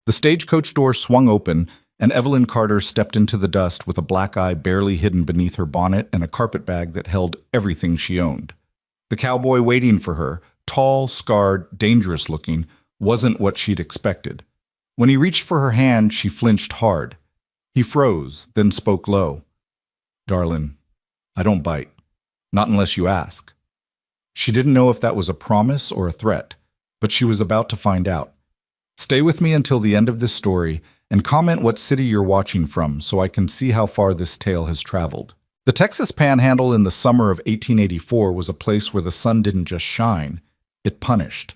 The stagecoach door swung open, and Evelyn Carter stepped into the dust with a black eye barely hidden beneath her bonnet and a carpetbag that held everything she owned. The cowboy waiting for her, tall, scarred, dangerous looking, wasn't what she'd expected. When he reached for her hand, she flinched hard. He froze, then spoke low. "Darlin', I don't bite. Not unless you ask." She didn't know if that was a promise or a threat, but she was about to find out. Stay with me until the end of this story and comment what city you're watching from so I can see how far this tale has traveled. The Texas Panhandle in the summer of 1884 was a place where the sun didn't just shine, it punished.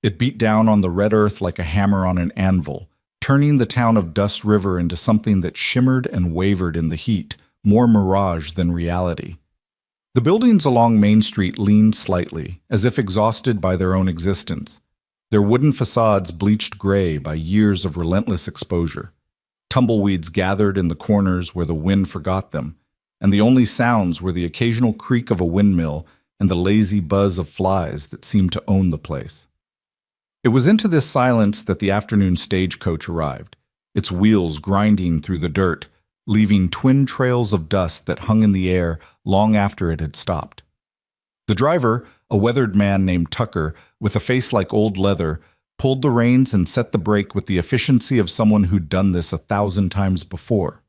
It beat down on the red earth like a hammer on an anvil, turning the town of Dust River into something that shimmered and wavered in the heat, more mirage than reality. The buildings along Main Street leaned slightly, as if exhausted by their own existence, their wooden facades bleached gray by years of relentless exposure. Tumbleweeds gathered in the corners where the wind forgot them, and the only sounds were the occasional creak of a windmill and the lazy buzz of flies that seemed to own the place. It was into this silence that the afternoon stagecoach arrived, its wheels grinding through the dirt, leaving twin trails of dust that hung in the air long after it had stopped. The driver, a weathered man named Tucker, with a face like old leather, pulled the reins and set the brake with the efficiency of someone who'd done this 1,000 times before.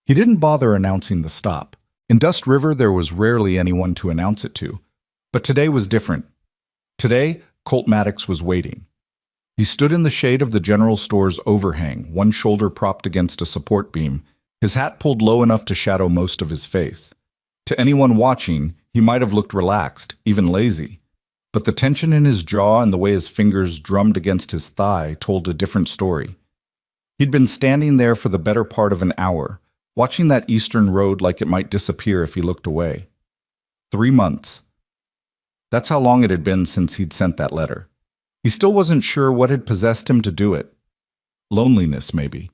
He didn't bother announcing the stop. In Dust River, there was rarely anyone to announce it to. But today was different. Today, Colt Maddox was waiting. He stood in the shade of the general store's overhang, one shoulder propped against a support beam, his hat pulled low enough to shadow most of his face. To anyone watching, he might have looked relaxed, even lazy. But the tension in his jaw and the way his fingers drummed against his thigh told a different story. He'd been standing there for the better part of an hour, watching that eastern road like it might disappear if he looked away. 3 months. That's how long it had been since he'd sent that letter. He still wasn't sure what had possessed him to do it. Loneliness, maybe.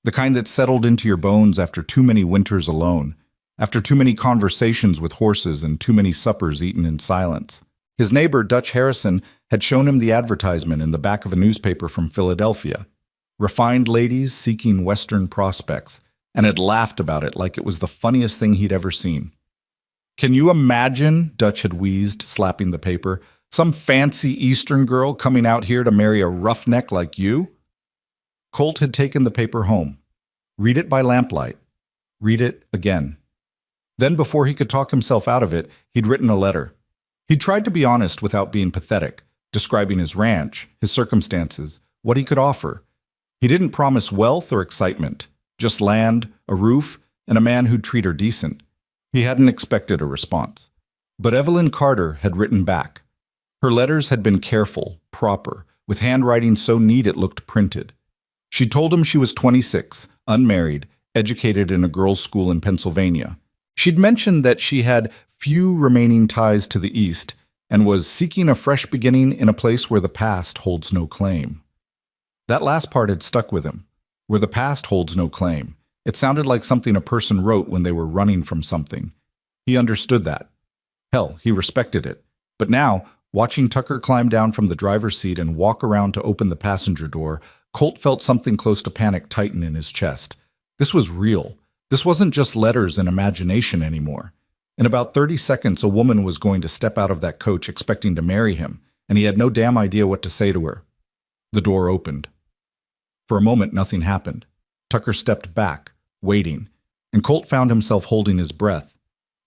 The kind that settled into your bones after too many winters alone, after too many conversations with horses and too many suppers eaten in silence. His neighbor, Dutch Harrison, had shown him the advertisement in the back of a newspaper from Philadelphia. Refined ladies seeking Western prospects, and had laughed about it like it was the funniest thing he'd ever seen. "Can you imagine," Dutch had wheezed, slapping the paper, "some fancy Eastern girl coming out here to marry a roughneck like you?" Colt had taken the paper home. Read it by lamplight. Read it again. Then, before he could talk himself out of it, he'd written a letter. He'd tried to be honest without being pathetic, describing his ranch, his circumstances, what he could offer. He didn't promise wealth or excitement, just land, a roof, and a man who'd treat her decent. He hadn't expected a response. But Evelyn Carter had written back. Her letters had been careful, proper, with handwriting so neat it looked printed. She told him she was 26, unmarried, educated in a girls' school in Pennsylvania. She'd mentioned that she had few remaining ties to the East and was seeking a fresh beginning in a place where the past holds no claim. That last part had stuck with him, where the past holds no claim. It sounded like something a person wrote when they were running from something. He understood that. Hell, he respected it. But now, watching Tucker climb down from the driver's seat and walk around to open the passenger door, Colt felt something close to panic tighten in his chest. This was real. This wasn't just letters and imagination anymore. In about 30 seconds, a woman was going to step out of that coach expecting to marry him, and he had no damn idea what to say to her. The door opened. For a moment, nothing happened. Tucker stepped back, waiting, and Colt found himself holding his breath.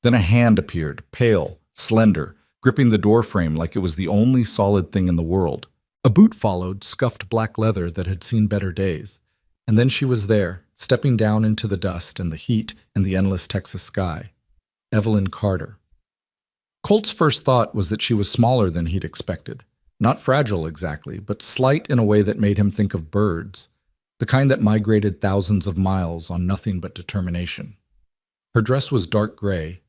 Then a hand appeared, pale, slender, gripping the doorframe like it was the only solid thing in the world. A boot followed, scuffed black leather that had seen better days. And then she was there, stepping down into the dust and the heat and the endless Texas sky. Evelyn Carter. Colt's first thought was that she was smaller than he'd expected. Not fragile exactly, but slight in a way that made him think of birds, the kind that migrated thousands of miles on nothing but determination. Her dress was dark gray,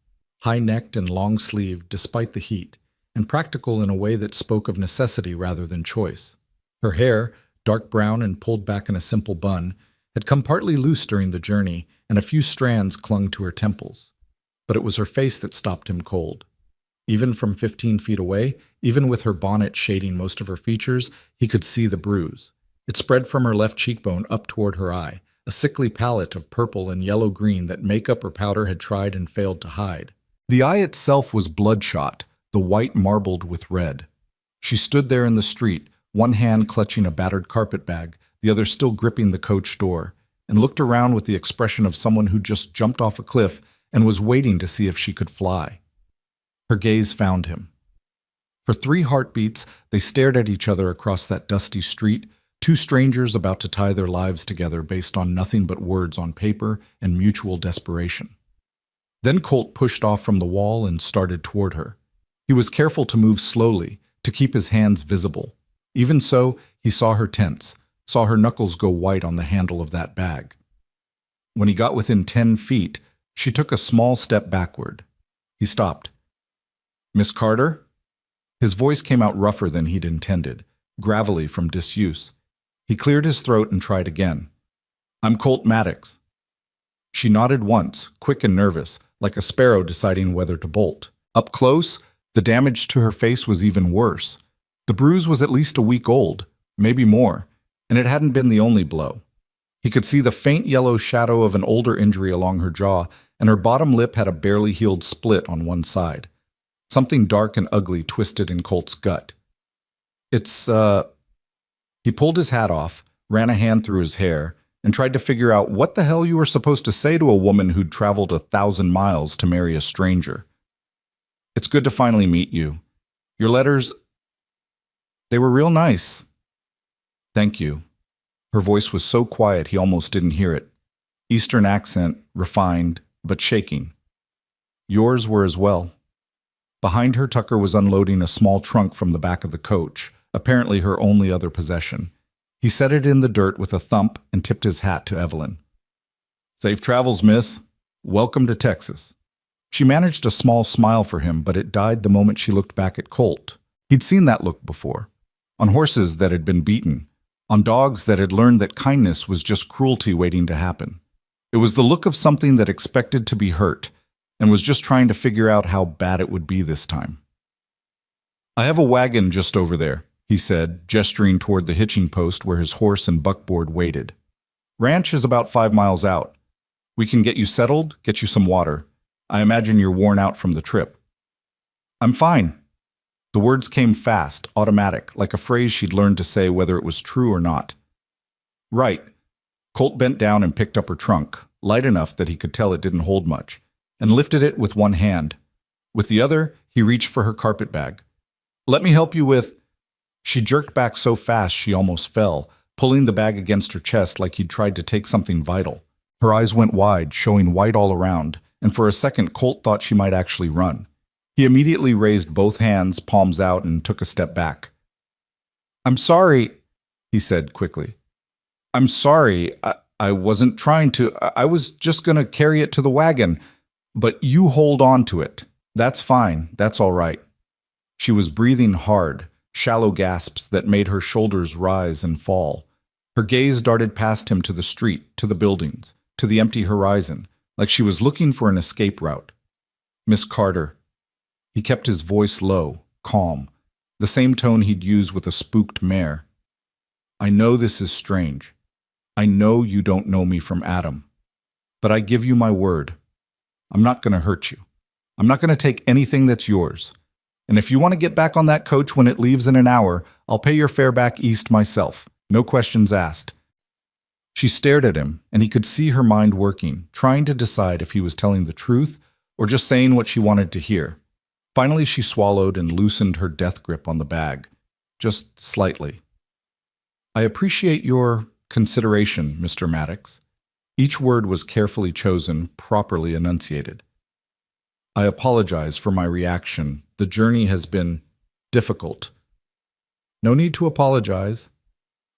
high-necked and long-sleeved despite the heat, and practical in a way that spoke of necessity rather than choice. Her hair, dark brown and pulled back in a simple bun, had come partly loose during the journey, and a few strands clung to her temples. But it was her face that stopped him cold. Even from 15 feet away, even with her bonnet shading most of her features, he could see the bruise. It spread from her left cheekbone up toward her eye, a sickly palette of purple and yellow-green that makeup or powder had tried and failed to hide. The eye itself was bloodshot, the white marbled with red. She stood there in the street, one hand clutching a battered carpet bag, the other still gripping the coach door, and looked around with the expression of someone who just jumped off a cliff and was waiting to see if she could fly. Her gaze found him. For 3 heartbeats, they stared at each other across that dusty street, two strangers about to tie their lives together based on nothing but words on paper and mutual desperation. Then Colt pushed off from the wall and started toward her. He was careful to move slowly, to keep his hands visible. Even so, he saw her tense, saw her knuckles go white on the handle of that bag. When he got within 10 feet, she took a small step backward. He stopped. "Miss Carter?" His voice came out rougher than he'd intended, gravelly from disuse. He cleared his throat and tried again. "I'm Colt Maddox." She nodded once, quick and nervous, like a sparrow deciding whether to bolt. Up close, the damage to her face was even worse. The bruise was at least a week old, maybe more, and it hadn't been the only blow. He could see the faint yellow shadow of an older injury along her jaw, and her bottom lip had a barely healed split on one side. Something dark and ugly twisted in Colt's gut. He pulled his hat off, ran a hand through his hair, and tried to figure out what the hell you were supposed to say to a woman who'd traveled 1,000 miles to marry a stranger. "It's good to finally meet you. Your letters, they were real nice." "Thank you." Her voice was so quiet he almost didn't hear it. Eastern accent, refined, but shaking. "Yours were as well." Behind her, Tucker was unloading a small trunk from the back of the coach, apparently her only other possession. He set it in the dirt with a thump and tipped his hat to Evelyn. "Safe travels, miss. Welcome to Texas." She managed a small smile for him, but it died the moment she looked back at Colt. He'd seen that look before. On horses that had been beaten. On dogs that had learned that kindness was just cruelty waiting to happen. It was the look of something that expected to be hurt, and was just trying to figure out how bad it would be this time. "I have a wagon just over there," he said, gesturing toward the hitching post where his horse and buckboard waited. "Ranch is about 5 miles out. We can get you settled, get you some water. I imagine you're worn out from the trip." "I'm fine." The words came fast, automatic, like a phrase she'd learned to say whether it was true or not. "Right." Colt bent down and picked up her trunk, light enough that he could tell it didn't hold much, and lifted it with one hand. With the other, he reached for her carpet bag. "Let me help you with—" She jerked back so fast she almost fell, pulling the bag against her chest like he'd tried to take something vital. Her eyes went wide, showing white all around, and for a second Colt thought she might actually run. He immediately raised both hands, palms out, and took a step back. "I'm sorry," he said quickly. "I'm sorry. I wasn't trying to. I was just going to carry it to the wagon. But you hold on to it. That's fine. That's all right." She was breathing hard, shallow gasps that made her shoulders rise and fall. Her gaze darted past him to the street, to the buildings, to the empty horizon, like she was looking for an escape route. "Miss Carter." He kept his voice low, calm, the same tone he'd use with a spooked mare. "I know this is strange. I know you don't know me from Adam. But I give you my word. I'm not going to hurt you. I'm not going to take anything that's yours. And if you want to get back on that coach when it leaves in an hour, I'll pay your fare back east myself. No questions asked." She stared at him, and he could see her mind working, trying to decide if he was telling the truth or just saying what she wanted to hear. Finally, she swallowed and loosened her death grip on the bag, just slightly. "I appreciate your consideration, Mr. Maddox." Each word was carefully chosen, properly enunciated. "I apologize for my reaction. The journey has been difficult." "No need to apologize."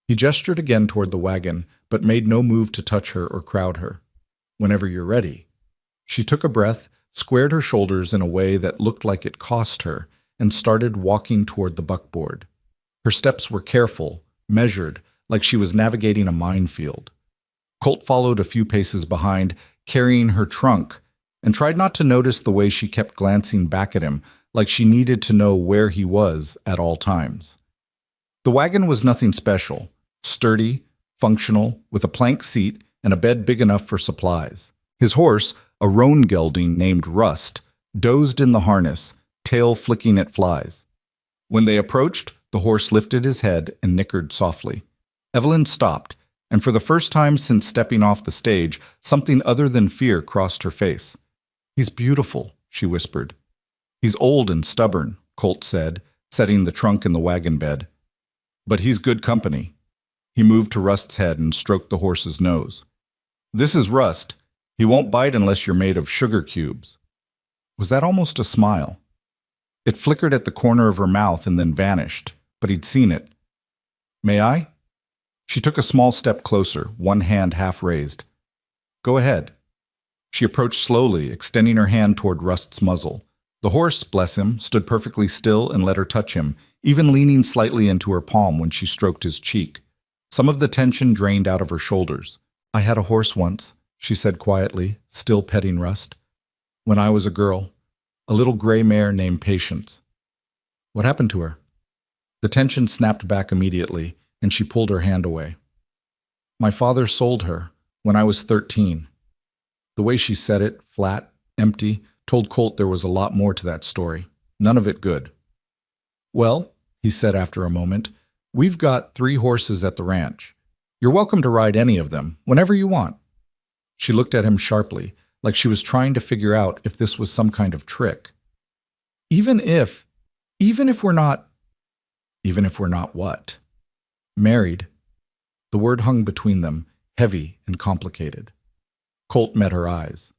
He gestured again toward the wagon, but made no move to touch her or crowd her. "Whenever you're ready." She took a breath, squared her shoulders in a way that looked like it cost her, and started walking toward the buckboard. Her steps were careful, measured, like she was navigating a minefield. Colt followed a few paces behind, carrying her trunk, and tried not to notice the way she kept glancing back at him, like she needed to know where he was at all times. The wagon was nothing special. sturdy, functional, with a plank seat and a bed big enough for supplies. His horse, a roan gelding named Rust, dozed in the harness, tail flicking at flies. When they approached, the horse lifted his head and nickered softly. Evelyn stopped, and for the first time since stepping off the stage, something other than fear crossed her face. "He's beautiful," she whispered. "He's old and stubborn," Colt said, setting the trunk in the wagon bed. "But he's good company." He moved to Rust's head and stroked the horse's nose. "This is Rust. He won't bite unless you're made of sugar cubes." Was that almost a smile? It flickered at the corner of her mouth and then vanished, but he'd seen it. "May I?" She took a small step closer, one hand half raised. "Go ahead." She approached slowly, extending her hand toward Rust's muzzle. The horse, bless him, stood perfectly still and let her touch him, even leaning slightly into her palm when she stroked his cheek. Some of the tension drained out of her shoulders. "I had a horse once," she said quietly, still petting Rust. "When I was a girl, a little gray mare named Patience." "What happened to her?" The tension snapped back immediately, and she pulled her hand away. "My father sold her when I was 13. The way she said it, flat, empty, told Colt there was a lot more to that story. None of it good. "Well," he said after a moment, "we've got 3 horses at the ranch. You're welcome to ride any of them, whenever you want." She looked at him sharply, like she was trying to figure out if this was some kind of trick. Even if we're not what? Married." The word hung between them, heavy and complicated. Colt met her eyes.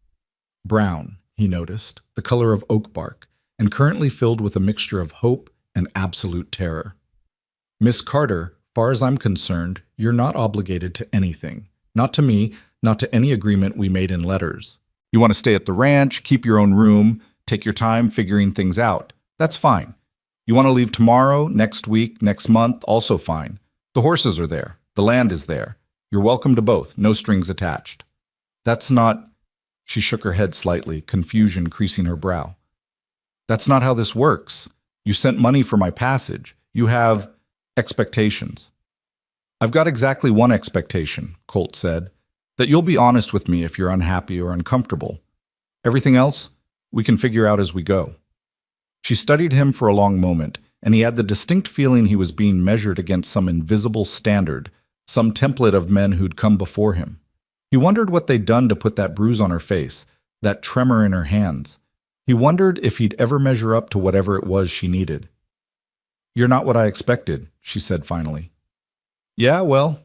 Brown, he noticed, the color of oak bark, and currently filled with a mixture of hope and absolute terror. "Miss Carter, far as I'm concerned, you're not obligated to anything. Not to me, not to any agreement we made in letters. You want to stay at the ranch, keep your own room, take your time figuring things out. That's fine. You want to leave tomorrow, next week, next month, also fine. The horses are there. The land is there. You're welcome to both, no strings attached." "That's not..." She shook her head slightly, confusion creasing her brow. "That's not how this works. You sent money for my passage. You have expectations." "I've got exactly one expectation," Colt said, "that you'll be honest with me if you're unhappy or uncomfortable. Everything else, we can figure out as we go." She studied him for a long moment, and he had the distinct feeling he was being measured against some invisible standard, some template of men who'd come before him. He wondered what they'd done to put that bruise on her face, that tremor in her hands. He wondered if he'd ever measure up to whatever it was she needed. "You're not what I expected," she said finally. "Yeah, well,"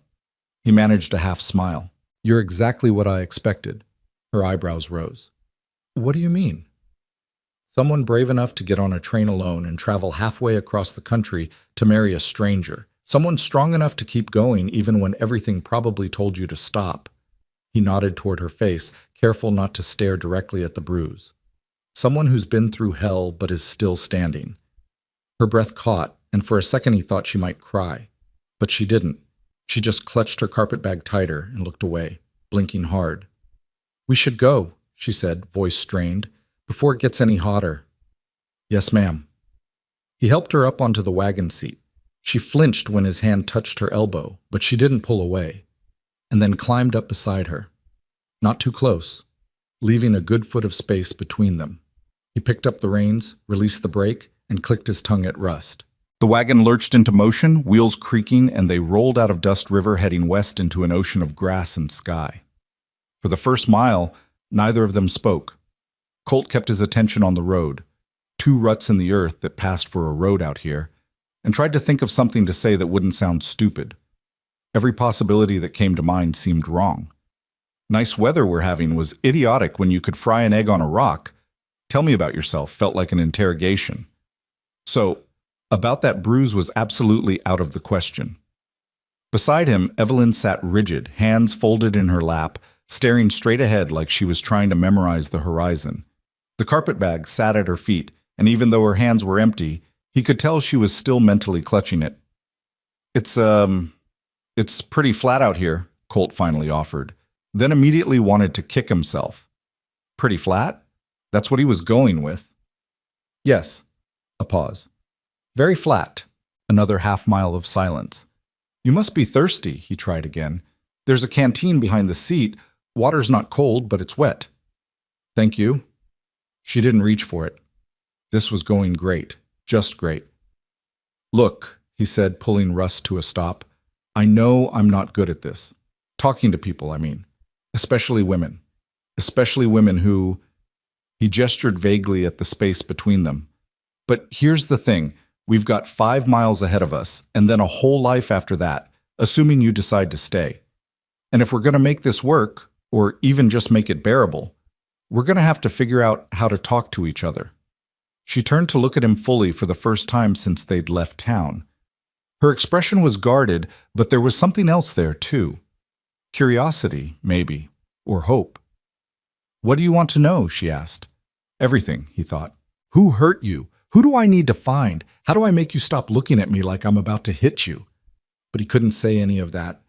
he managed a half smile. "You're exactly what I expected." Her eyebrows rose. "What do you mean?" "Someone brave enough to get on a train alone and travel halfway across the country to marry a stranger. Someone strong enough to keep going even when everything probably told you to stop." He nodded toward her face, careful not to stare directly at the bruise. "Someone who's been through hell but is still standing." Her breath caught, and for a second he thought she might cry. But she didn't. She just clutched her carpetbag tighter and looked away, blinking hard. "We should go," she said, voice strained, "before it gets any hotter." "Yes, ma'am." He helped her up onto the wagon seat. She flinched when his hand touched her elbow, but she didn't pull away, and then climbed up beside her. Not too close, leaving a good foot of space between them. He picked up the reins, released the brake, and clicked his tongue at Rust. The wagon lurched into motion, wheels creaking, and they rolled out of Dust River heading west into an ocean of grass and sky. For the first mile, neither of them spoke. Colt kept his attention on the road, 2 ruts in the earth that passed for a road out here, and tried to think of something to say that wouldn't sound stupid. Every possibility that came to mind seemed wrong. "Nice weather we're having" was idiotic when you could fry an egg on a rock. "Tell me about yourself" felt like an interrogation. So, about that bruise was absolutely out of the question. Beside him, Evelyn sat rigid, hands folded in her lap, staring straight ahead like she was trying to memorize the horizon. The carpetbag sat at her feet, and even though her hands were empty, he could tell she was still mentally clutching it. It's pretty flat out here," Colt finally offered, then immediately wanted to kick himself. Pretty flat? That's what he was going with. "Yes." A pause. "Very flat." Another half mile of silence. You must be thirsty, he tried again. There's a canteen behind the seat. Water's not cold, but it's wet. Thank you. She didn't reach for it. This was going great, just great. Look, he said, pulling Russ to a stop. I know I'm not good at this. Talking to people, I mean. Especially women. Especially women who... He gestured vaguely at the space between them. But here's the thing. We've got 5 miles ahead of us, and then a whole life after that, assuming you decide to stay. And if we're going to make this work, or even just make it bearable, we're going to have to figure out how to talk to each other. She turned to look at him fully for the first time since they'd left town. Her expression was guarded, but there was something else there, too. Curiosity, maybe, or hope. What do you want to know? She asked. Everything, he thought. Who hurt you? Who do I need to find? How do I make you stop looking at me like I'm about to hit you? But he couldn't say any of that.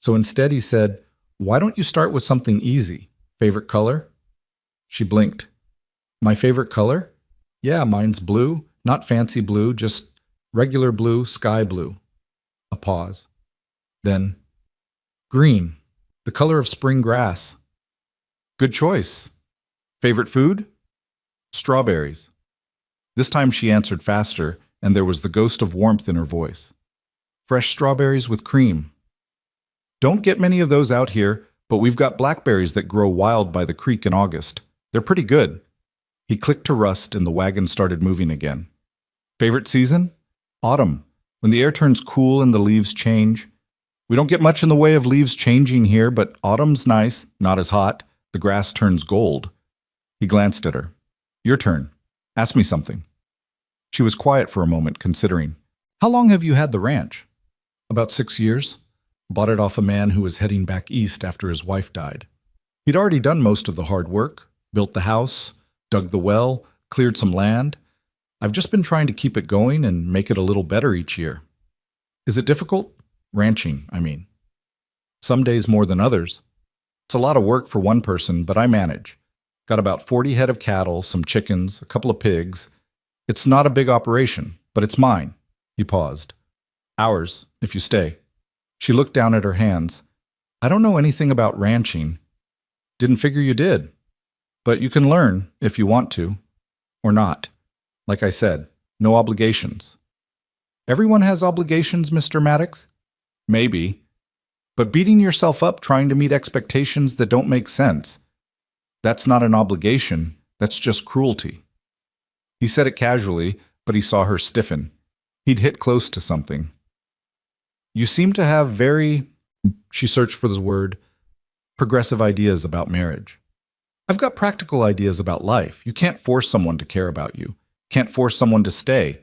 So instead he said, why don't you start with something easy? Favorite color? She blinked. My favorite color? Yeah, mine's blue. Not fancy blue, just regular blue, sky blue. A pause. Then, green, the color of spring grass. Good choice. Favorite food? Strawberries. This time she answered faster, and there was the ghost of warmth in her voice. Fresh strawberries with cream. Don't get many of those out here, but we've got blackberries that grow wild by the creek in August. They're pretty good. He clicked to Rust, and the wagon started moving again. Favorite season? Autumn, when the air turns cool and the leaves change. We don't get much in the way of leaves changing here, but autumn's nice, not as hot. The grass turns gold. He glanced at her. Your turn. Ask me something. She was quiet for a moment, considering. How long have you had the ranch? About 6 years. Bought it off a man who was heading back east after his wife died. He'd already done most of the hard work, built the house, dug the well, cleared some land. I've just been trying to keep it going and make it a little better each year. Is it difficult? Ranching, I mean. Some days more than others. It's a lot of work for one person, but I manage. Got about 40 head of cattle, some chickens, a couple of pigs. It's not a big operation, but it's mine. He paused. Ours, if you stay. She looked down at her hands. I don't know anything about ranching. Didn't figure you did. But you can learn if you want to. Or not. Like I said, no obligations. Everyone has obligations, Mr. Maddox? Maybe. But beating yourself up trying to meet expectations that don't make sense. That's not an obligation, that's just cruelty. He said it casually, but he saw her stiffen. He'd hit close to something. You seem to have she searched for the word, progressive ideas about marriage. I've got practical ideas about life. You can't force someone to care about you. Can't force someone to stay.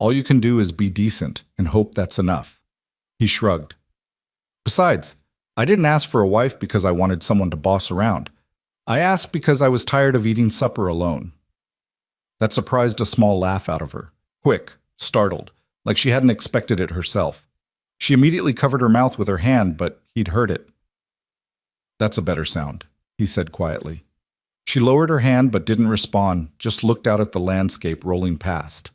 All you can do is be decent and hope that's enough. He shrugged. Besides, I didn't ask for a wife because I wanted someone to boss around. I asked because I was tired of eating supper alone. That surprised a small laugh out of her. Quick, startled, like she hadn't expected it herself. She immediately covered her mouth with her hand, but he'd heard it. That's a better sound, he said quietly. She lowered her hand but didn't respond, just looked out at the landscape rolling past.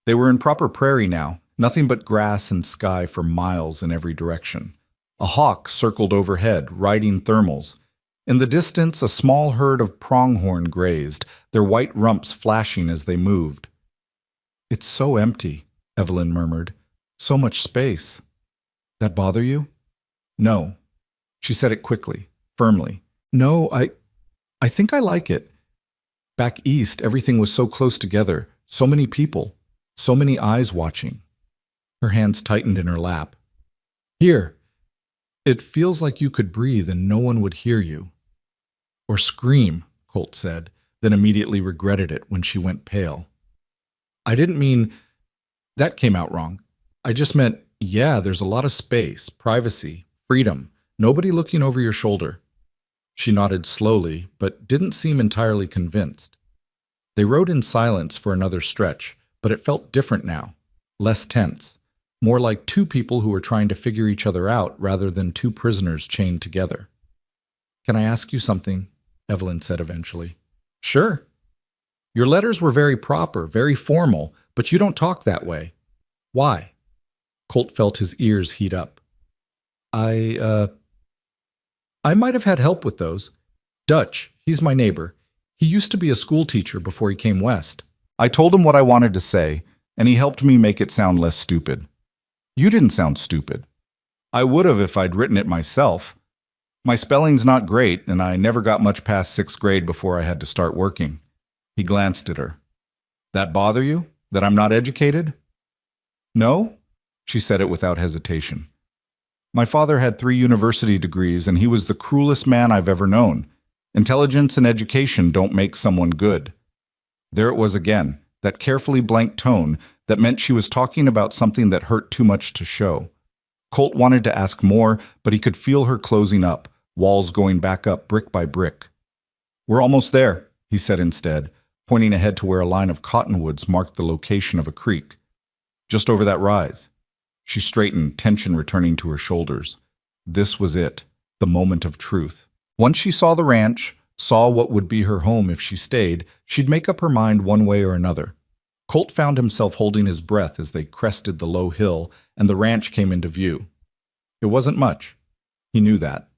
They were in proper prairie now, nothing but grass and sky for miles in every direction. A hawk circled overhead, riding thermals. In the distance, a small herd of pronghorn grazed, their white rumps flashing as they moved. It's so empty, Evelyn murmured. So much space. That bother you? No. She said it quickly, firmly. No, I think I like it. Back east, everything was so close together, so many people, so many eyes watching. Her hands tightened in her lap. Here, it feels like you could breathe and no one would hear you. Or scream, Colt said, then immediately regretted it when she went pale. I didn't mean... That came out wrong. I just meant, yeah, there's a lot of space, privacy, freedom, nobody looking over your shoulder. She nodded slowly, but didn't seem entirely convinced. They rode in silence for another stretch, but it felt different now, less tense, more like two people who were trying to figure each other out rather than two prisoners chained together. Can I ask you something? Evelyn said eventually. Sure. Your letters were very proper, very formal, but you don't talk that way. Why? Colt felt his ears heat up. I might have had help with those. Dutch, he's my neighbor. He used to be a school teacher before he came west. I told him what I wanted to say, and he helped me make it sound less stupid. You didn't sound stupid. I would have if I'd written it myself. My spelling's not great, and I never got much past 6th grade before I had to start working. He glanced at her. That bother you? That I'm not educated? No? She said it without hesitation. My father had 3 university degrees, and he was the cruelest man I've ever known. Intelligence and education don't make someone good. There it was again, that carefully blank tone that meant she was talking about something that hurt too much to show. Colt wanted to ask more, but he could feel her closing up, walls going back up brick by brick. We're almost there, he said instead, pointing ahead to where a line of cottonwoods marked the location of a creek. Just over that rise. She straightened, tension returning to her shoulders. This was it, the moment of truth. Once she saw the ranch, saw what would be her home if she stayed, she'd make up her mind one way or another. Colt found himself holding his breath as they crested the low hill and the ranch came into view. It wasn't much. He knew that.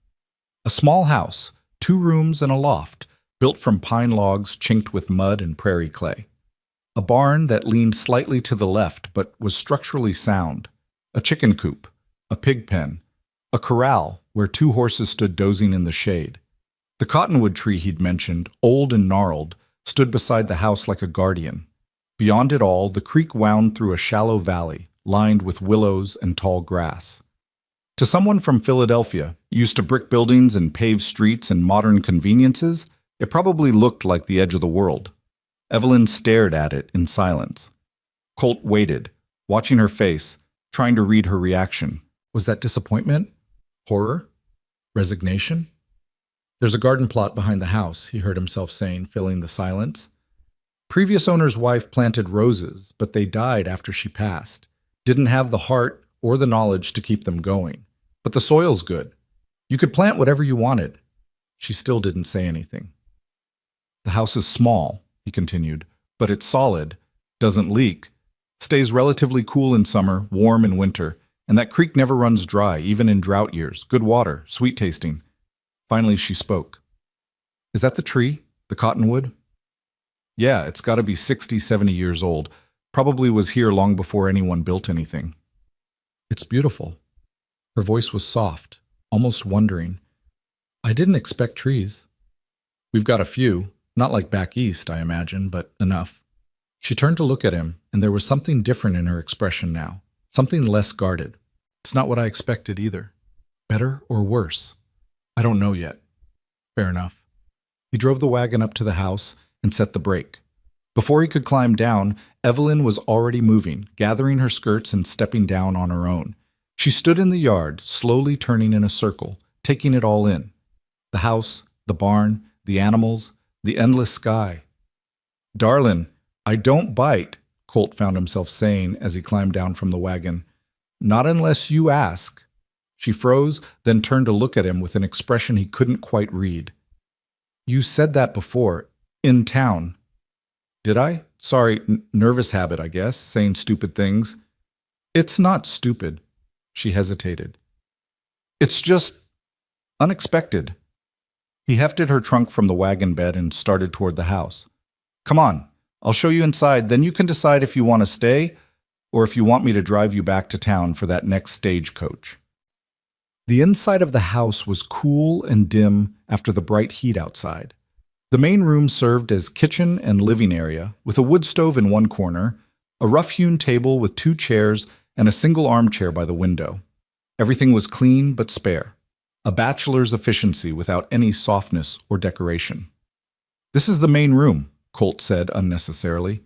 A small house, 2 rooms and a loft, built from pine logs chinked with mud and prairie clay. A barn that leaned slightly to the left but was structurally sound. A chicken coop, a pig pen, a corral where 2 horses stood dozing in the shade. The cottonwood tree he'd mentioned, old and gnarled, stood beside the house like a guardian. Beyond it all, the creek wound through a shallow valley, lined with willows and tall grass. To someone from Philadelphia, used to brick buildings and paved streets and modern conveniences, it probably looked like the edge of the world. Evelyn stared at it in silence. Colt waited, watching her face, trying to read her reaction. Was that disappointment? Horror? Resignation? There's a garden plot behind the house, he heard himself saying, filling the silence. Previous owner's wife planted roses, but they died after she passed. Didn't have the heart or the knowledge to keep them going. But the soil's good. You could plant whatever you wanted. She still didn't say anything. The house is small, he continued, but it's solid, doesn't leak, stays relatively cool in summer, warm in winter, and that creek never runs dry, even in drought years. Good water, sweet tasting. Finally, she spoke. Is that the tree? The cottonwood? Yeah, it's got to be 60, 70 years old. Probably was here long before anyone built anything. It's beautiful. Her voice was soft, almost wondering. I didn't expect trees. We've got a few, not like back east, I imagine, but enough. She turned to look at him, and there was something different in her expression now, something less guarded. It's not what I expected either. Better or worse? I don't know yet. Fair enough. He drove the wagon up to the house and set the brake. Before he could climb down, Evelyn was already moving, gathering her skirts and stepping down on her own. She stood in the yard, slowly turning in a circle, taking it all in. The house, the barn, the animals, the endless sky. Darlin', I don't bite, Colt found himself saying as he climbed down from the wagon. Not unless you ask. She froze, then turned to look at him with an expression he couldn't quite read. You said that before, in town. Did I? Sorry, nervous habit, I guess, saying stupid things. It's not stupid. She hesitated. It's just unexpected. He hefted her trunk from the wagon bed and started toward the house. Come on, I'll show you inside, then you can decide if you want to stay or if you want me to drive you back to town for that next stagecoach. The inside of the house was cool and dim after the bright heat outside. The main room served as kitchen and living area, with a wood stove in one corner, a rough-hewn table with 2 chairs, and a single armchair by the window. Everything was clean but spare. A bachelor's efficiency without any softness or decoration. This is the main room, Colt said unnecessarily.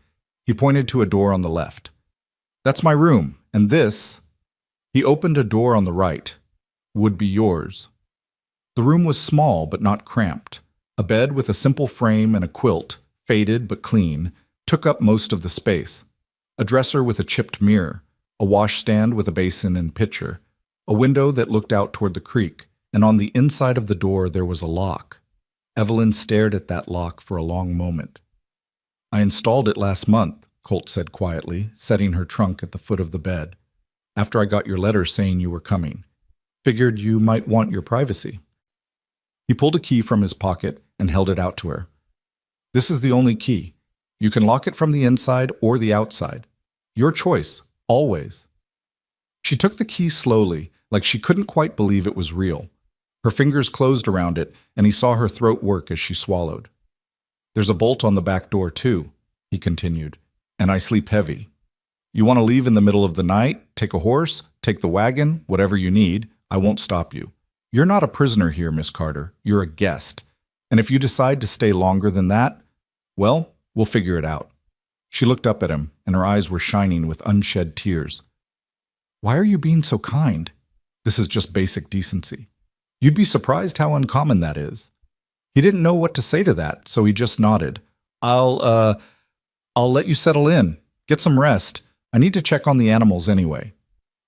He pointed to a door on the left. That's my room, and this, he opened a door on the right, would be yours. The room was small but not cramped. A bed with a simple frame and a quilt, faded but clean, took up most of the space. A dresser with a chipped mirror, a washstand with a basin and pitcher, a window that looked out toward the creek, and on the inside of the door there was a lock. Evelyn stared at that lock for a long moment. I installed it last month, Colt said quietly, setting her trunk at the foot of the bed. after I got your letter saying you were coming. Figured you might want your privacy." He pulled a key from his pocket and held it out to her. "This is the only key. You can lock it from the inside or the outside. Your choice, always." She took the key slowly, like she couldn't quite believe it was real. Her fingers closed around it, and he saw her throat work as she swallowed. "There's a bolt on the back door, too," he continued, "and I sleep heavy. You want to leave in the middle of the night, take a horse, take the wagon, whatever you need, I won't stop you. You're not a prisoner here, Miss Carter. You're a guest. And if you decide to stay longer than that, well, we'll figure it out." She looked up at him, and her eyes were shining with unshed tears. "Why are you being so kind? This is just basic decency. You'd be surprised how uncommon that is." He didn't know what to say to that, so he just nodded. I'll let you settle in. Get some rest. I need to check on the animals anyway."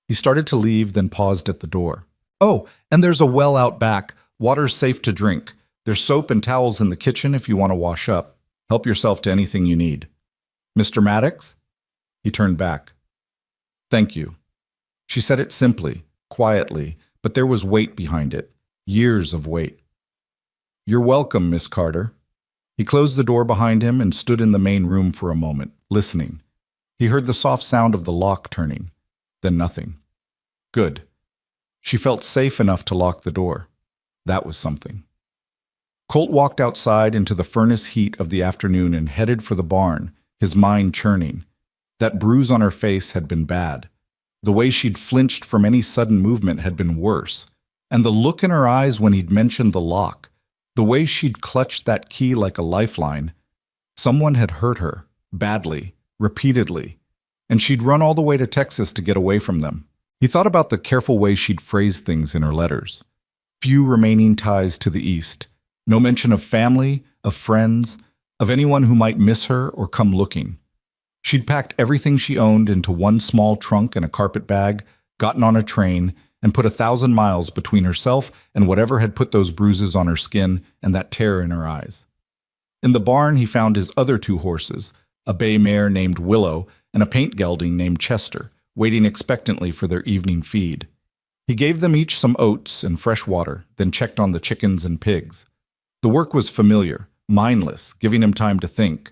He started to leave, then paused at the door. "Oh, and there's a well out back. Water's safe to drink. There's soap and towels in the kitchen if you want to wash up. Help yourself to anything you need. Mr. Maddox?" He turned back. "Thank you." She said it simply, quietly, but there was weight behind it. Years of weight. "You're welcome, Miss Carter." He closed the door behind him and stood in the main room for a moment, listening. He heard the soft sound of the lock turning, then nothing. Good. She felt safe enough to lock the door. That was something. Colt walked outside into the furnace heat of the afternoon and headed for the barn, his mind churning. That bruise on her face had been bad. The way she'd flinched from any sudden movement had been worse. And the look in her eyes when he'd mentioned the lock, the way she'd clutched that key like a lifeline. Someone had hurt her, badly, repeatedly, and she'd run all the way to Texas to get away from them. He thought about the careful way she'd phrased things in her letters. Few remaining ties to the East. No mention of family, of friends, of anyone who might miss her or come looking. She'd packed everything she owned into one small trunk and a carpet bag, gotten on a train, and put 1,000 miles between herself and whatever had put those bruises on her skin and that terror in her eyes. In the barn, he found his other 2 horses, a bay mare named Willow and a paint gelding named Chester, waiting expectantly for their evening feed. He gave them each some oats and fresh water, then checked on the chickens and pigs. The work was familiar, mindless, giving him time to think.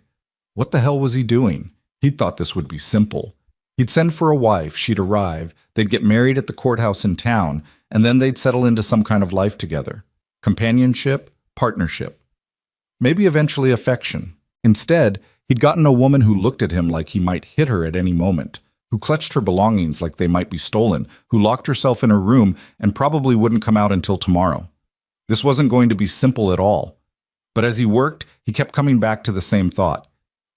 What the hell was he doing? He'd thought this would be simple. He'd send for a wife, she'd arrive, they'd get married at the courthouse in town, and then they'd settle into some kind of life together. Companionship, partnership. Maybe eventually affection. Instead, he'd gotten a woman who looked at him like he might hit her at any moment, who clutched her belongings like they might be stolen, who locked herself in her room and probably wouldn't come out until tomorrow. This wasn't going to be simple at all. But as he worked, he kept coming back to the same thought.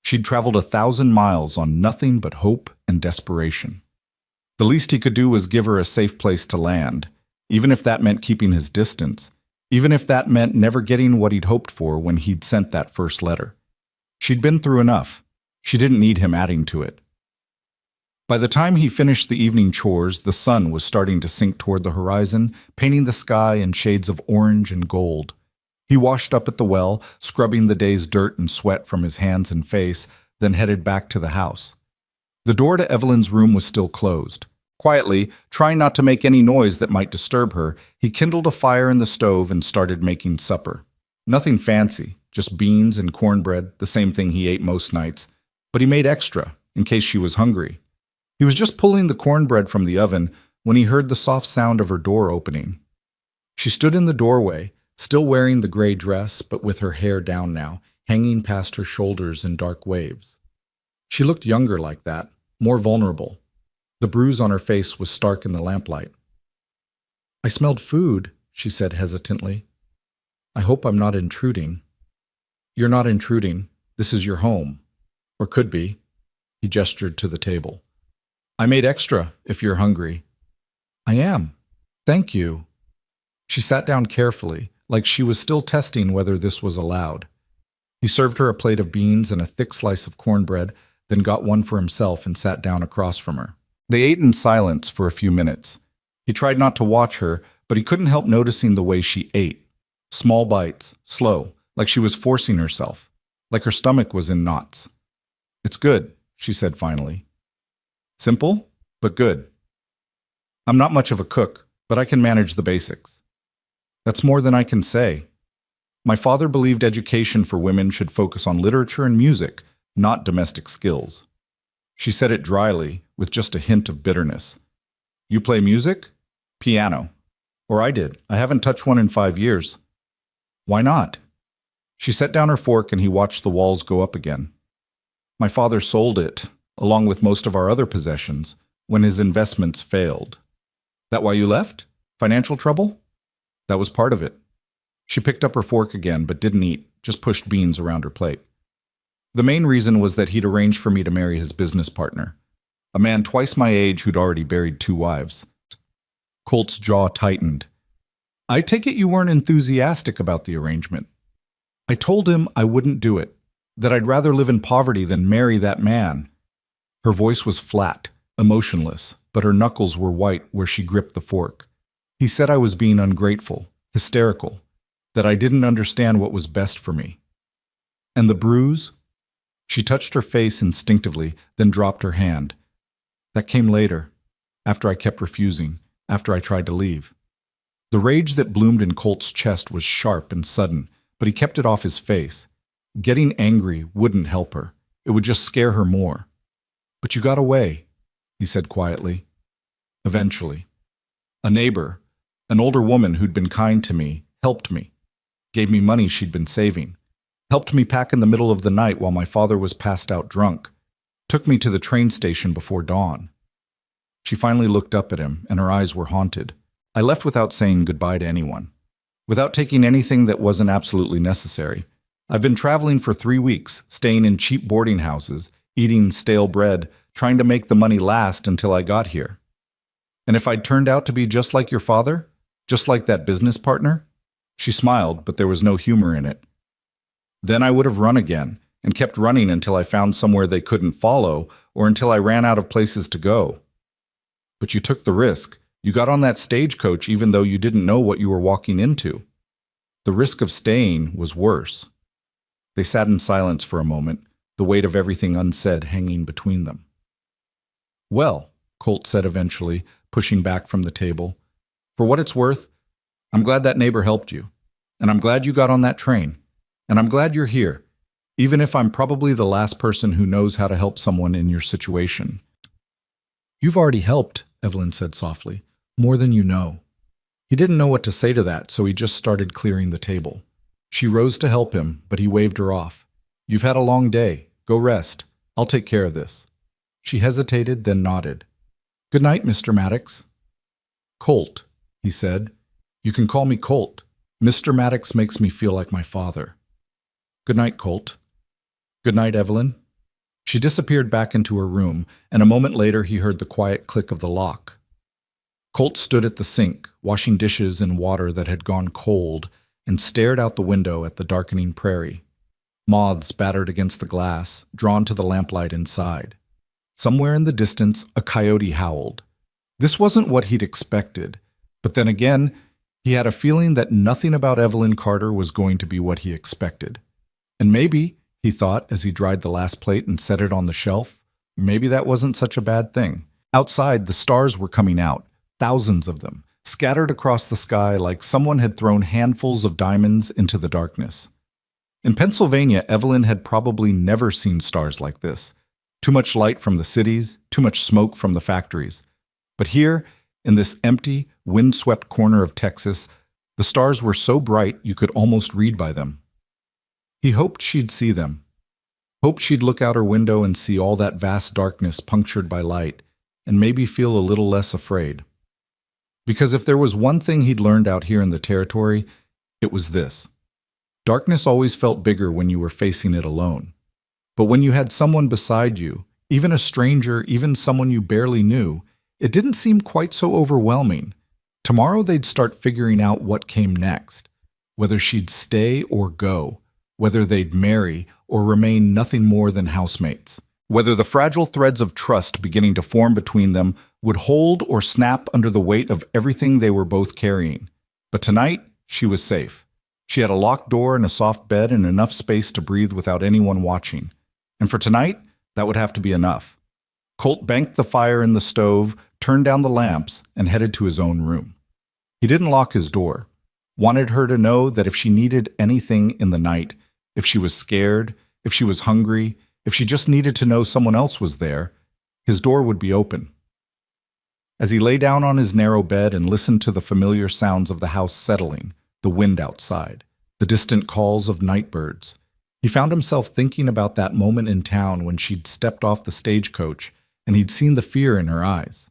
She'd traveled 1,000 miles on nothing but hope and desperation. The least he could do was give her a safe place to land, even if that meant keeping his distance, even if that meant never getting what he'd hoped for when he'd sent that first letter. She'd been through enough. She didn't need him adding to it. By the time he finished the evening chores, the sun was starting to sink toward the horizon, painting the sky in shades of orange and gold. He washed up at the well, scrubbing the day's dirt and sweat from his hands and face, then headed back to the house. The door to Evelyn's room was still closed. Quietly, trying not to make any noise that might disturb her, he kindled a fire in the stove and started making supper. Nothing fancy, just beans and cornbread, the same thing he ate most nights, but he made extra, in case she was hungry. He was just pulling the cornbread from the oven when he heard the soft sound of her door opening. She stood in the doorway, still wearing the gray dress, but with her hair down now, hanging past her shoulders in dark waves. She looked younger like that, more vulnerable. The bruise on her face was stark in the lamplight. "I smelled food," she said hesitantly. "I hope I'm not intruding." "You're not intruding. This is your home. Or could be." He gestured to the table. "I made extra, if you're hungry." "I am. Thank you." She sat down carefully, like she was still testing whether this was allowed. He served her a plate of beans and a thick slice of cornbread, then got one for himself and sat down across from her. They ate in silence for a few minutes. He tried not to watch her, but he couldn't help noticing the way she ate. Small bites, slow, like she was forcing herself, like her stomach was in knots. "It's good," she said finally. "Simple, but good." I'm not much of a cook, but I can manage the basics. That's more than I can say. My father believed education for women should focus on literature and music, not domestic skills. She said it dryly, with just a hint of bitterness. You play music? Piano. Or I did. I haven't touched one in 5 years. Why not? She set down her fork and he watched the walls go up again. My father sold it, along with most of our other possessions, when his investments failed. That why you left? Financial trouble? That was part of it. She picked up her fork again, but didn't eat, just pushed beans around her plate. The main reason was that he'd arranged for me to marry his business partner, a man twice my age who'd already buried 2 wives. Colt's jaw tightened. I take it you weren't enthusiastic about the arrangement. I told him I wouldn't do it, that I'd rather live in poverty than marry that man. Her voice was flat, emotionless, but her knuckles were white where she gripped the fork. He said I was being ungrateful, hysterical, that I didn't understand what was best for me. And the bruise? She touched her face instinctively, then dropped her hand. That came later, after I kept refusing, after I tried to leave. The rage that bloomed in Colt's chest was sharp and sudden, but he kept it off his face. Getting angry wouldn't help her. It would just scare her more. But you got away, he said quietly. Eventually. A neighbor, an older woman who'd been kind to me, helped me, gave me money she'd been saving, helped me pack in the middle of the night while my father was passed out drunk, took me to the train station before dawn. She finally looked up at him, and her eyes were haunted. I left without saying goodbye to anyone, without taking anything that wasn't absolutely necessary. I've been traveling for 3 weeks, staying in cheap boarding houses, eating stale bread, trying to make the money last until I got here. And if I'd turned out to be just like your father, just like that business partner? She smiled, but there was no humor in it. Then I would have run again, and kept running until I found somewhere they couldn't follow, or until I ran out of places to go. But you took the risk. You got on that stagecoach even though you didn't know what you were walking into. The risk of staying was worse. They sat in silence for a moment, the weight of everything unsaid hanging between them. Well, Colt said eventually, pushing back from the table, for what it's worth, I'm glad that neighbor helped you. And I'm glad you got on that train. And I'm glad you're here, even if I'm probably the last person who knows how to help someone in your situation. You've already helped, Evelyn said softly, more than you know. He didn't know what to say to that, so he just started clearing the table. She rose to help him, but he waved her off. You've had a long day. Go rest. I'll take care of this. She hesitated, then nodded. Good night, Mr. Maddox. Colt, he said. You can call me Colt. Mr. Maddox makes me feel like my father. Good night, Colt. Good night, Evelyn. She disappeared back into her room, and a moment later he heard the quiet click of the lock. Colt stood at the sink, washing dishes in water that had gone cold, and stared out the window at the darkening prairie. Moths battered against the glass, drawn to the lamplight inside. Somewhere in the distance, a coyote howled. This wasn't what he'd expected, but then again, he had a feeling that nothing about Evelyn Carter was going to be what he expected. And maybe, he thought as he dried the last plate and set it on the shelf, maybe that wasn't such a bad thing. Outside, the stars were coming out, thousands of them, scattered across the sky like someone had thrown handfuls of diamonds into the darkness. In Pennsylvania, Evelyn had probably never seen stars like this. Too much light from the cities, too much smoke from the factories. But here, in this empty, windswept corner of Texas, the stars were so bright you could almost read by them. He hoped she'd see them. Hoped she'd look out her window and see all that vast darkness punctured by light, and maybe feel a little less afraid. Because if there was one thing he'd learned out here in the territory, it was this. Darkness always felt bigger when you were facing it alone. But when you had someone beside you, even a stranger, even someone you barely knew, it didn't seem quite so overwhelming. Tomorrow they'd start figuring out what came next, whether she'd stay or go, whether they'd marry or remain nothing more than housemates, whether the fragile threads of trust beginning to form between them would hold or snap under the weight of everything they were both carrying. But tonight, she was safe. She had a locked door and a soft bed and enough space to breathe without anyone watching. And for tonight, that would have to be enough. Colt banked the fire in the stove, turned down the lamps, and headed to his own room. He didn't lock his door. Wanted her to know that if she needed anything in the night, if she was scared, if she was hungry, if she just needed to know someone else was there, his door would be open. As he lay down on his narrow bed and listened to the familiar sounds of the house settling, the wind outside, the distant calls of night birds, he found himself thinking about that moment in town when she'd stepped off the stagecoach and he'd seen the fear in her eyes.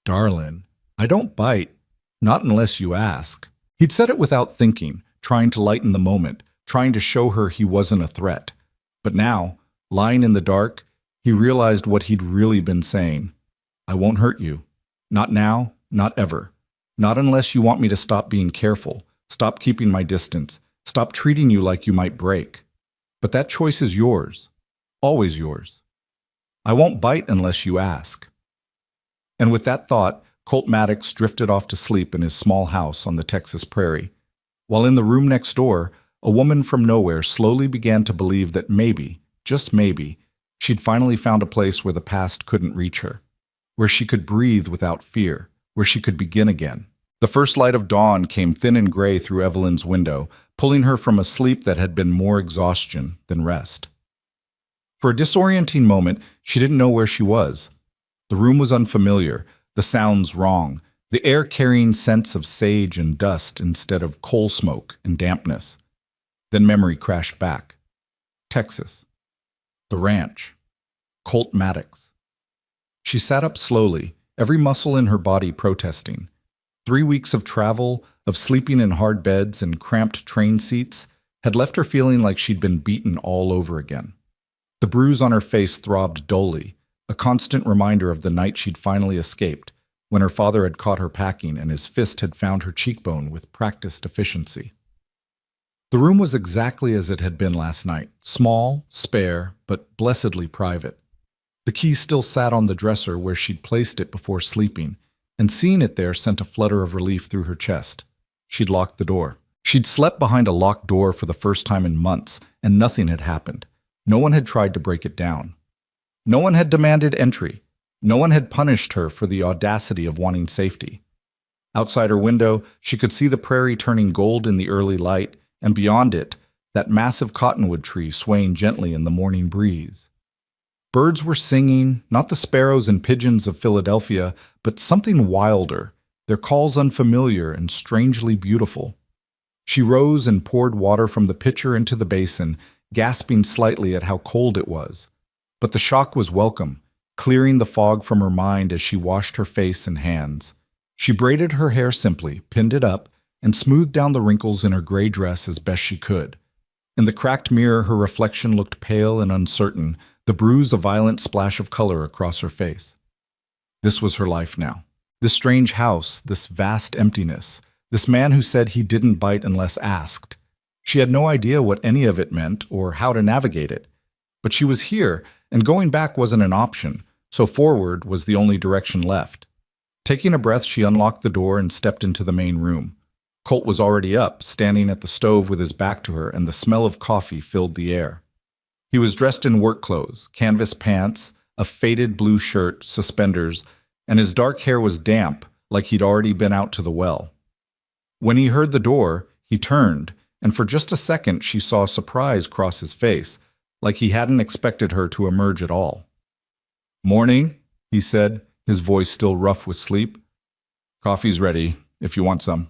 "Darlin', I don't bite, not unless you ask." He'd said it without thinking, trying to lighten the moment, trying to show her he wasn't a threat. But now, lying in the dark, he realized what he'd really been saying. "I won't hurt you. Not now, not ever. Not unless you want me to stop being careful, stop keeping my distance, stop treating you like you might break. But that choice is yours, always yours. I won't bite unless you ask." And with that thought, Colt Maddox drifted off to sleep in his small house on the Texas prairie, while in the room next door, a woman from nowhere slowly began to believe that maybe, just maybe, she'd finally found a place where the past couldn't reach her, where she could breathe without fear, where she could begin again. The first light of dawn came thin and gray through Evelyn's window, pulling her from a sleep that had been more exhaustion than rest. For a disorienting moment, she didn't know where she was. The room was unfamiliar, the sounds wrong, the air carrying scents of sage and dust instead of coal smoke and dampness. Then memory crashed back. Texas. The ranch. Colt Maddox. She sat up slowly, every muscle in her body protesting. 3 weeks of travel, of sleeping in hard beds and cramped train seats, had left her feeling like she'd been beaten all over again. The bruise on her face throbbed dully, a constant reminder of the night she'd finally escaped, when her father had caught her packing and his fist had found her cheekbone with practiced efficiency. The room was exactly as it had been last night, small, spare, but blessedly private. The key still sat on the dresser where she'd placed it before sleeping, and seeing it there sent a flutter of relief through her chest. She'd locked the door. She'd slept behind a locked door for the first time in months, and nothing had happened. No one had tried to break it down. No one had demanded entry. No one had punished her for the audacity of wanting safety. Outside her window, she could see the prairie turning gold in the early light, and beyond it, that massive cottonwood tree swaying gently in the morning breeze. Birds were singing, not the sparrows and pigeons of Philadelphia, but something wilder, their calls unfamiliar and strangely beautiful. She rose and poured water from the pitcher into the basin, gasping slightly at how cold it was. But the shock was welcome, clearing the fog from her mind as she washed her face and hands. She braided her hair simply, pinned it up, and smoothed down the wrinkles in her gray dress as best she could. In the cracked mirror, her reflection looked pale and uncertain, the bruise a violent splash of color across her face. This was her life now. This strange house, this vast emptiness, this man who said he didn't bite unless asked. She had no idea what any of it meant or how to navigate it. But she was here, and going back wasn't an option, so forward was the only direction left. Taking a breath, she unlocked the door and stepped into the main room. Colt was already up, standing at the stove with his back to her, and the smell of coffee filled the air. He was dressed in work clothes, canvas pants, a faded blue shirt, suspenders, and his dark hair was damp, like he'd already been out to the well. When he heard the door, he turned, and for just a second she saw surprise cross his face, like he hadn't expected her to emerge at all. "Morning," he said, his voice still rough with sleep. "Coffee's ready, if you want some."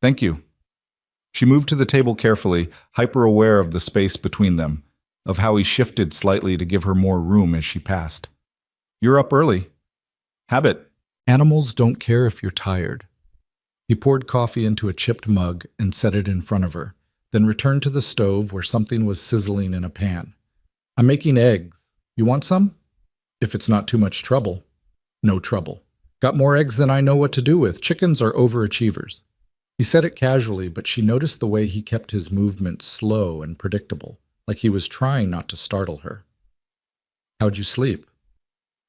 "Thank you." She moved to the table carefully, hyper-aware of the space between them, of how he shifted slightly to give her more room as she passed. "You're up early." "Habit. Animals don't care if you're tired." He poured coffee into a chipped mug and set it in front of her, then returned to the stove where something was sizzling in a pan. "I'm making eggs. You want some? If it's not too much trouble." "No trouble. Got more eggs than I know what to do with. Chickens are overachievers." He said it casually, but she noticed the way he kept his movements slow and predictable, like he was trying not to startle her. "How'd you sleep?"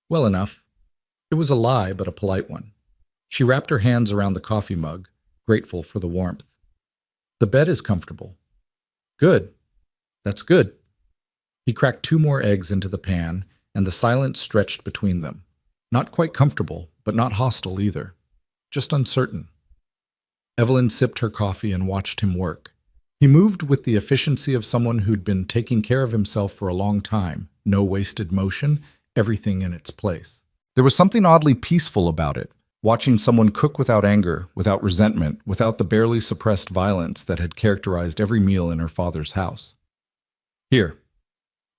"Well enough." It was a lie, but a polite one. She wrapped her hands around the coffee mug, grateful for the warmth. "The bed is comfortable." "Good. That's good." He cracked 2 more eggs into the pan, and the silence stretched between them. Not quite comfortable, but not hostile either. Just uncertain. Evelyn sipped her coffee and watched him work. He moved with the efficiency of someone who'd been taking care of himself for a long time. No wasted motion, everything in its place. There was something oddly peaceful about it, watching someone cook without anger, without resentment, without the barely suppressed violence that had characterized every meal in her father's house. Here.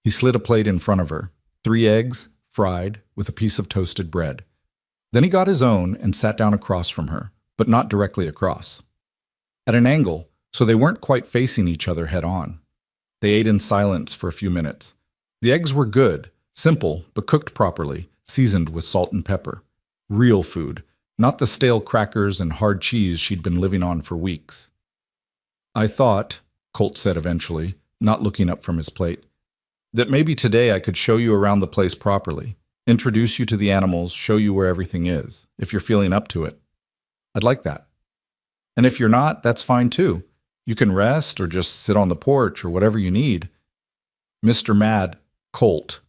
He slid a plate in front of her, 3 eggs, fried, with a piece of toasted bread. Then he got his own and sat down across from her, but not directly across. At an angle, so they weren't quite facing each other head-on. They ate in silence for a few minutes. The eggs were good, simple, but cooked properly, seasoned with salt and pepper. Real food, not the stale crackers and hard cheese she'd been living on for weeks. "I thought," Colt said eventually, not looking up from his plate, "that maybe today I could show you around the place properly, introduce you to the animals, show you where everything is, if you're feeling up to it. I'd like that. And if you're not, that's fine too. You can rest or just sit on the porch or whatever you need." "Mr. Mad, Colt,"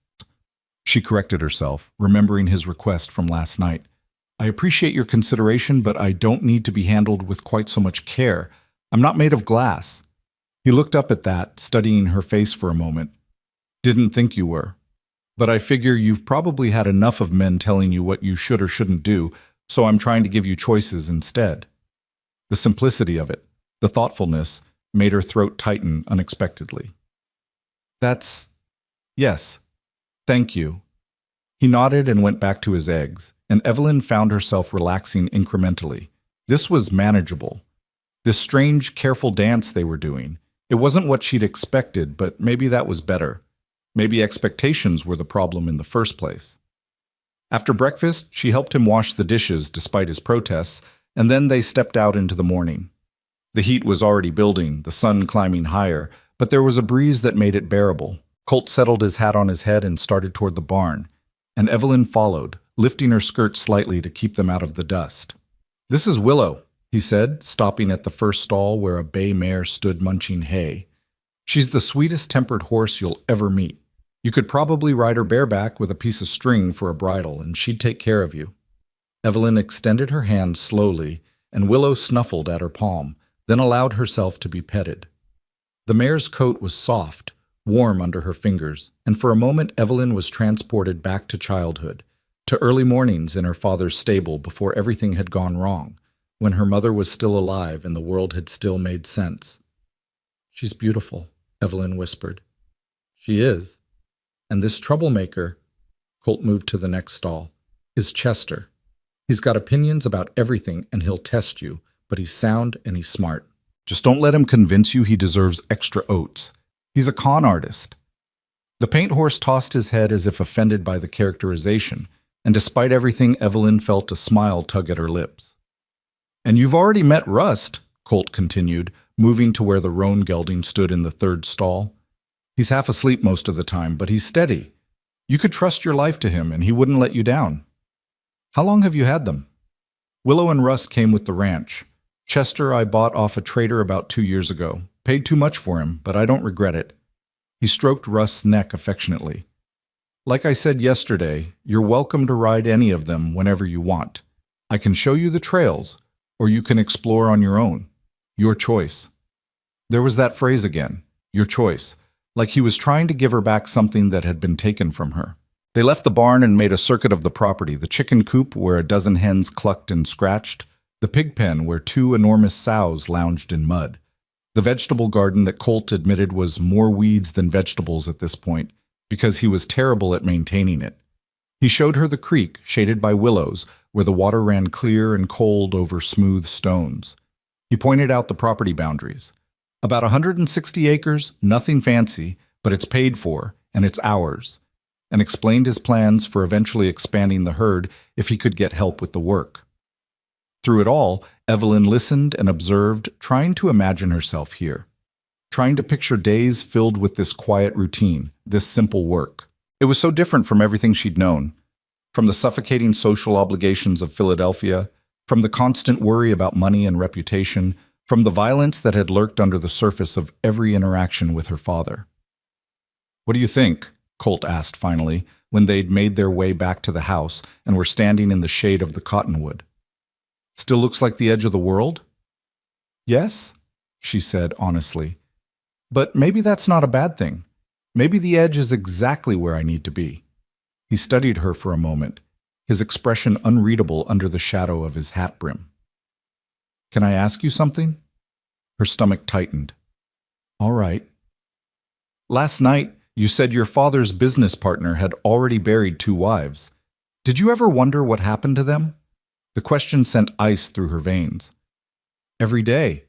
she corrected herself, remembering his request from last night. "I appreciate your consideration, but I don't need to be handled with quite so much care. I'm not made of glass." He looked up at that, studying her face for a moment. "Didn't think you were. But I figure you've probably had enough of men telling you what you should or shouldn't do, so I'm trying to give you choices instead." The simplicity of it, the thoughtfulness, made her throat tighten unexpectedly. Yes, thank you." He nodded and went back to his eggs, and Evelyn found herself relaxing incrementally. This was manageable. This strange, careful dance they were doing. It wasn't what she'd expected, but maybe that was better. Maybe expectations were the problem in the first place. After breakfast, she helped him wash the dishes despite his protests, and then they stepped out into the morning. The heat was already building, the sun climbing higher, but there was a breeze that made it bearable. Colt settled his hat on his head and started toward the barn, and Evelyn followed, lifting her skirt slightly to keep them out of the dust. "This is Willow," he said, stopping at the first stall where a bay mare stood munching hay. "She's the sweetest-tempered horse you'll ever meet. You could probably ride her bareback with a piece of string for a bridle, and she'd take care of you." Evelyn extended her hand slowly, and Willow snuffled at her palm, then allowed herself to be petted. The mare's coat was soft, warm under her fingers, and for a moment Evelyn was transported back to childhood, to early mornings in her father's stable before everything had gone wrong, when her mother was still alive and the world had still made sense. "She's beautiful," Evelyn whispered. "She is. And this troublemaker," Colt moved to the next stall, "is Chester. He's got opinions about everything and he'll test you, but he's sound and he's smart. Just don't let him convince you he deserves extra oats. He's a con artist." The paint horse tossed his head as if offended by the characterization, and despite everything, Evelyn felt a smile tug at her lips. "And you've already met Rust," Colt continued, moving to where the roan gelding stood in the third stall. "He's half asleep most of the time, but he's steady. You could trust your life to him, and he wouldn't let you down." "How long have you had them?" "Willow and Rust came with the ranch. Chester I bought off a trader about 2 years ago. Paid too much for him, but I don't regret it." He stroked Rust's neck affectionately. "Like I said yesterday, you're welcome to ride any of them whenever you want. I can show you the trails, or you can explore on your own. Your choice." There was that phrase again, your choice, like he was trying to give her back something that had been taken from her. They left the barn and made a circuit of the property, the chicken coop where a dozen hens clucked and scratched, the pig pen where 2 enormous sows lounged in mud, the vegetable garden that Colt admitted was more weeds than vegetables at this point, because he was terrible at maintaining it. He showed her the creek, shaded by willows, where the water ran clear and cold over smooth stones. He pointed out the property boundaries. About 160 acres, nothing fancy, but it's paid for, and it's ours, and explained his plans for eventually expanding the herd if he could get help with the work. Through it all, Evelyn listened and observed, trying to imagine herself here, trying to picture days filled with this quiet routine, this simple work. It was so different from everything she'd known, from the suffocating social obligations of Philadelphia, from the constant worry about money and reputation, from the violence that had lurked under the surface of every interaction with her father. "What do you think?" Colt asked finally, when they'd made their way back to the house and were standing in the shade of the cottonwood. "Still looks like the edge of the world?" "Yes," she said honestly. "But maybe that's not a bad thing. Maybe the edge is exactly where I need to be." He studied her for a moment, his expression unreadable under the shadow of his hat brim. "Can I ask you something?" Her stomach tightened. "All right." "Last night, you said your father's business partner had already buried 2 wives. Did you ever wonder what happened to them?" The question sent ice through her veins. "Every day,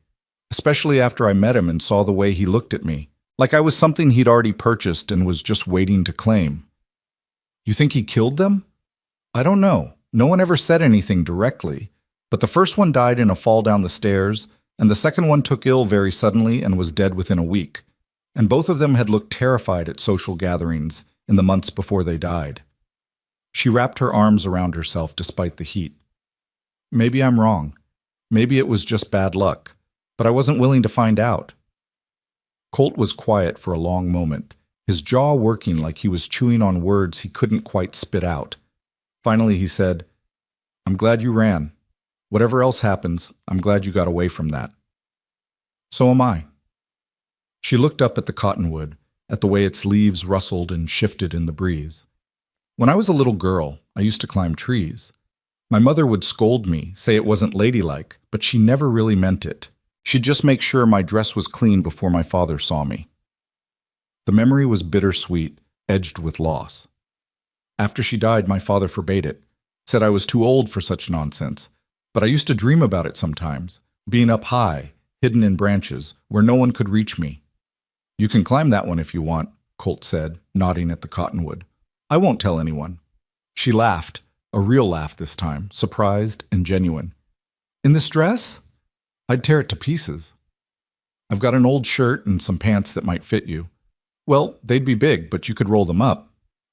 especially after I met him and saw the way he looked at me, like I was something he'd already purchased and was just waiting to claim." "You think he killed them?" "I don't know. No one ever said anything directly. But the first one died in a fall down the stairs, and the second one took ill very suddenly and was dead within a week. And both of them had looked terrified at social gatherings in the months before they died." She wrapped her arms around herself despite the heat. "Maybe I'm wrong. Maybe it was just bad luck. But I wasn't willing to find out." Colt was quiet for a long moment, his jaw working like he was chewing on words he couldn't quite spit out. Finally he said, "I'm glad you ran. Whatever else happens, I'm glad you got away from that." "So am I." She looked up at the cottonwood, at the way its leaves rustled and shifted in the breeze. "When I was a little girl, I used to climb trees. My mother would scold me, say it wasn't ladylike, but she never really meant it. She'd just make sure my dress was clean before my father saw me." The memory was bittersweet, edged with loss. "After she died, my father forbade it, said I was too old for such nonsense. But I used to dream about it sometimes, being up high, hidden in branches, where no one could reach me." "You can climb that one if you want," Colt said, nodding at the cottonwood. "I won't tell anyone." She laughed, a real laugh this time, surprised and genuine. "In this dress? I'd tear it to pieces." "I've got an old shirt and some pants that might fit you." "Well, they'd be big, but you could roll them up."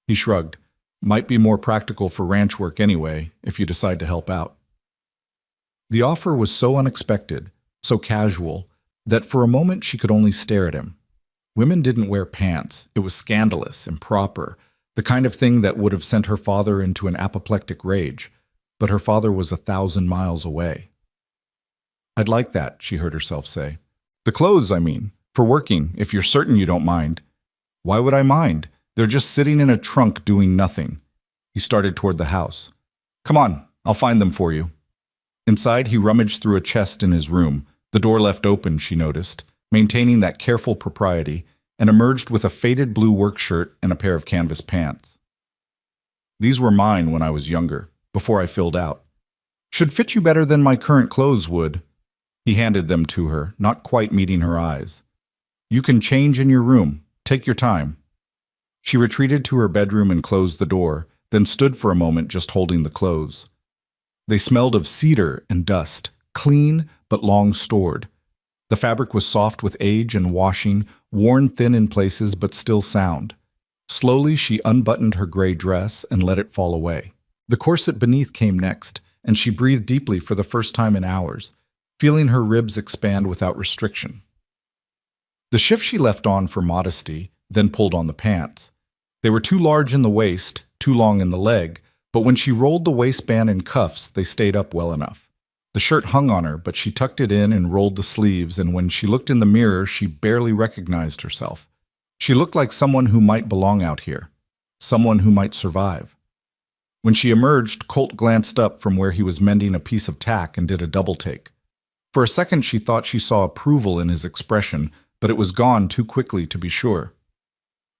He shrugged. "Might be more practical for ranch work anyway, if you decide to help out." The offer was so unexpected, so casual, that for a moment she could only stare at him. Women didn't wear pants. It was scandalous, improper, the kind of thing that would have sent her father into an apoplectic rage. But her father was 1,000 miles away. "I'd like that," she heard herself say. "The clothes, I mean, for working, if you're certain you don't mind." "Why would I mind? They're just sitting in a trunk doing nothing." He started toward the house. "Come on, I'll find them for you." Inside, he rummaged through a chest in his room, the door left open, she noticed, maintaining that careful propriety, and emerged with a faded blue work shirt and a pair of canvas pants. "These were mine when I was younger, before I filled out. Should fit you better than my current clothes would." He handed them to her, not quite meeting her eyes. "You can change in your room. Take your time." She retreated to her bedroom and closed the door, then stood for a moment just holding the clothes. They smelled of cedar and dust, clean but long stored. The fabric was soft with age and washing, worn thin in places but still sound. Slowly she unbuttoned her gray dress and let it fall away. The corset beneath came next, and she breathed deeply for the first time in hours, feeling her ribs expand without restriction. The shift she left on for modesty, then pulled on the pants. They were too large in the waist, too long in the leg, but when she rolled the waistband and cuffs, they stayed up well enough. The shirt hung on her, but she tucked it in and rolled the sleeves, and when she looked in the mirror, she barely recognized herself. She looked like someone who might belong out here, someone who might survive. When she emerged, Colt glanced up from where he was mending a piece of tack and did a double take. For a second, she thought she saw approval in his expression, but it was gone too quickly to be sure.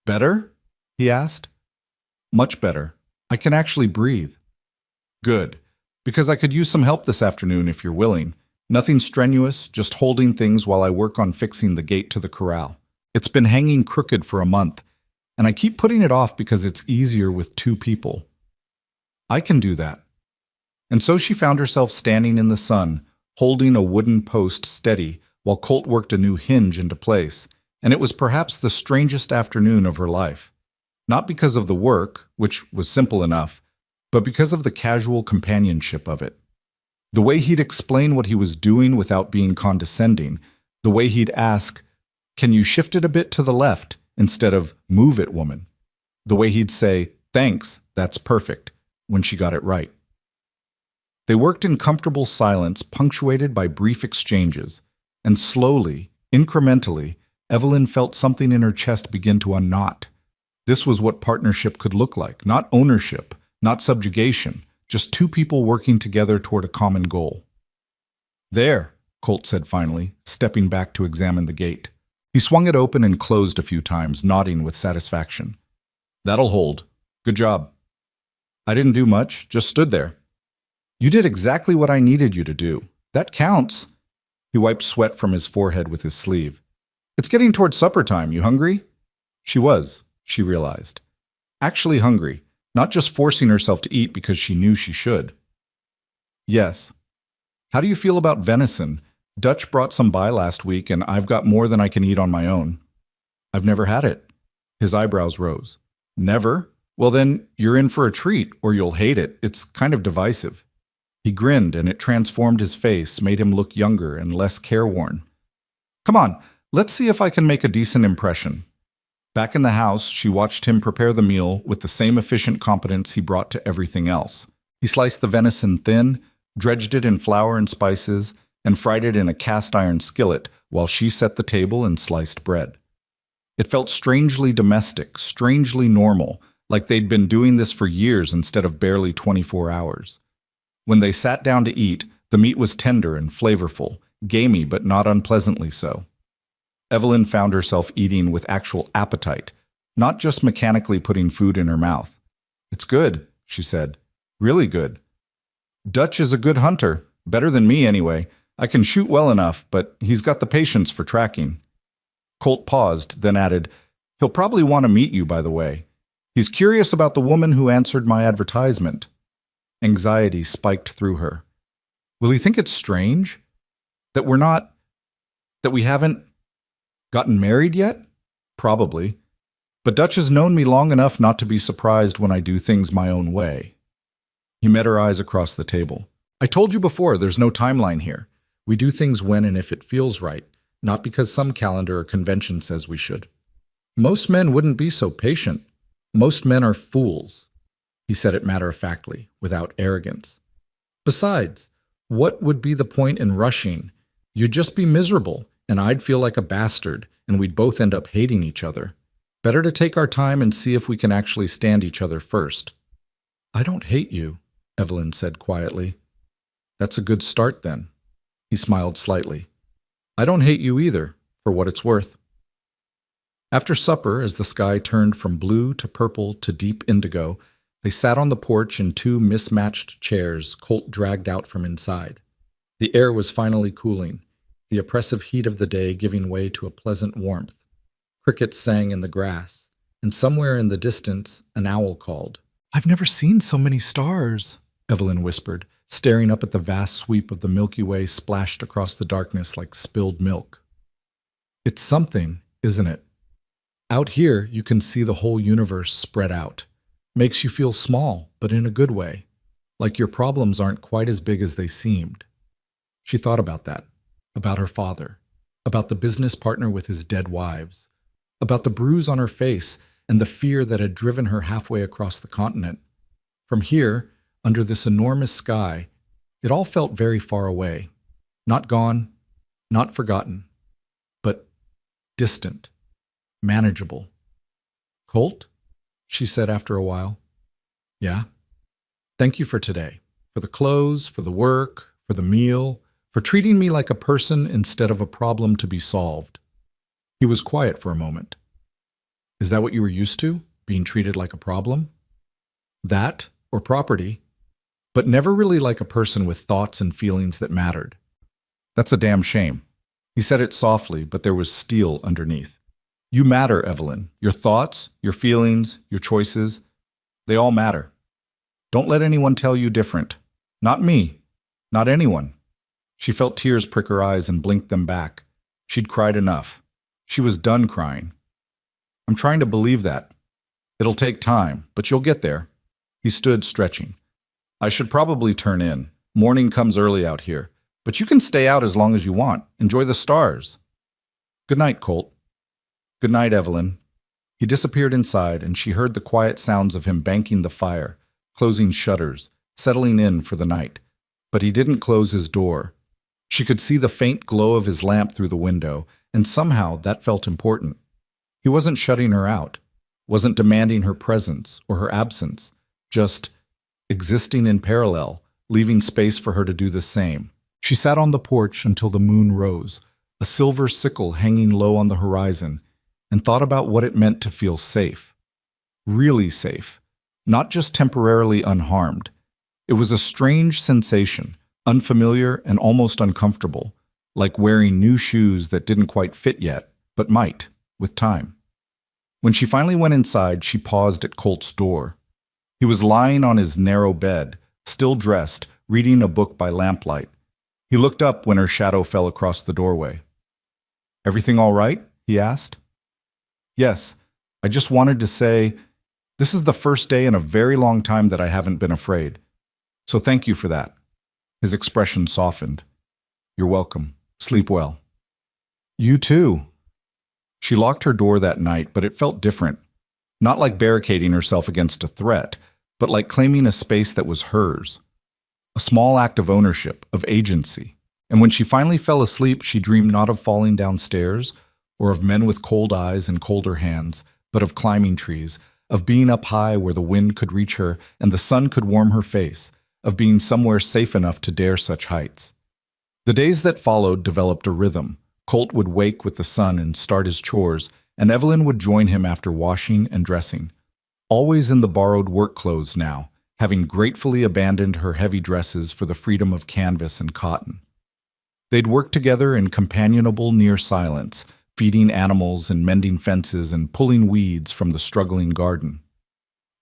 "Better?" he asked. "Much better. I can actually breathe." "Good, because I could use some help this afternoon if you're willing. Nothing strenuous, just holding things while I work on fixing the gate to the corral. It's been hanging crooked for a month, and I keep putting it off because it's easier with 2 people." "I can do that." And so she found herself standing in the sun, holding a wooden post steady while Colt worked a new hinge into place, and it was perhaps the strangest afternoon of her life. Not because of the work, which was simple enough, but because of the casual companionship of it. The way he'd explain what he was doing without being condescending, the way he'd ask, "Can you shift it a bit to the left?" instead of "Move it, woman." The way he'd say, "Thanks, that's perfect," when she got it right. They worked in comfortable silence, punctuated by brief exchanges, and slowly, incrementally, Evelyn felt something in her chest begin to unknot. This was what partnership could look like, not ownership, not subjugation, just two people working together toward a common goal. "There," Colt said finally, stepping back to examine the gate. He swung it open and closed a few times, nodding with satisfaction. "That'll hold. Good job." "I didn't do much, just stood there." "You did exactly what I needed you to do. That counts." He wiped sweat from his forehead with his sleeve. "It's getting toward supper time. You hungry?" She was, she realized. Actually hungry, not just forcing herself to eat because she knew she should. "Yes." "How do you feel about venison? Dutch brought some by last week, and I've got more than I can eat on my own." "I've never had it." His eyebrows rose. "Never? Well then, you're in for a treat, or you'll hate it. It's kind of divisive." He grinned, and it transformed his face, made him look younger and less careworn. "Come on, let's see if I can make a decent impression." Back in the house, she watched him prepare the meal with the same efficient competence he brought to everything else. He sliced the venison thin, dredged it in flour and spices, and fried it in a cast-iron skillet while she set the table and sliced bread. It felt strangely domestic, strangely normal, like they'd been doing this for years instead of barely 24 hours. When they sat down to eat, the meat was tender and flavorful, gamey but not unpleasantly so. Evelyn found herself eating with actual appetite, not just mechanically putting food in her mouth. "It's good," she said. "Really good. Dutch is a good hunter, better than me anyway. I can shoot well enough, but he's got the patience for tracking." Colt paused, then added, "He'll probably want to meet you, by the way. He's curious about the woman who answered my advertisement." Anxiety spiked through her. Will he think it's strange? That we haven't gotten married yet? Probably. But Dutch has known me long enough not to be surprised when I do things my own way. He met her eyes across the table. "I told you before, there's no timeline here. We do things when and if it feels right, not because some calendar or convention says we should. Most men wouldn't be so patient. Most men are fools." He said it matter-of-factly, without arrogance. "Besides, what would be the point in rushing? You'd just be miserable, and I'd feel like a bastard, and we'd both end up hating each other. Better to take our time and see if we can actually stand each other first." "I don't hate you," Evelyn said quietly. "That's a good start, then." He smiled slightly. "I don't hate you either, for what it's worth." After supper, as the sky turned from blue to purple to deep indigo, they sat on the porch in two mismatched chairs Colt dragged out from inside. The air was finally cooling, the oppressive heat of the day giving way to a pleasant warmth. Crickets sang in the grass, and somewhere in the distance an owl called. "I've never seen so many stars," Evelyn whispered, staring up at the vast sweep of the Milky Way splashed across the darkness like spilled milk. "It's something, isn't it? Out here, you can see the whole universe spread out. Makes you feel small, but in a good way, like your problems aren't quite as big as they seemed." She thought about that, about her father, about the business partner with his dead wives, about the bruise on her face and the fear that had driven her halfway across the continent. From here, under this enormous sky, it all felt very far away. Not gone, not forgotten, but distant, manageable. "Colt?" she said after a while. "Yeah? Thank you for today, for the clothes, for the work, for the meal, for treating me like a person instead of a problem to be solved." He was quiet for a moment. "Is that what you were used to, being treated like a problem?" "That, or property, but never really like a person with thoughts and feelings that mattered." "That's a damn shame." He said it softly, but there was steel underneath. "You matter, Evelyn. Your thoughts, your feelings, your choices, they all matter. Don't let anyone tell you different. Not me. Not anyone." She felt tears prick her eyes and blinked them back. She'd cried enough. She was done crying. "I'm trying to believe that. It'll take time, but you'll get there." He stood stretching. "I should probably turn in. Morning comes early out here. But you can stay out as long as you want. Enjoy the stars." "Good night, Colt." "Good night, Evelyn." He disappeared inside, and she heard the quiet sounds of him banking the fire, closing shutters, settling in for the night. But he didn't close his door. She could see the faint glow of his lamp through the window, and somehow that felt important. He wasn't shutting her out, wasn't demanding her presence or her absence, just existing in parallel, leaving space for her to do the same. She sat on the porch until the moon rose, a silver sickle hanging low on the horizon, and thought about what it meant to feel safe. Really safe, not just temporarily unharmed. It was a strange sensation, unfamiliar and almost uncomfortable, like wearing new shoes that didn't quite fit yet, but might, with time. When she finally went inside, she paused at Colt's door. He was lying on his narrow bed, still dressed, reading a book by lamplight. He looked up when her shadow fell across the doorway. "Everything all right?" he asked. "Yes, I just wanted to say, this is the first day in a very long time that I haven't been afraid. So thank you for that." His expression softened. "You're welcome. Sleep well." "You too." She locked her door that night, but it felt different. Not like barricading herself against a threat, but like claiming a space that was hers. A small act of ownership, of agency. And when she finally fell asleep, she dreamed not of falling downstairs, or of men with cold eyes and colder hands, but of climbing trees, of being up high where the wind could reach her and the sun could warm her face, of being somewhere safe enough to dare such heights. The days that followed developed a rhythm. Colt would wake with the sun and start his chores, and Evelyn would join him after washing and dressing. Always in the borrowed work clothes now, having gratefully abandoned her heavy dresses for the freedom of canvas and cotton. They'd work together in companionable near silence, feeding animals and mending fences and pulling weeds from the struggling garden.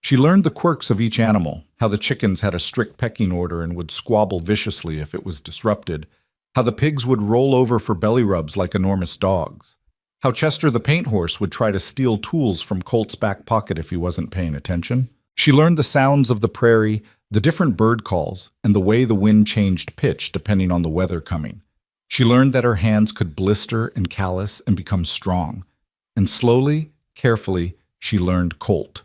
She learned the quirks of each animal, how the chickens had a strict pecking order and would squabble viciously if it was disrupted, how the pigs would roll over for belly rubs like enormous dogs, how Chester the paint horse would try to steal tools from Colt's back pocket if he wasn't paying attention. She learned the sounds of the prairie, the different bird calls, and the way the wind changed pitch depending on the weather coming. She learned that her hands could blister and callous and become strong. And slowly, carefully, she learned Colt.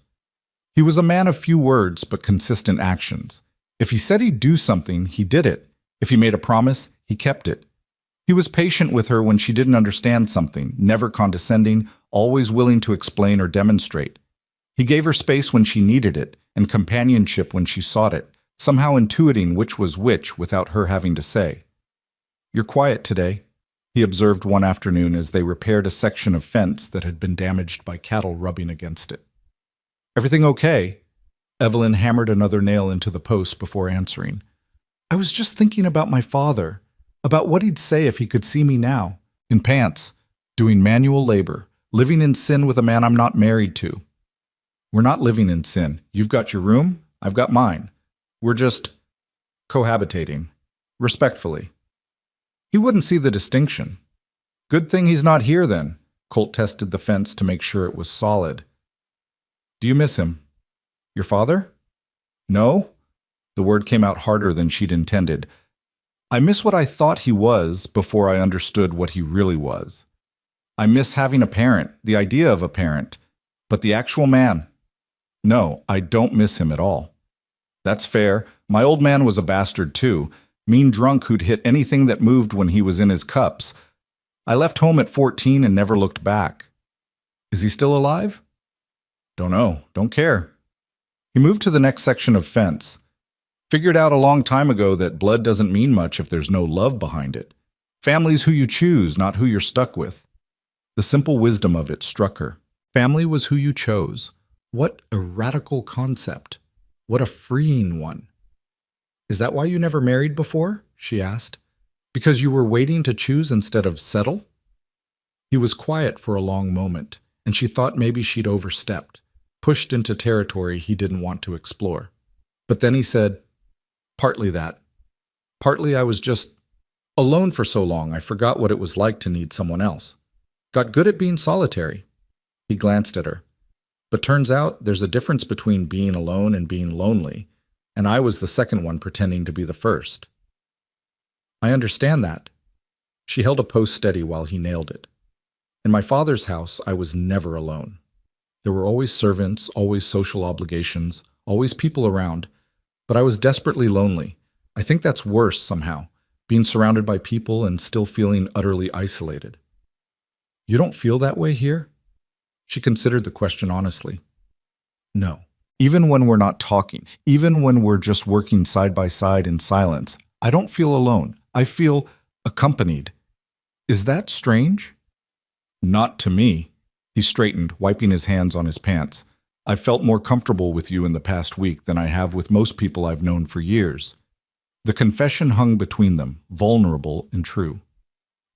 He was a man of few words but consistent actions. If he said he'd do something, he did it. If he made a promise, he kept it. He was patient with her when she didn't understand something, never condescending, always willing to explain or demonstrate. He gave her space when she needed it, and companionship when she sought it, somehow intuiting which was which without her having to say. "You're quiet today," he observed one afternoon as they repaired a section of fence that had been damaged by cattle rubbing against it. "Everything okay?" Evelyn hammered another nail into the post before answering. "I was just thinking about my father, about what he'd say if he could see me now, in pants, doing manual labor, living in sin with a man I'm not married to." "We're not living in sin. You've got your room, I've got mine. We're just cohabitating, respectfully." He wouldn't see the distinction. "Good thing he's not here, then." Colt tested the fence to make sure it was solid. "Do you miss him?" "Your father?" "No." The word came out harder than she'd intended. "I miss what I thought he was before I understood what he really was. I miss having a parent, the idea of a parent. But the actual man? No, I don't miss him at all." "That's fair. My old man was a bastard too. Mean drunk who'd hit anything that moved when he was in his cups. I left home at 14 and never looked back." "Is he still alive?" "Don't know. Don't care." He moved to the next section of fence. "Figured out a long time ago that blood doesn't mean much if there's no love behind it. Family's who you choose, not who you're stuck with." The simple wisdom of it struck her. Family was who you chose. What a radical concept. What a freeing one. "Is that why you never married before?" she asked. "Because you were waiting to choose instead of settle?" He was quiet for a long moment, and she thought maybe she'd overstepped, pushed into territory he didn't want to explore. But then he said, "Partly that. Partly I was just alone for so long I forgot what it was like to need someone else. Got good at being solitary." He glanced at her. "But turns out there's a difference between being alone and being lonely, and I was the second one pretending to be the first." "I understand that." She held a post steady while he nailed it. "In my father's house, I was never alone." There were always servants, always social obligations, always people around. But I was desperately lonely. I think that's worse somehow, being surrounded by people and still feeling utterly isolated. You don't feel that way here? She considered the question honestly. No. Even when we're not talking, even when we're just working side by side in silence, I don't feel alone. I feel accompanied. Is that strange? Not to me. He straightened, wiping his hands on his pants. I've felt more comfortable with you in the past week than I have with most people I've known for years. The confession hung between them, vulnerable and true.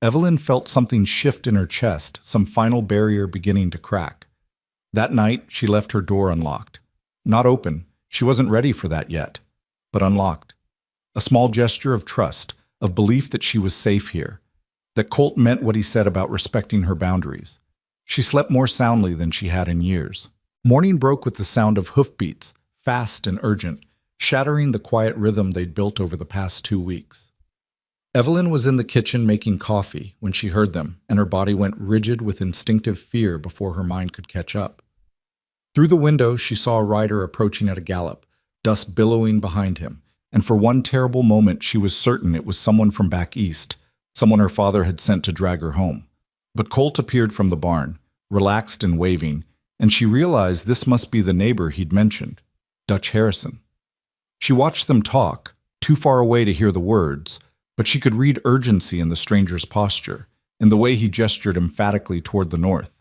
Evelyn felt something shift in her chest, some final barrier beginning to crack. That night, she left her door unlocked. Not open, she wasn't ready for that yet, but unlocked. A small gesture of trust, of belief that she was safe here, that Colt meant what he said about respecting her boundaries. She slept more soundly than she had in years. Morning broke with the sound of hoofbeats, fast and urgent, shattering the quiet rhythm they'd built over the past 2 weeks. Evelyn was in the kitchen making coffee when she heard them, and her body went rigid with instinctive fear before her mind could catch up. Through the window, she saw a rider approaching at a gallop, dust billowing behind him, and for one terrible moment she was certain it was someone from back east, someone her father had sent to drag her home. But Colt appeared from the barn, relaxed and waving, and she realized this must be the neighbor he'd mentioned, Dutch Harrison. She watched them talk, too far away to hear the words, but she could read urgency in the stranger's posture, in the way he gestured emphatically toward the north.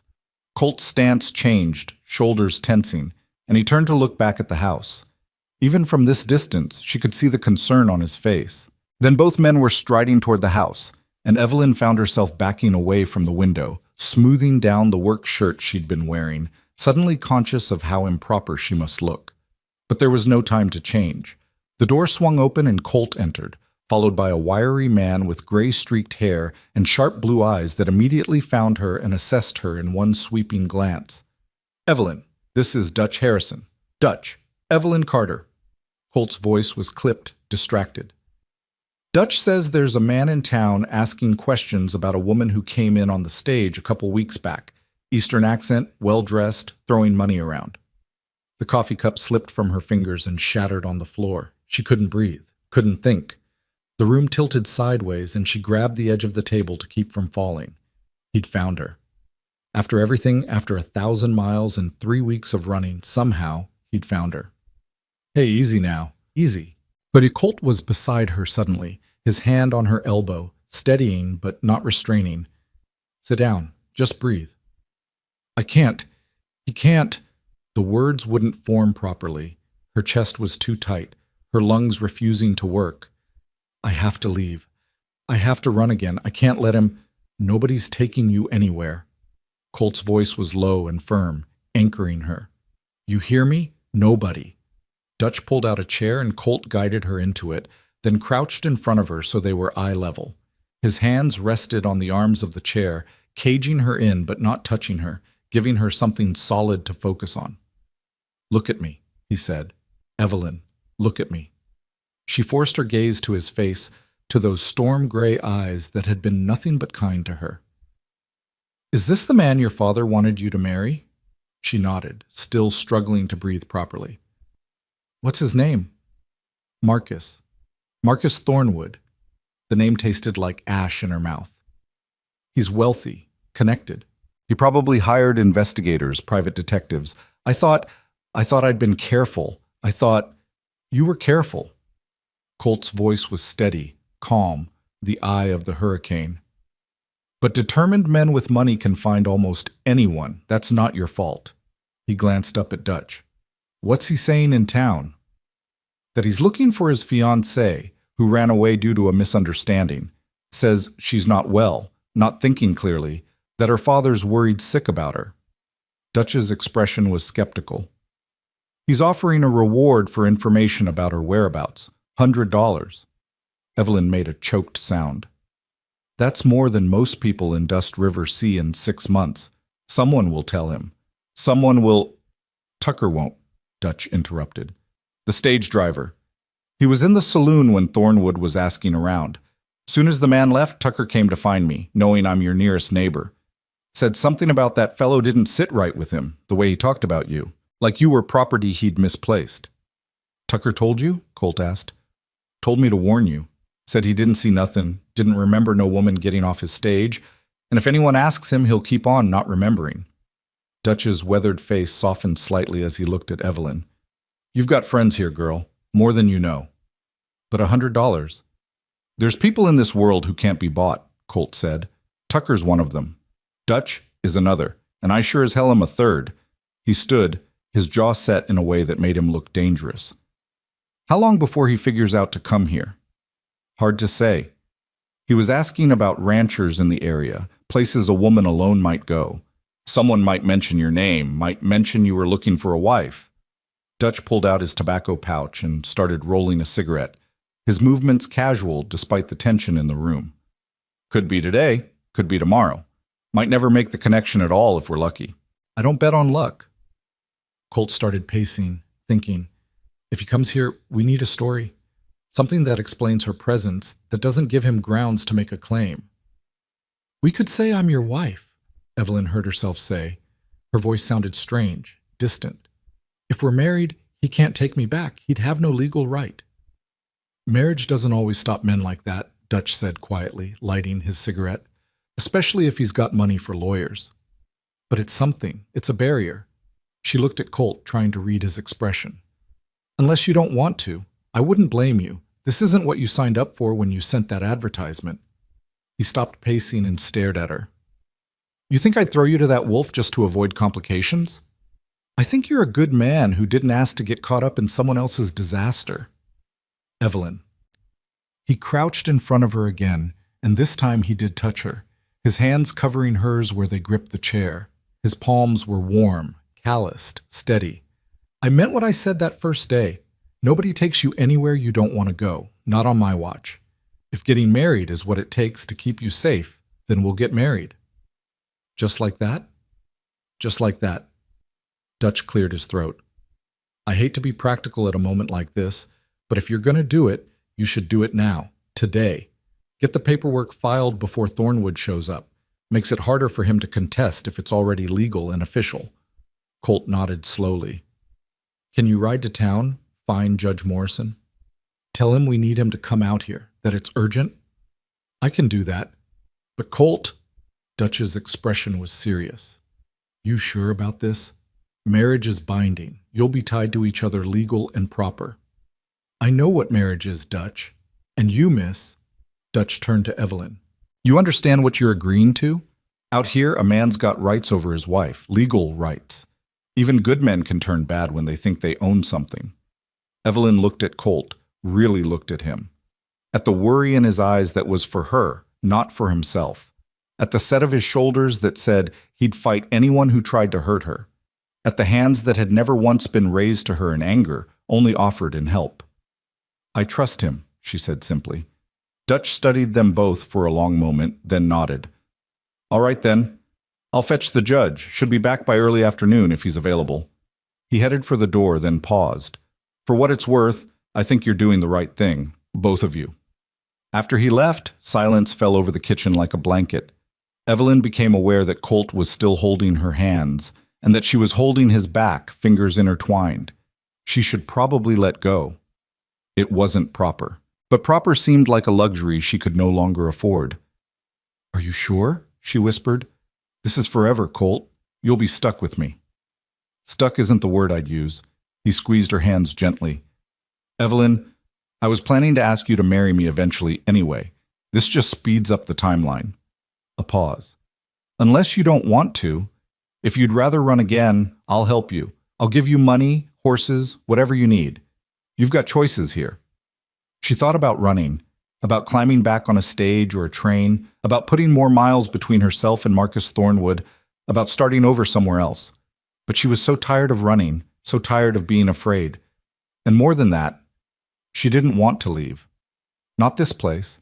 Colt's stance changed, shoulders tensing, and he turned to look back at the house. Even from this distance, she could see the concern on his face. Then both men were striding toward the house, and Evelyn found herself backing away from the window, smoothing down the work shirt she'd been wearing, suddenly conscious of how improper she must look. But there was no time to change. The door swung open and Colt entered, followed by a wiry man with gray-streaked hair and sharp blue eyes that immediately found her and assessed her in one sweeping glance. "Evelyn, this is Dutch Harrison. Dutch, Evelyn Carter." Colt's voice was clipped, distracted. "Dutch says there's a man in town asking questions about a woman who came in on the stage a couple weeks back. Eastern accent, well-dressed, throwing money around." The coffee cup slipped from her fingers and shattered on the floor. She couldn't breathe, couldn't think. The room tilted sideways, and she grabbed the edge of the table to keep from falling. He'd found her. After everything, after 1,000 miles and 3 weeks of running, somehow, he'd found her. "Hey, easy now, easy." But Colt was beside her suddenly, his hand on her elbow, steadying but not restraining. "Sit down, just breathe." "I can't. He can't." The words wouldn't form properly. Her chest was too tight, her lungs refusing to work. "I have to leave. I have to run again. I can't let him. Nobody's taking you anywhere." Colt's voice was low and firm, anchoring her. "You hear me? Nobody." Dutch pulled out a chair and Colt guided her into it, then crouched in front of her so they were eye level. His hands rested on the arms of the chair, caging her in but not touching her, giving her something solid to focus on. "Look at me," he said. "Evelyn, look at me." She forced her gaze to his face, to those storm-gray eyes that had been nothing but kind to her. "Is this the man your father wanted you to marry?" She nodded, still struggling to breathe properly. "What's his name?" "Marcus. Marcus Thornwood." The name tasted like ash in her mouth. "He's wealthy, connected. He probably hired investigators, private detectives. I thought I'd been careful. I thought you were careful." Colt's voice was steady, calm, the eye of the hurricane. "But determined men with money can find almost anyone. That's not your fault." He glanced up at Dutch. "What's he saying in town?" "That he's looking for his fiancée, who ran away due to a misunderstanding. Says she's not well, not thinking clearly, that her father's worried sick about her." Dutch's expression was skeptical. "He's offering a reward for information about her whereabouts. $100. Evelyn made a choked sound. "That's more than most people in Dust River see in 6 months. Someone will tell him. Someone will—" "Tucker won't," Dutch interrupted. "The stage driver. He was in the saloon when Thornwood was asking around. Soon as the man left, Tucker came to find me, knowing I'm your nearest neighbor. Said something about that fellow didn't sit right with him, the way he talked about you, like you were property he'd misplaced. Tucker told you? Colt asked. Told me to warn you. Said he didn't see nothing, didn't remember no woman getting off his stage, and if anyone asks him, he'll keep on not remembering. Dutch's weathered face softened slightly as he looked at Evelyn. You've got friends here, girl, more than you know. But $100. There's people in this world who can't be bought, Colt said. Tucker's one of them. Dutch is another, and I sure as hell am a third. He stood, his jaw set in a way that made him look dangerous. How long before he figures out to come here? Hard to say. He was asking about ranchers in the area, places a woman alone might go. Someone might mention your name, might mention you were looking for a wife. Dutch pulled out his tobacco pouch and started rolling a cigarette, his movements casual despite the tension in the room. Could be today, could be tomorrow. Might never make the connection at all if we're lucky. I don't bet on luck. Colt started pacing, thinking, if he comes here, we need a story. Something that explains her presence, that doesn't give him grounds to make a claim. We could say I'm your wife, Evelyn heard herself say. Her voice sounded strange, distant. If we're married, he can't take me back. He'd have no legal right. Marriage doesn't always stop men like that, Dutch said quietly, lighting his cigarette, especially if he's got money for lawyers. But it's something. It's a barrier. She looked at Colt, trying to read his expression. Unless you don't want to, I wouldn't blame you. This isn't what you signed up for when you sent that advertisement. He stopped pacing and stared at her. You think I'd throw you to that wolf just to avoid complications? I think you're a good man who didn't ask to get caught up in someone else's disaster. Evelyn. He crouched in front of her again, and this time he did touch her, his hands covering hers where they gripped the chair. His palms were warm, calloused, steady. I meant what I said that first day. Nobody takes you anywhere you don't want to go, not on my watch. If getting married is what it takes to keep you safe, then we'll get married. Just like that? Just like that. Dutch cleared his throat. I hate to be practical at a moment like this, but if you're going to do it, you should do it now, today. Get the paperwork filed before Thornwood shows up. Makes it harder for him to contest if it's already legal and official. Colt nodded slowly. Can you ride to town, find Judge Morrison? Tell him we need him to come out here, that it's urgent? I can do that. But Colt, Dutch's expression was serious. You sure about this? Marriage is binding. You'll be tied to each other legal and proper. I know what marriage is, Dutch. And you, miss. Dutch turned to Evelyn. You understand what you're agreeing to? Out here, a man's got rights over his wife, legal rights. Even good men can turn bad when they think they own something. Evelyn looked at Colt, really looked at him. At the worry in his eyes that was for her, not for himself. At the set of his shoulders that said he'd fight anyone who tried to hurt her. At the hands that had never once been raised to her in anger, only offered in help. I trust him, she said simply. Dutch studied them both for a long moment, then nodded. All right then. I'll fetch the judge. Should be back by early afternoon if he's available. He headed for the door, then paused. For what it's worth, I think you're doing the right thing, both of you. After he left, silence fell over the kitchen like a blanket. Evelyn became aware that Colt was still holding her hands, and that she was holding his back, fingers intertwined. She should probably let go. It wasn't proper. But proper seemed like a luxury she could no longer afford. Are you sure? She whispered. This is forever, Colt. You'll be stuck with me. Stuck isn't the word I'd use. He squeezed her hands gently. Evelyn, I was planning to ask you to marry me eventually anyway. This just speeds up the timeline. A pause. Unless you don't want to. If you'd rather run again, I'll help you. I'll give you money, horses, whatever you need. You've got choices here. She thought about running, about climbing back on a stage or a train, about putting more miles between herself and Marcus Thornwood, about starting over somewhere else. But she was so tired of running, so tired of being afraid. And more than that, she didn't want to leave. Not this place,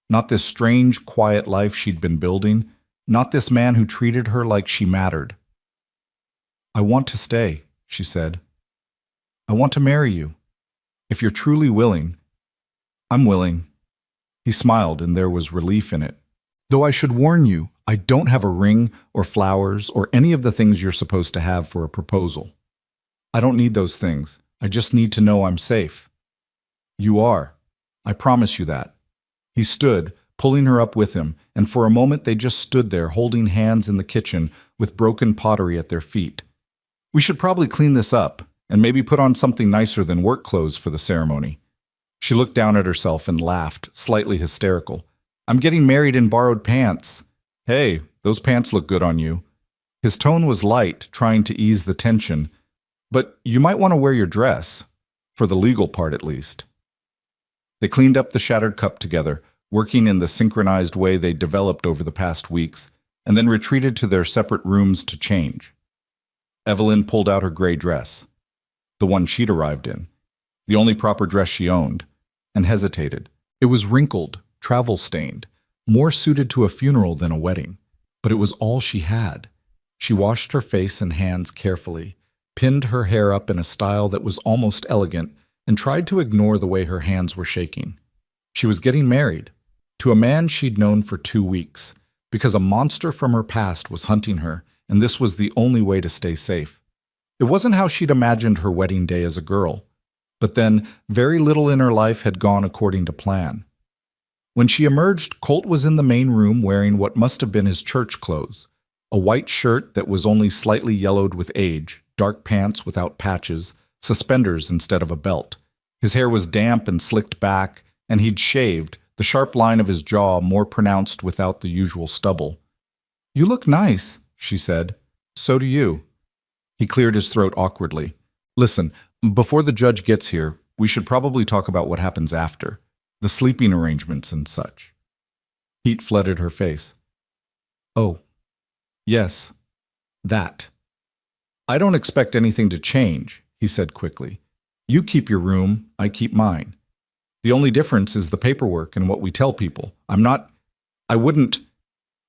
not this strange, quiet life she'd been building, not this man who treated her like she mattered. I want to stay, she said. I want to marry you. If you're truly willing. I'm willing. He smiled, and there was relief in it. Though I should warn you, I don't have a ring or flowers or any of the things you're supposed to have for a proposal. I don't need those things. I just need to know I'm safe. You are. I promise you that. He stood, pulling her up with him, and for a moment they just stood there holding hands in the kitchen with broken pottery at their feet. We should probably clean this up and maybe put on something nicer than work clothes for the ceremony. She looked down at herself and laughed, slightly hysterical. I'm getting married in borrowed pants. Hey, those pants look good on you. His tone was light, trying to ease the tension. But you might want to wear your dress, for the legal part at least. They cleaned up the shattered cup together, working in the synchronized way they developed over the past weeks, and then retreated to their separate rooms to change. Evelyn pulled out her gray dress, the one she'd arrived in, the only proper dress she owned, and hesitated. It was wrinkled, travel-stained, more suited to a funeral than a wedding, but it was all she had. She washed her face and hands carefully, pinned her hair up in a style that was almost elegant, and tried to ignore the way her hands were shaking. She was getting married, to a man she'd known for 2 weeks, because a monster from her past was hunting her, and this was the only way to stay safe. It wasn't how she'd imagined her wedding day as a girl, but then very little in her life had gone according to plan. When she emerged, Colt was in the main room wearing what must have been his church clothes, a white shirt that was only slightly yellowed with age, dark pants without patches, suspenders instead of a belt. His hair was damp and slicked back, and he'd shaved, the sharp line of his jaw more pronounced without the usual stubble. You look nice, she said. So do you. He cleared his throat awkwardly. Listen, before the judge gets here, we should probably talk about what happens after, the sleeping arrangements and such. Heat flooded her face. Oh, yes, that. I don't expect anything to change, he said quickly. You keep your room, I keep mine. The only difference is the paperwork and what we tell people. I wouldn't.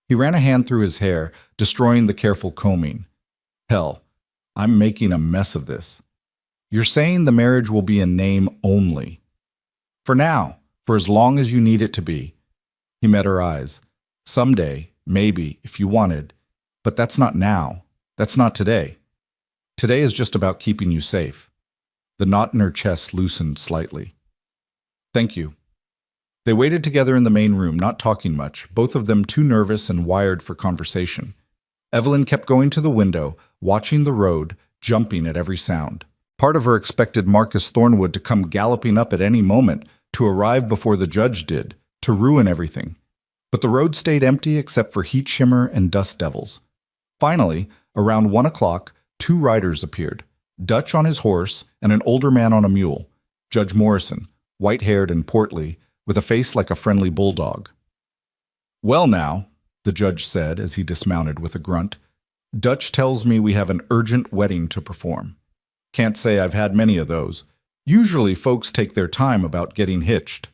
He ran a hand through his hair, destroying the careful combing. Hell, I'm making a mess of this. You're saying the marriage will be in name only. For now, for as long as you need it to be. He met her eyes. Someday, maybe, if you wanted. But that's not now. That's not today. Today is just about keeping you safe. The knot in her chest loosened slightly. Thank you. They waited together in the main room, not talking much, both of them too nervous and wired for conversation. Evelyn kept going to the window, watching the road, jumping at every sound. Part of her expected Marcus Thornwood to come galloping up at any moment, to arrive before the judge did, to ruin everything. But the road stayed empty except for heat shimmer and dust devils. Finally, around 1 o'clock, 2 riders appeared, Dutch on his horse and an older man on a mule, Judge Morrison, white-haired and portly, with a face like a friendly bulldog. Well now, the judge said as he dismounted with a grunt, Dutch tells me we have an urgent wedding to perform. Can't say I've had many of those. Usually folks take their time about getting hitched.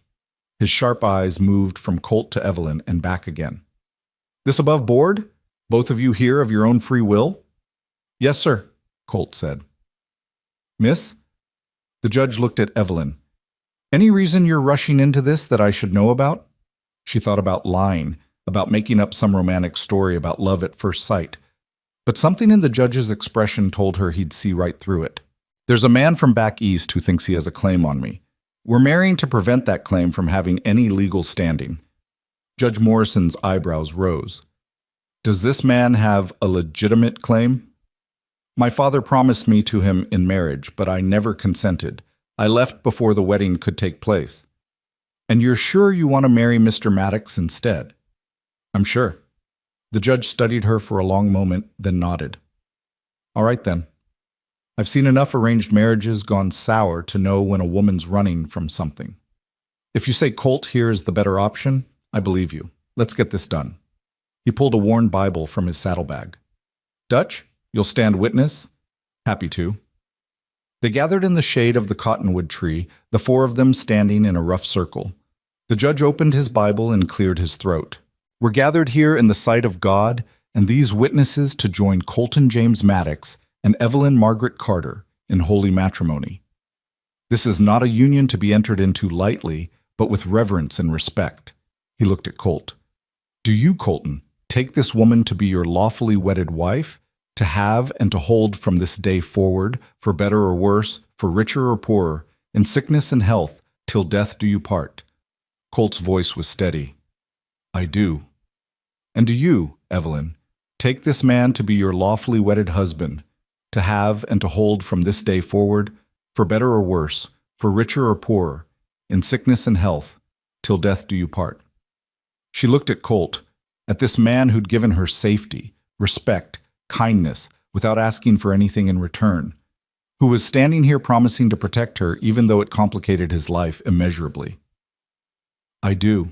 His sharp eyes moved from Colt to Evelyn and back again. This above board? Both of you here of your own free will? Yes, sir, Colt said. Miss? The judge looked at Evelyn. Any reason you're rushing into this that I should know about? She thought about lying, about making up some romantic story about love at first sight. But something in the judge's expression told her he'd see right through it. There's a man from back east who thinks he has a claim on me. We're marrying to prevent that claim from having any legal standing. Judge Morrison's eyebrows rose. Does this man have a legitimate claim? My father promised me to him in marriage, but I never consented. I left before the wedding could take place. And you're sure you want to marry Mr. Maddox instead? I'm sure. The judge studied her for a long moment, then nodded. All right then. I've seen enough arranged marriages gone sour to know when a woman's running from something. If you say Colt here is the better option, I believe you. Let's get this done. He pulled a worn Bible from his saddlebag. Dutch, you'll stand witness? Happy to. They gathered in the shade of the cottonwood tree, the 4 of them standing in a rough circle. The judge opened his Bible and cleared his throat. We're gathered here in the sight of God, and these witnesses to join Colton James Maddox and Evelyn Margaret Carter in holy matrimony. This is not a union to be entered into lightly, but with reverence and respect. He looked at Colt. Do you, Colton, Take this woman to be your lawfully wedded wife, to have and to hold from this day forward, for better or worse, for richer or poorer, in sickness and health, till death do you part. Colt's voice was steady. I do. And do you, Evelyn, take this man to be your lawfully wedded husband, to have and to hold from this day forward, for better or worse, for richer or poorer, in sickness and health, till death do you part. She looked at Colt, at this man who'd given her safety, respect, kindness, without asking for anything in return, who was standing here promising to protect her even though it complicated his life immeasurably. I do.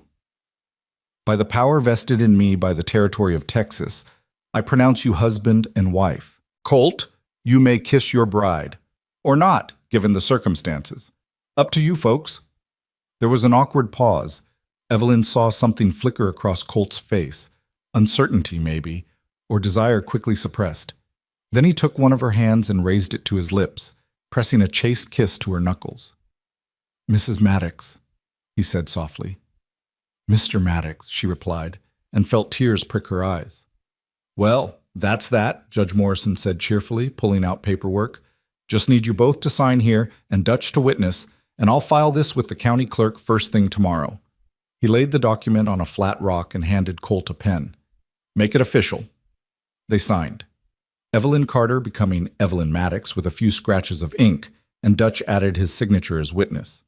By the power vested in me by the territory of Texas, I pronounce you husband and wife. Colt, you may kiss your bride. Or not, given the circumstances. Up to you, folks. There was an awkward pause. Evelyn saw something flicker across Colt's face. Uncertainty, maybe, or desire quickly suppressed. Then he took one of her hands and raised it to his lips, pressing a chaste kiss to her knuckles. Mrs. Maddox, he said softly. Mr. Maddox, she replied, and felt tears prick her eyes. Well, that's that, Judge Morrison said cheerfully, pulling out paperwork. Just need you both to sign here and Dutch to witness, and I'll file this with the county clerk first thing tomorrow. He laid the document on a flat rock and handed Colt a pen. Make it official. They signed. Evelyn Carter becoming Evelyn Maddox with a few scratches of ink, and Dutch added his signature as witness.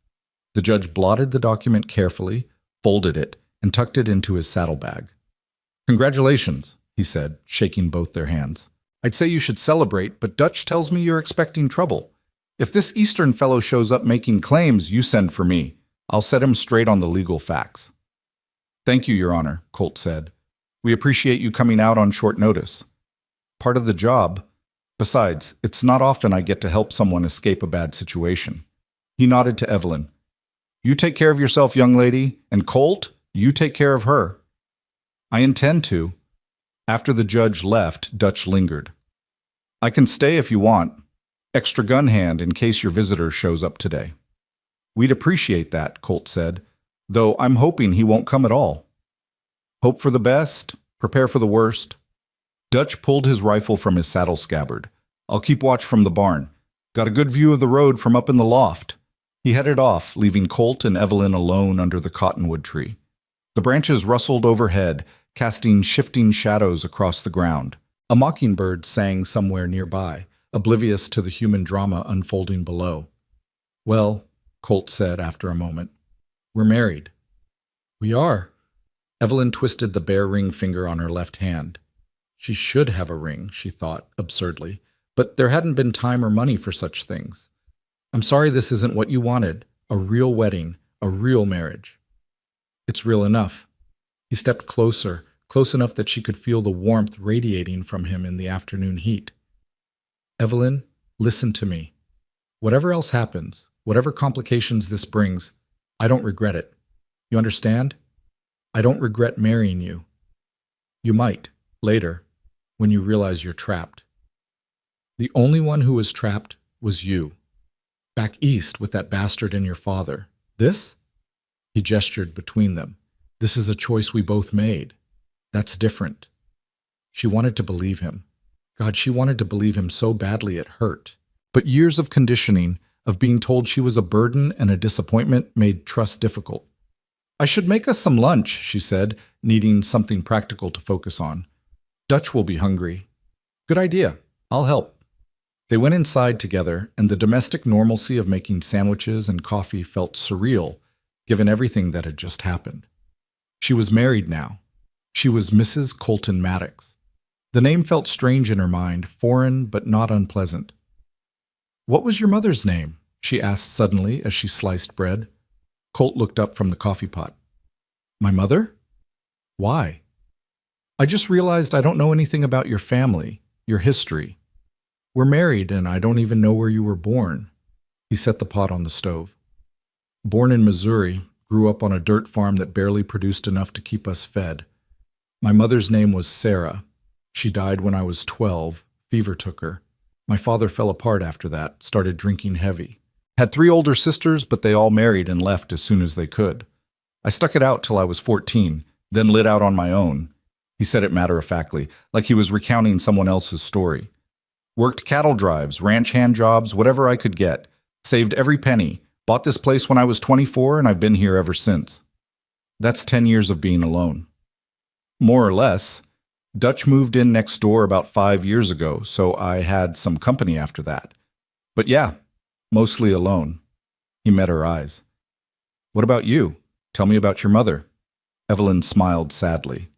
The judge blotted the document carefully, folded it, and tucked it into his saddlebag. Congratulations, he said, shaking both their hands. I'd say you should celebrate, but Dutch tells me you're expecting trouble. If this Eastern fellow shows up making claims, you send for me. I'll set him straight on the legal facts. Thank you, Your Honor, Colt said. We appreciate you coming out on short notice. Part of the job. Besides, it's not often I get to help someone escape a bad situation. He nodded to Evelyn. You take care of yourself, young lady, and Colt, you take care of her. I intend to. After the judge left, Dutch lingered. I can stay if you want. Extra gun hand in case your visitor shows up today. We'd appreciate that, Colt said, though I'm hoping he won't come at all. Hope for the best, prepare for the worst. Dutch pulled his rifle from his saddle scabbard. I'll keep watch from the barn. Got a good view of the road from up in the loft. He headed off, leaving Colt and Evelyn alone under the cottonwood tree. The branches rustled overhead, casting shifting shadows across the ground. A mockingbird sang somewhere nearby, oblivious to the human drama unfolding below. Well, Colt said after a moment, we're married. We are. Evelyn twisted the bare ring finger on her left hand. She should have a ring, she thought, absurdly, but there hadn't been time or money for such things. I'm sorry this isn't what you wanted, a real wedding, a real marriage. It's real enough. He stepped closer, close enough that she could feel the warmth radiating from him in the afternoon heat. Evelyn, listen to me. Whatever else happens, whatever complications this brings, I don't regret it. You understand? I don't regret marrying you. You might, later, when you realize you're trapped. The only one who was trapped was you. Back east with that bastard and your father. This? He gestured between them. This is a choice we both made. That's different. She wanted to believe him. God, she wanted to believe him so badly it hurt. But years of conditioning, of being told she was a burden and a disappointment, made trust difficult. I should make us some lunch, she said, needing something practical to focus on. Dutch will be hungry. Good idea. I'll help. They went inside together, and the domestic normalcy of making sandwiches and coffee felt surreal, given everything that had just happened. She was married now. She was Mrs. Colton Maddox. The name felt strange in her mind, foreign but not unpleasant. What was your mother's name? She asked suddenly as she sliced bread. Colt looked up from the coffee pot. My mother? Why? I just realized I don't know anything about your family, your history. We're married, and I don't even know where you were born. He set the pot on the stove. Born in Missouri, grew up on a dirt farm that barely produced enough to keep us fed. My mother's name was Sarah. She died when I was 12. Fever took her. My father fell apart after that, started drinking heavy. Had 3 older sisters, but they all married and left as soon as they could. I stuck it out till I was 14, then lit out on my own. He said it matter-of-factly, like he was recounting someone else's story. Worked cattle drives, ranch hand jobs, whatever I could get. Saved every penny. Bought this place when I was 24, and I've been here ever since. That's 10 years of being alone. More or less. Dutch moved in next door about 5 years ago, so I had some company after that. But yeah, mostly alone. He met her eyes. What about you? Tell me about your mother. Evelyn smiled sadly.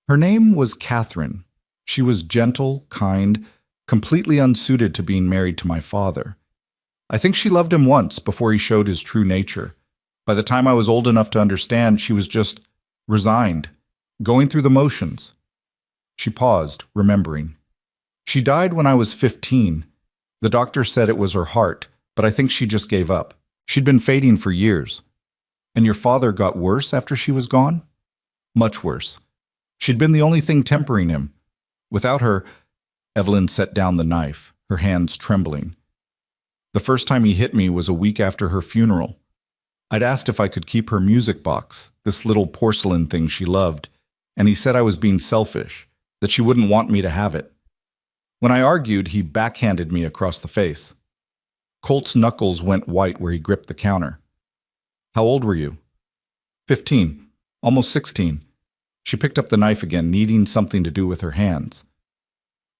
Her name was Catherine. She was gentle, kind, completely unsuited to being married to my father. I think she loved him once before he showed his true nature. By the time I was old enough to understand, she was just resigned, going through the motions. She paused, remembering. She died when I was 15. The doctor said it was her heart, but I think she just gave up. She'd been fading for years. And your father got worse after she was gone? Much worse. She'd been the only thing tempering him. Without her, Evelyn set down the knife, her hands trembling. The first time he hit me was a week after her funeral. I'd asked if I could keep her music box, this little porcelain thing she loved, and he said I was being selfish, that she wouldn't want me to have it. When I argued, he backhanded me across the face. Colt's knuckles went white where he gripped the counter. How old were you? 15, almost 16. She picked up the knife again, needing something to do with her hands.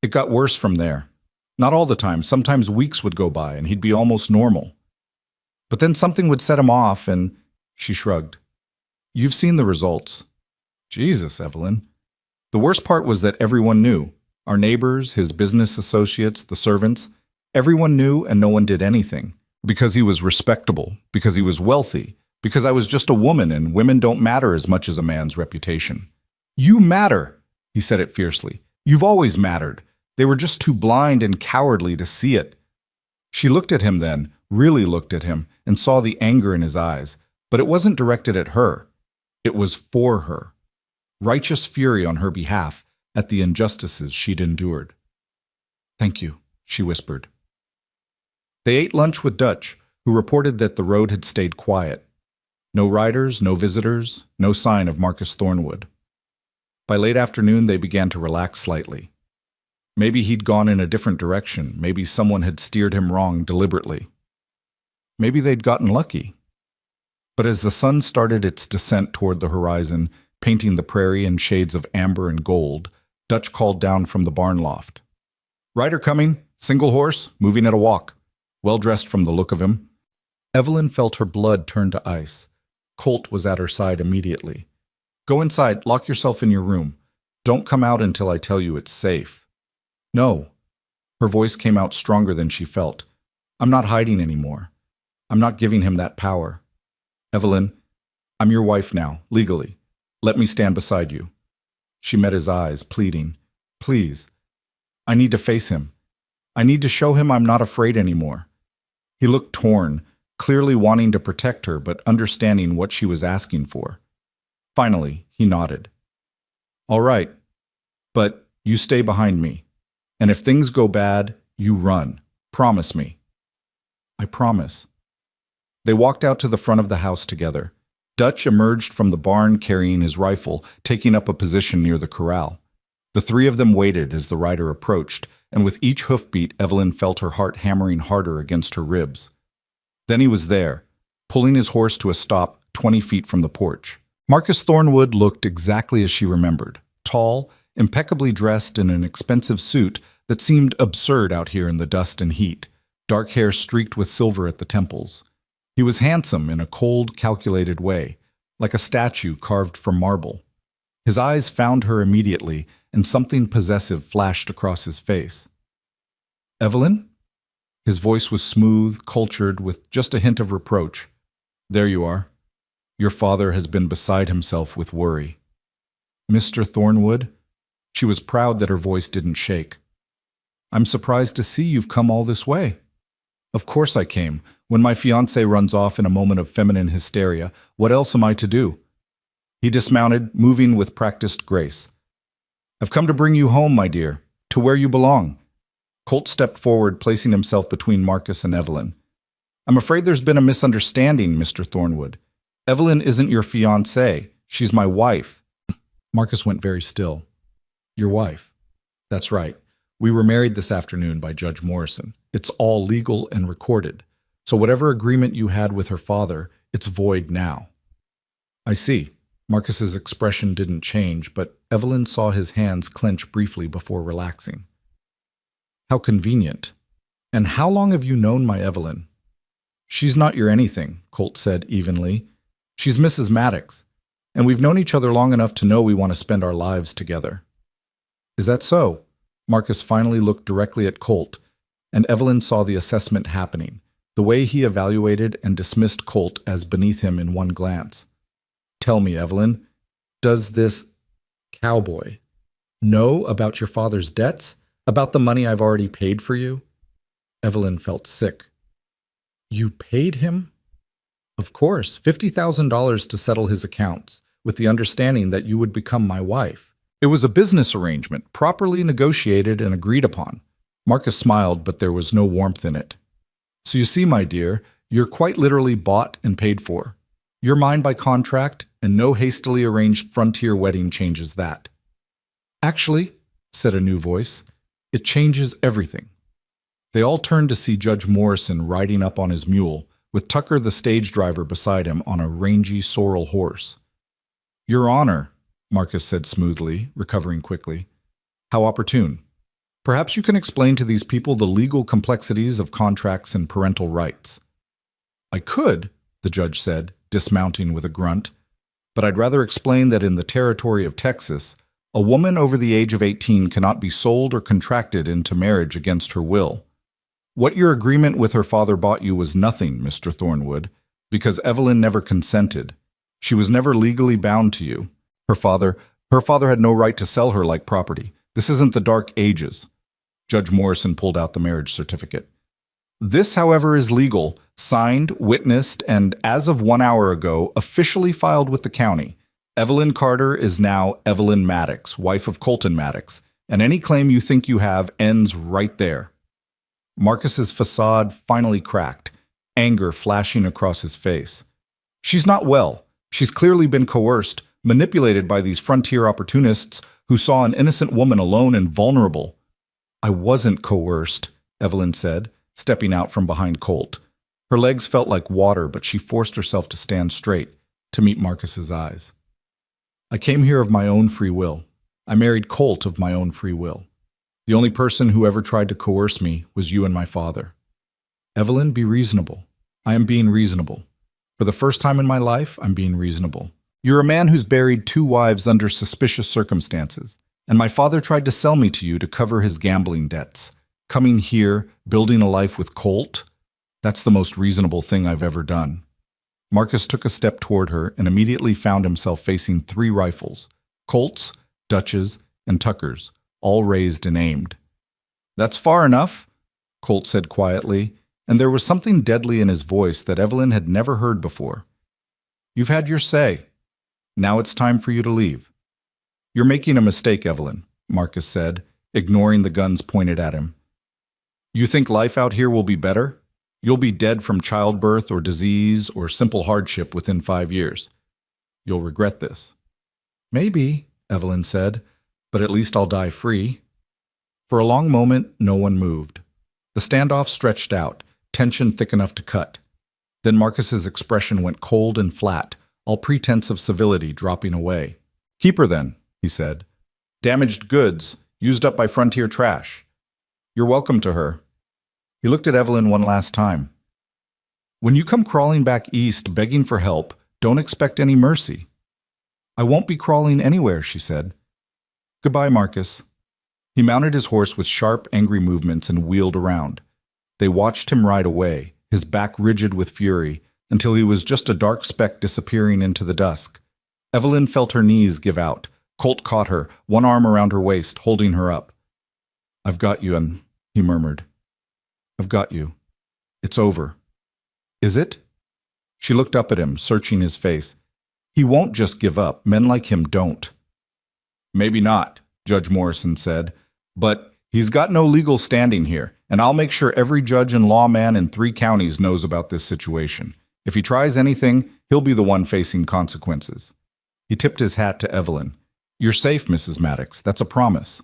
It got worse from there. Not all the time. Sometimes weeks would go by and he'd be almost normal. But then something would set him off and she shrugged. You've seen the results. Jesus, Evelyn. The worst part was that everyone knew. Our neighbors, his business associates, the servants. Everyone knew and no one did anything. Because he was respectable. Because he was wealthy. Because I was just a woman and women don't matter as much as a man's reputation. You matter, he said it fiercely. You've always mattered. They were just too blind and cowardly to see it. She looked at him then, really looked at him, and saw the anger in his eyes. But it wasn't directed at her. It was for her. Righteous fury on her behalf at the injustices she'd endured. Thank you, she whispered. They ate lunch with Dutch, who reported that the road had stayed quiet. No riders, no visitors, no sign of Marcus Thornwood. By late afternoon, they began to relax slightly. Maybe he'd gone in a different direction. Maybe someone had steered him wrong deliberately. Maybe they'd gotten lucky. But as the sun started its descent toward the horizon, painting the prairie in shades of amber and gold, Dutch called down from the barn loft. Rider coming, single horse, moving at a walk. Well-dressed from the look of him. Evelyn felt her blood turn to ice. Colt was at her side immediately. Go inside, lock yourself in your room. Don't come out until I tell you it's safe. No. Her voice came out stronger than she felt. I'm not hiding anymore. I'm not giving him that power. Evelyn, I'm your wife now, legally. Let me stand beside you. She met his eyes, pleading. Please. I need to face him. I need to show him I'm not afraid anymore. He looked torn, clearly wanting to protect her, but understanding what she was asking for. Finally, he nodded. All right, but you stay behind me. And if things go bad, you run. Promise me. I promise. They walked out to the front of the house together. Dutch emerged from the barn carrying his rifle, taking up a position near the corral. The three of them waited as the rider approached, and with each hoofbeat, Evelyn felt her heart hammering harder against her ribs. Then he was there, pulling his horse to a stop 20 feet from the porch. Marcus Thornwood looked exactly as she remembered, tall, impeccably dressed in an expensive suit that seemed absurd out here in the dust and heat, dark hair streaked with silver at the temples. He was handsome in a cold, calculated way, like a statue carved from marble. His eyes found her immediately, and something possessive flashed across his face. Evelyn? His voice was smooth, cultured, with just a hint of reproach. There you are. Your father has been beside himself with worry. Mr. Thornwood? She was proud that her voice didn't shake. I'm surprised to see you've come all this way. Of course I came. When my fiancé runs off in a moment of feminine hysteria, what else am I to do? He dismounted, moving with practiced grace. I've come to bring you home, my dear, to where you belong. Colt stepped forward, placing himself between Marcus and Evelyn. I'm afraid there's been a misunderstanding, Mr. Thornwood. Evelyn isn't your fiancée. She's my wife. Marcus went very still. Your wife. That's right. We were married this afternoon by Judge Morrison. It's all legal and recorded. So whatever agreement you had with her father, it's void now. I see. Marcus's expression didn't change, but Evelyn saw his hands clench briefly before relaxing. How convenient. And how long have you known my Evelyn? She's not your anything, Colt said evenly. She's Mrs. Maddox, and we've known each other long enough to know we want to spend our lives together. Is that so? Marcus finally looked directly at Colt, and Evelyn saw the assessment happening, the way he evaluated and dismissed Colt as beneath him in one glance. Tell me, Evelyn, does this cowboy know about your father's debts? About the money I've already paid for you? Evelyn felt sick. You paid him? Of course, $50,000 to settle his accounts, with the understanding that you would become my wife. It was a business arrangement, properly negotiated and agreed upon. Marcus smiled, but there was no warmth in it. So you see, my dear, you're quite literally bought and paid for. You're mine by contract, and no hastily arranged frontier wedding changes that. Actually, said a new voice, it changes everything. They all turned to see Judge Morrison riding up on his mule, with Tucker the stage driver beside him on a rangy sorrel horse. Your Honor, Marcus said smoothly, recovering quickly. How opportune. Perhaps you can explain to these people the legal complexities of contracts and parental rights. I could, the judge said, dismounting with a grunt, but I'd rather explain that in the territory of Texas, a woman over the age of 18 cannot be sold or contracted into marriage against her will. What your agreement with her father bought you was nothing, Mr. Thornwood, because Evelyn never consented. She was never legally bound to you. Her father had no right to sell her like property. This isn't the Dark Ages. Judge Morrison pulled out the marriage certificate. This, however, is legal, signed, witnessed, and as of 1 hour ago, officially filed with the county. Evelyn Carter is now Evelyn Maddox, wife of Colton Maddox, and any claim you think you have ends right there. Marcus's facade finally cracked, anger flashing across his face. She's not well. She's clearly been coerced, manipulated by these frontier opportunists who saw an innocent woman alone and vulnerable. I wasn't coerced, Evelyn said, stepping out from behind Colt. Her legs felt like water, but she forced herself to stand straight, to meet Marcus's eyes. I came here of my own free will. I married Colt of my own free will. The only person who ever tried to coerce me was you and my father. Evelyn, be reasonable. I am being reasonable. For the first time in my life, I'm being reasonable. You're a man who's buried 2 wives under suspicious circumstances, and my father tried to sell me to you to cover his gambling debts. Coming here, building a life with Colt, that's the most reasonable thing I've ever done. Marcus took a step toward her and immediately found himself facing 3 rifles, Colts, Dutches, and Tuckers, all raised and aimed. That's far enough, Colt said quietly, and there was something deadly in his voice that Evelyn had never heard before. You've had your say. Now it's time for you to leave. You're making a mistake, Evelyn, Marcus said, ignoring the guns pointed at him. You think life out here will be better? You'll be dead from childbirth or disease or simple hardship within 5 years. You'll regret this. Maybe, Evelyn said, but at least I'll die free. For a long moment, no one moved. The standoff stretched out, tension thick enough to cut. Then Marcus's expression went cold and flat, all pretense of civility dropping away. Keep her then, he said. Damaged goods, used up by frontier trash. You're welcome to her. He looked at Evelyn one last time. When you come crawling back east begging for help, don't expect any mercy. I won't be crawling anywhere, she said. Goodbye, Marcus. He mounted his horse with sharp, angry movements and wheeled around. They watched him ride away, his back rigid with fury, until he was just a dark speck disappearing into the dusk. Evelyn felt her knees give out. Colt caught her, one arm around her waist, holding her up. I've got you, and he murmured. I've got you. It's over. Is it? She looked up at him, searching his face. He won't just give up. Men like him don't. Maybe not, Judge Morrison said, but he's got no legal standing here, and I'll make sure every judge and lawman in 3 counties knows about this situation. If he tries anything, he'll be the one facing consequences. He tipped his hat to Evelyn. You're safe, Mrs. Maddox. That's a promise.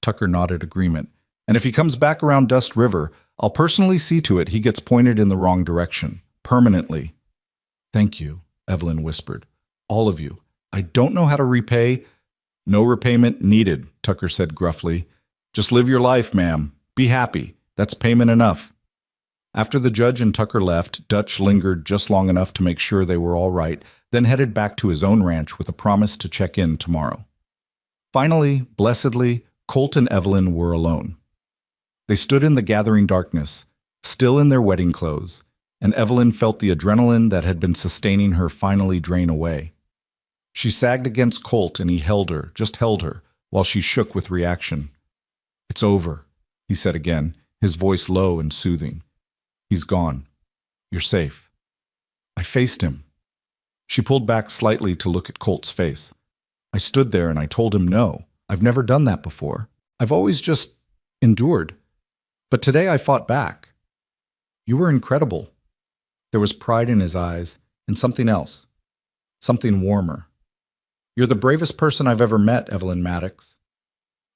Tucker nodded agreement. And if he comes back around Dust River, I'll personally see to it he gets pointed in the wrong direction. Permanently. Thank you, Evelyn whispered. All of you. I don't know how to repay. No repayment needed, Tucker said gruffly. Just live your life, ma'am. Be happy. That's payment enough. After the judge and Tucker left, Dutch lingered just long enough to make sure they were all right, then headed back to his own ranch with a promise to check in tomorrow. Finally, blessedly, Colt and Evelyn were alone. They stood in the gathering darkness, still in their wedding clothes, and Evelyn felt the adrenaline that had been sustaining her finally drain away. She sagged against Colt and he held her, just held her, while she shook with reaction. It's over, he said again, his voice low and soothing. He's gone. You're safe. I faced him. She pulled back slightly to look at Colt's face. I stood there and I told him no. I've never done that before. I've always just endured. But today I fought back. You were incredible. There was pride in his eyes and something else. Something warmer. You're the bravest person I've ever met, Evelyn Maddox.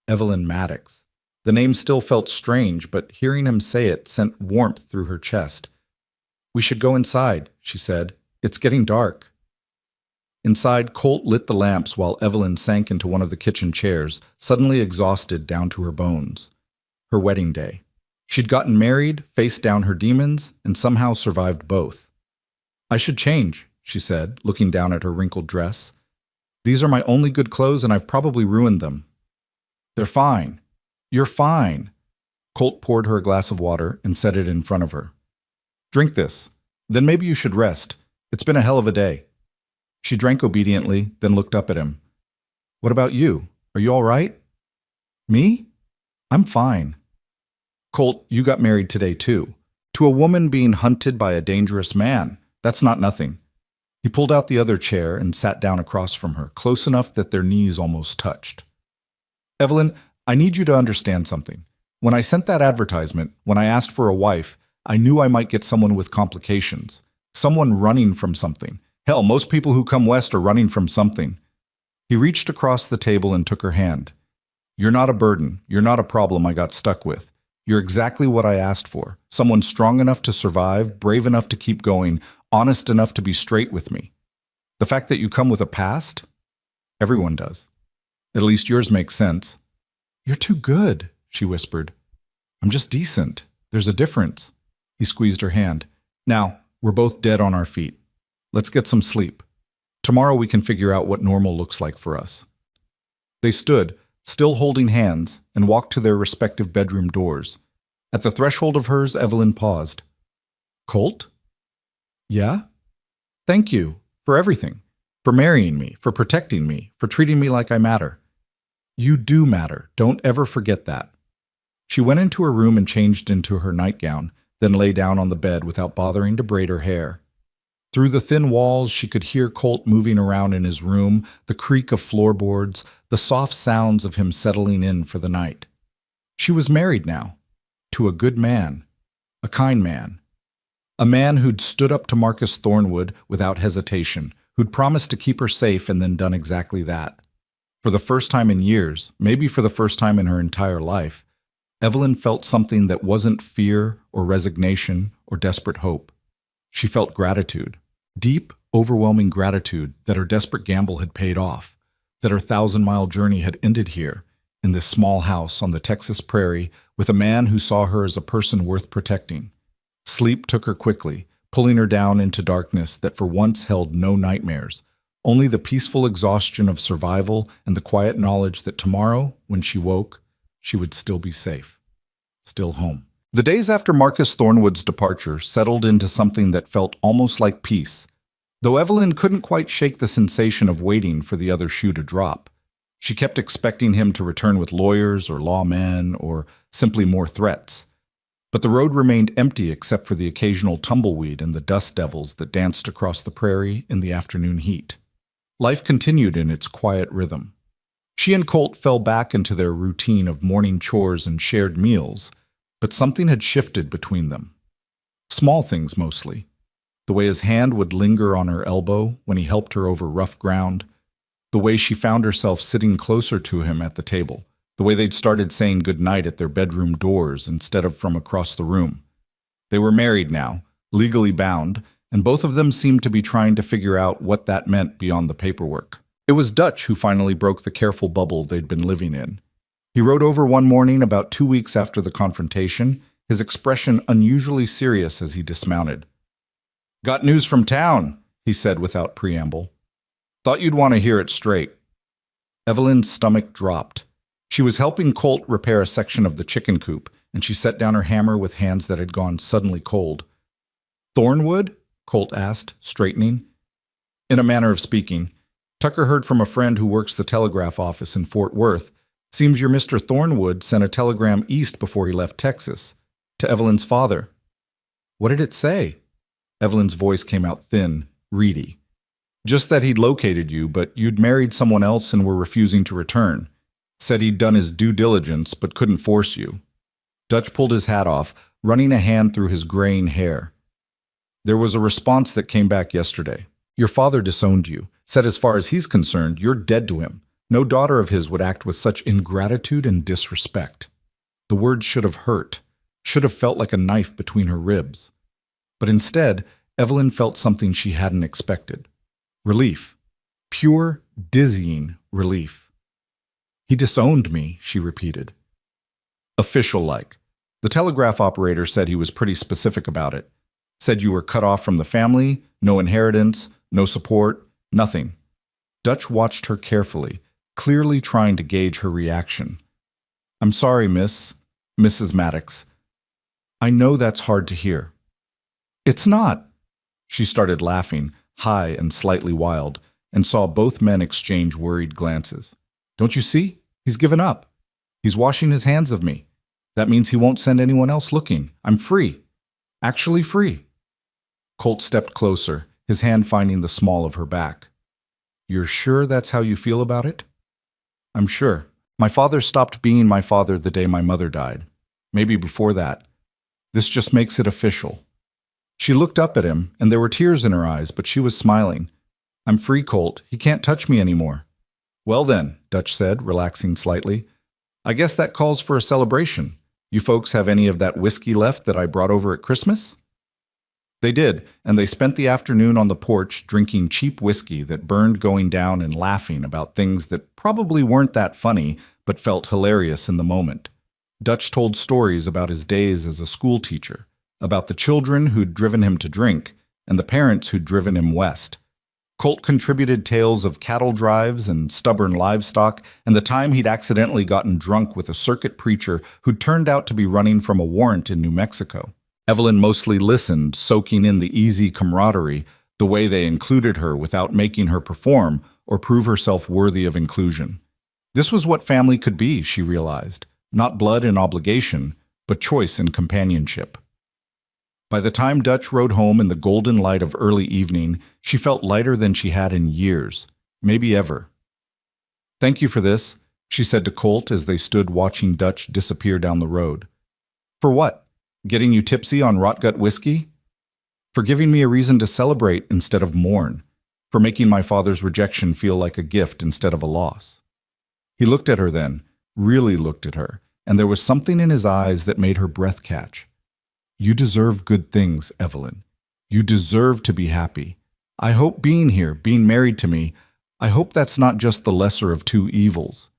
Evelyn Maddox. The name still felt strange, but hearing him say it sent warmth through her chest. We should go inside, she said. It's getting dark. Inside, Colt lit the lamps while Evelyn sank into one of the kitchen chairs, suddenly exhausted down to her bones. Her wedding day. She'd gotten married, faced down her demons, and somehow survived both. I should change, she said, looking down at her wrinkled dress. These are my only good clothes and I've probably ruined them. They're fine. You're fine. Colt poured her a glass of water and set it in front of her. Drink this. Then maybe you should rest. It's been a hell of a day. She drank obediently, then looked up at him. What about you? Are you all right? Me? I'm fine. Colt, you got married today too. To a woman being hunted by a dangerous man. That's not nothing. He pulled out the other chair and sat down across from her, close enough that their knees almost touched. Evelyn, I need you to understand something. When I sent that advertisement, when I asked for a wife, I knew I might get someone with complications. Someone running from something. Hell, most people who come west are running from something. He reached across the table and took her hand. You're not a burden. You're not a problem I got stuck with. You're exactly what I asked for. Someone strong enough to survive, brave enough to keep going, honest enough to be straight with me. The fact that you come with a past? Everyone does. At least yours makes sense. You're too good, she whispered. I'm just decent. There's a difference. He squeezed her hand. Now, we're both dead on our feet. Let's get some sleep. Tomorrow we can figure out what normal looks like for us. They stood, still holding hands, and walked to their respective bedroom doors. At the threshold of hers, Evelyn paused. Colt? Yeah? Thank you for everything. For marrying me, for protecting me, for treating me like I matter. You do matter. Don't ever forget that. She went into her room and changed into her nightgown, then lay down on the bed without bothering to braid her hair. Through the thin walls, she could hear Colt moving around in his room, the creak of floorboards, the soft sounds of him settling in for the night. She was married now, to a good man, a kind man. A man who'd stood up to Marcus Thornwood without hesitation, who'd promised to keep her safe and then done exactly that. For the first time in years, maybe for the first time in her entire life, Evelyn felt something that wasn't fear or resignation or desperate hope. She felt gratitude, deep, overwhelming gratitude that her desperate gamble had paid off, that her 1,000-mile journey had ended here, in this small house on the Texas prairie with a man who saw her as a person worth protecting. Sleep took her quickly, pulling her down into darkness that for once held no nightmares, only the peaceful exhaustion of survival and the quiet knowledge that tomorrow, when she woke, she would still be safe, still home. The days after Marcus Thornwood's departure settled into something that felt almost like peace, though Evelyn couldn't quite shake the sensation of waiting for the other shoe to drop. She kept expecting him to return with lawyers or lawmen or simply more threats. But the road remained empty except for the occasional tumbleweed and the dust devils that danced across the prairie in the afternoon heat. Life continued in its quiet rhythm. She and Colt fell back into their routine of morning chores and shared meals, but something had shifted between them. Small things mostly. The way his hand would linger on her elbow when he helped her over rough ground, The way she found herself sitting closer to him at the table. The way they'd started saying goodnight at their bedroom doors instead of from across the room. They were married now, legally bound, and both of them seemed to be trying to figure out what that meant beyond the paperwork. It was Dutch who finally broke the careful bubble they'd been living in. He rode over one morning about 2 weeks after the confrontation, his expression unusually serious as he dismounted. "Got news from town," he said without preamble. "Thought you'd want to hear it straight." Evelyn's stomach dropped. She was helping Colt repair a section of the chicken coop, and she set down her hammer with hands that had gone suddenly cold. "Thornwood?" Colt asked, straightening. "In a manner of speaking. Tucker heard from a friend who works the telegraph office in Fort Worth. Seems your Mr. Thornwood sent a telegram east before he left Texas, to Evelyn's father." "What did it say?" Evelyn's voice came out thin, reedy. "Just that he'd located you, but you'd married someone else and were refusing to return. Said he'd done his due diligence, but couldn't force you." Dutch pulled his hat off, running a hand through his graying hair. "There was a response that came back yesterday. Your father disowned you, said as far as he's concerned, you're dead to him. No daughter of his would act with such ingratitude and disrespect." The words should have hurt, should have felt like a knife between her ribs. But instead, Evelyn felt something she hadn't expected. Relief. Pure, dizzying relief. "He disowned me," she repeated. Official-like. The telegraph operator said he was pretty specific about it. Said you were cut off from the family, no inheritance, no support, nothing. Dutch watched her carefully, clearly trying to gauge her reaction. "I'm sorry, Mrs. Maddox. I know that's hard to hear." "It's not." She started laughing, high and slightly wild, and saw both men exchange worried glances. "Don't you see? He's given up. He's washing his hands of me. That means he won't send anyone else looking. I'm free. Actually free." Colt stepped closer, his hand finding the small of her back. "You're sure that's how you feel about it?" "I'm sure. My father stopped being my father the day my mother died. Maybe before that. This just makes it official." She looked up at him, and there were tears in her eyes, but she was smiling. "I'm free, Colt. He can't touch me anymore." "Well then," Dutch said, relaxing slightly, "I guess that calls for a celebration. You folks have any of that whiskey left that I brought over at Christmas?" They did, and they spent the afternoon on the porch drinking cheap whiskey that burned going down and laughing about things that probably weren't that funny, but felt hilarious in the moment. Dutch told stories about his days as a school teacher, about the children who'd driven him to drink, and the parents who'd driven him west. Colt contributed tales of cattle drives and stubborn livestock, and the time he'd accidentally gotten drunk with a circuit preacher who'd turned out to be running from a warrant in New Mexico. Evelyn mostly listened, soaking in the easy camaraderie, the way they included her without making her perform or prove herself worthy of inclusion. This was what family could be, she realized, not blood and obligation, but choice and companionship. By the time Dutch rode home in the golden light of early evening, she felt lighter than she had in years, maybe ever. "Thank you for this," she said to Colt as they stood watching Dutch disappear down the road. "For what? Getting you tipsy on rotgut whiskey?" "For giving me a reason to celebrate instead of mourn. For making my father's rejection feel like a gift instead of a loss." He looked at her then, really looked at her, and there was something in his eyes that made her breath catch. "You deserve good things, Evelyn. You deserve to be happy. I hope being here, being married to me, I hope that's not just the lesser of two evils."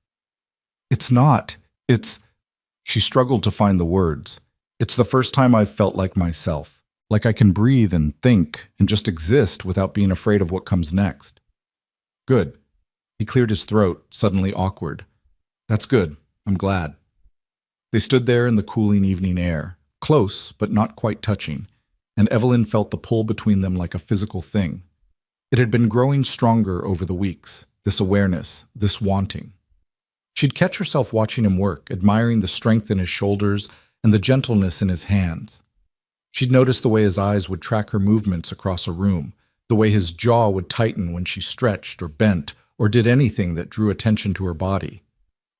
"It's not. It's—" She struggled to find the words. "It's the first time I've felt like myself, like I can breathe and think and just exist without being afraid of what comes next." "Good." He cleared his throat, suddenly awkward. "That's good. I'm glad." They stood there in the cooling evening air, close but not quite touching, and Evelyn felt the pull between them like a physical thing. It had been growing stronger over the weeks, this awareness, this wanting. She'd catch herself watching him work, admiring the strength in his shoulders and the gentleness in his hands. She'd notice the way his eyes would track her movements across a room, the way his jaw would tighten when she stretched or bent or did anything that drew attention to her body.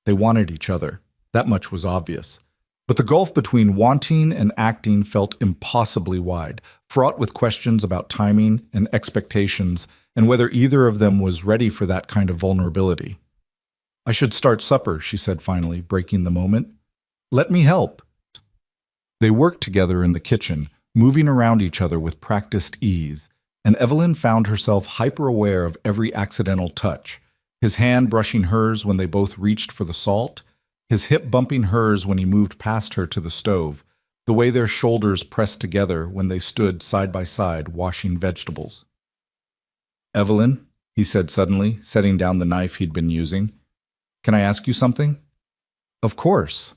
They wanted each other. That much was obvious. But the gulf between wanting and acting felt impossibly wide, fraught with questions about timing and expectations, and whether either of them was ready for that kind of vulnerability. "I should start supper," she said finally, breaking the moment. "Let me help." They worked together in the kitchen, moving around each other with practiced ease, and Evelyn found herself hyper-aware of every accidental touch, his hand brushing hers when they both reached for the salt, his hip bumping hers when he moved past her to the stove, the way their shoulders pressed together when they stood side by side washing vegetables. "Evelyn," he said suddenly, setting down the knife he'd been using, "can I ask you something?" "Of course."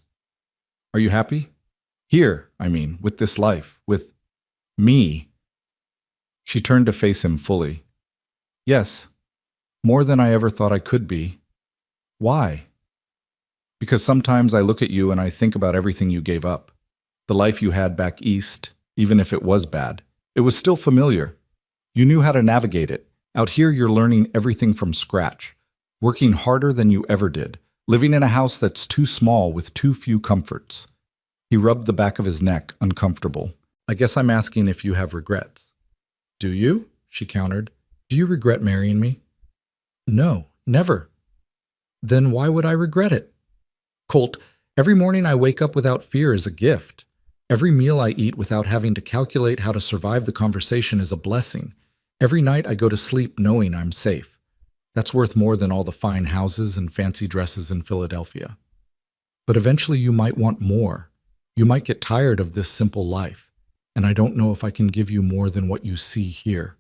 "Are you happy? Here, I mean, with this life, with me?" She turned to face him fully. "Yes, more than I ever thought I could be." "Why?" "Because sometimes I look at you and I think about everything you gave up. The life you had back east, even if it was bad. It was still familiar. You knew how to navigate it. Out here you're learning everything from scratch, working harder than you ever did, living in a house that's too small with too few comforts." He rubbed the back of his neck, uncomfortable. "I guess I'm asking if you have regrets." "Do you?" she countered. "Do you regret marrying me?" "No, never." "Then why would I regret it?" "Colt, every morning I wake up without fear is a gift. Every meal I eat without having to calculate how to survive the conversation is a blessing. Every night I go to sleep knowing I'm safe. That's worth more than all the fine houses and fancy dresses in Philadelphia. But eventually you might want more. You might get tired of this simple life, and I don't know if I can give you more than what you see here."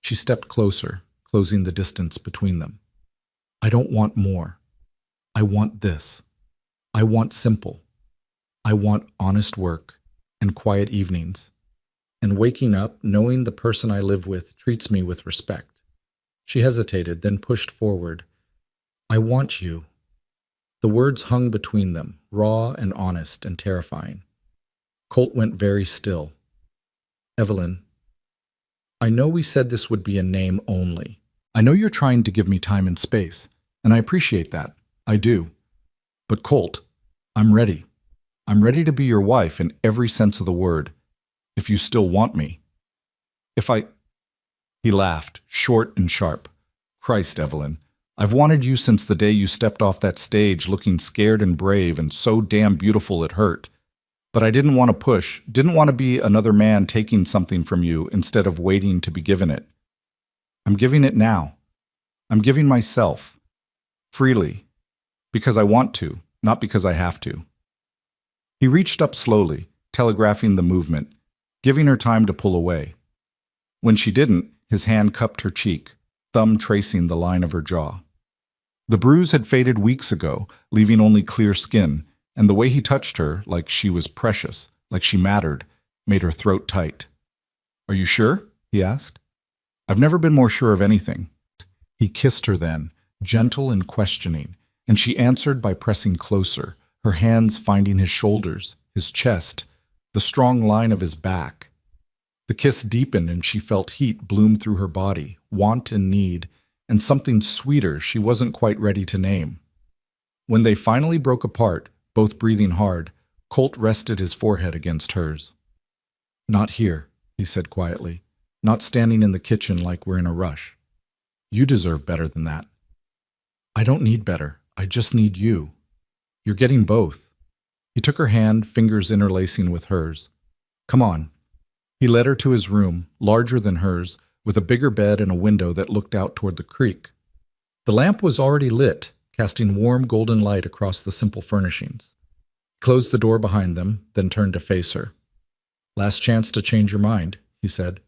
She stepped closer, closing the distance between them. "I don't want more. I want this. I want simple. I want honest work and quiet evenings, and waking up knowing the person I live with treats me with respect." She hesitated, then pushed forward. "I want you." The words hung between them, raw and honest and terrifying. Colt went very still. "Evelyn, I know we said this would be a name only. I know you're trying to give me time and space, and I appreciate that. I do. But Colt, I'm ready. I'm ready to be your wife in every sense of the word, if you still want me. If I—" He laughed, short and sharp. "Christ, Evelyn, I've wanted you since the day you stepped off that stage looking scared and brave and so damn beautiful it hurt. But I didn't want to push, didn't want to be another man taking something from you instead of waiting to be given it. I'm giving it now. I'm giving myself. Freely. Because I want to, not because I have to." He reached up slowly, telegraphing the movement, giving her time to pull away. When she didn't, his hand cupped her cheek, thumb tracing the line of her jaw. The bruise had faded weeks ago, leaving only clear skin, and the way he touched her, like she was precious, like she mattered, made her throat tight. "Are you sure?" he asked. "I've never been more sure of anything." He kissed her then, gentle and questioning, and she answered by pressing closer, her hands finding his shoulders, his chest, the strong line of his back. The kiss deepened and she felt heat bloom through her body, want and need, and something sweeter she wasn't quite ready to name. When they finally broke apart, both breathing hard, Colt rested his forehead against hers. "Not here," he said quietly, "not standing in the kitchen like we're in a rush. You deserve better than that." "I don't need better. I just need you. You're getting both." He took her hand, fingers interlacing with hers. "Come on." He led her to his room, larger than hers, with a bigger bed and a window that looked out toward the creek. The lamp was already lit, casting warm golden light across the simple furnishings. He closed the door behind them, then turned to face her. "Last chance to change your mind," he said.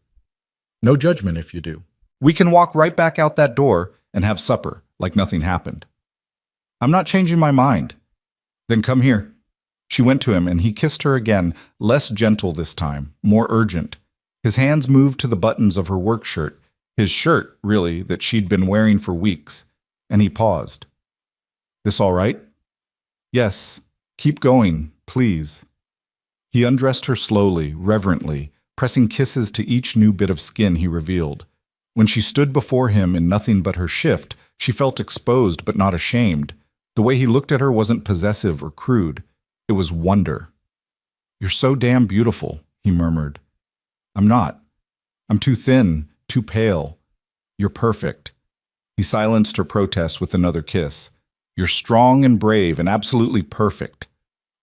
"No judgment if you do. We can walk right back out that door and have supper, like nothing happened." "I'm not changing my mind." "Then come here." She went to him and he kissed her again, less gentle this time, more urgent. His hands moved to the buttons of her work shirt, his shirt, really, that she'd been wearing for weeks, and he paused. "This all right?" "Yes. Keep going, please." He undressed her slowly, reverently, pressing kisses to each new bit of skin he revealed. When she stood before him in nothing but her shift, she felt exposed but not ashamed. The way he looked at her wasn't possessive or crude. It was wonder. "You're so damn beautiful," he murmured. "I'm not. I'm too thin, too pale. You're perfect." He silenced her protests with another kiss. "You're strong and brave and absolutely perfect."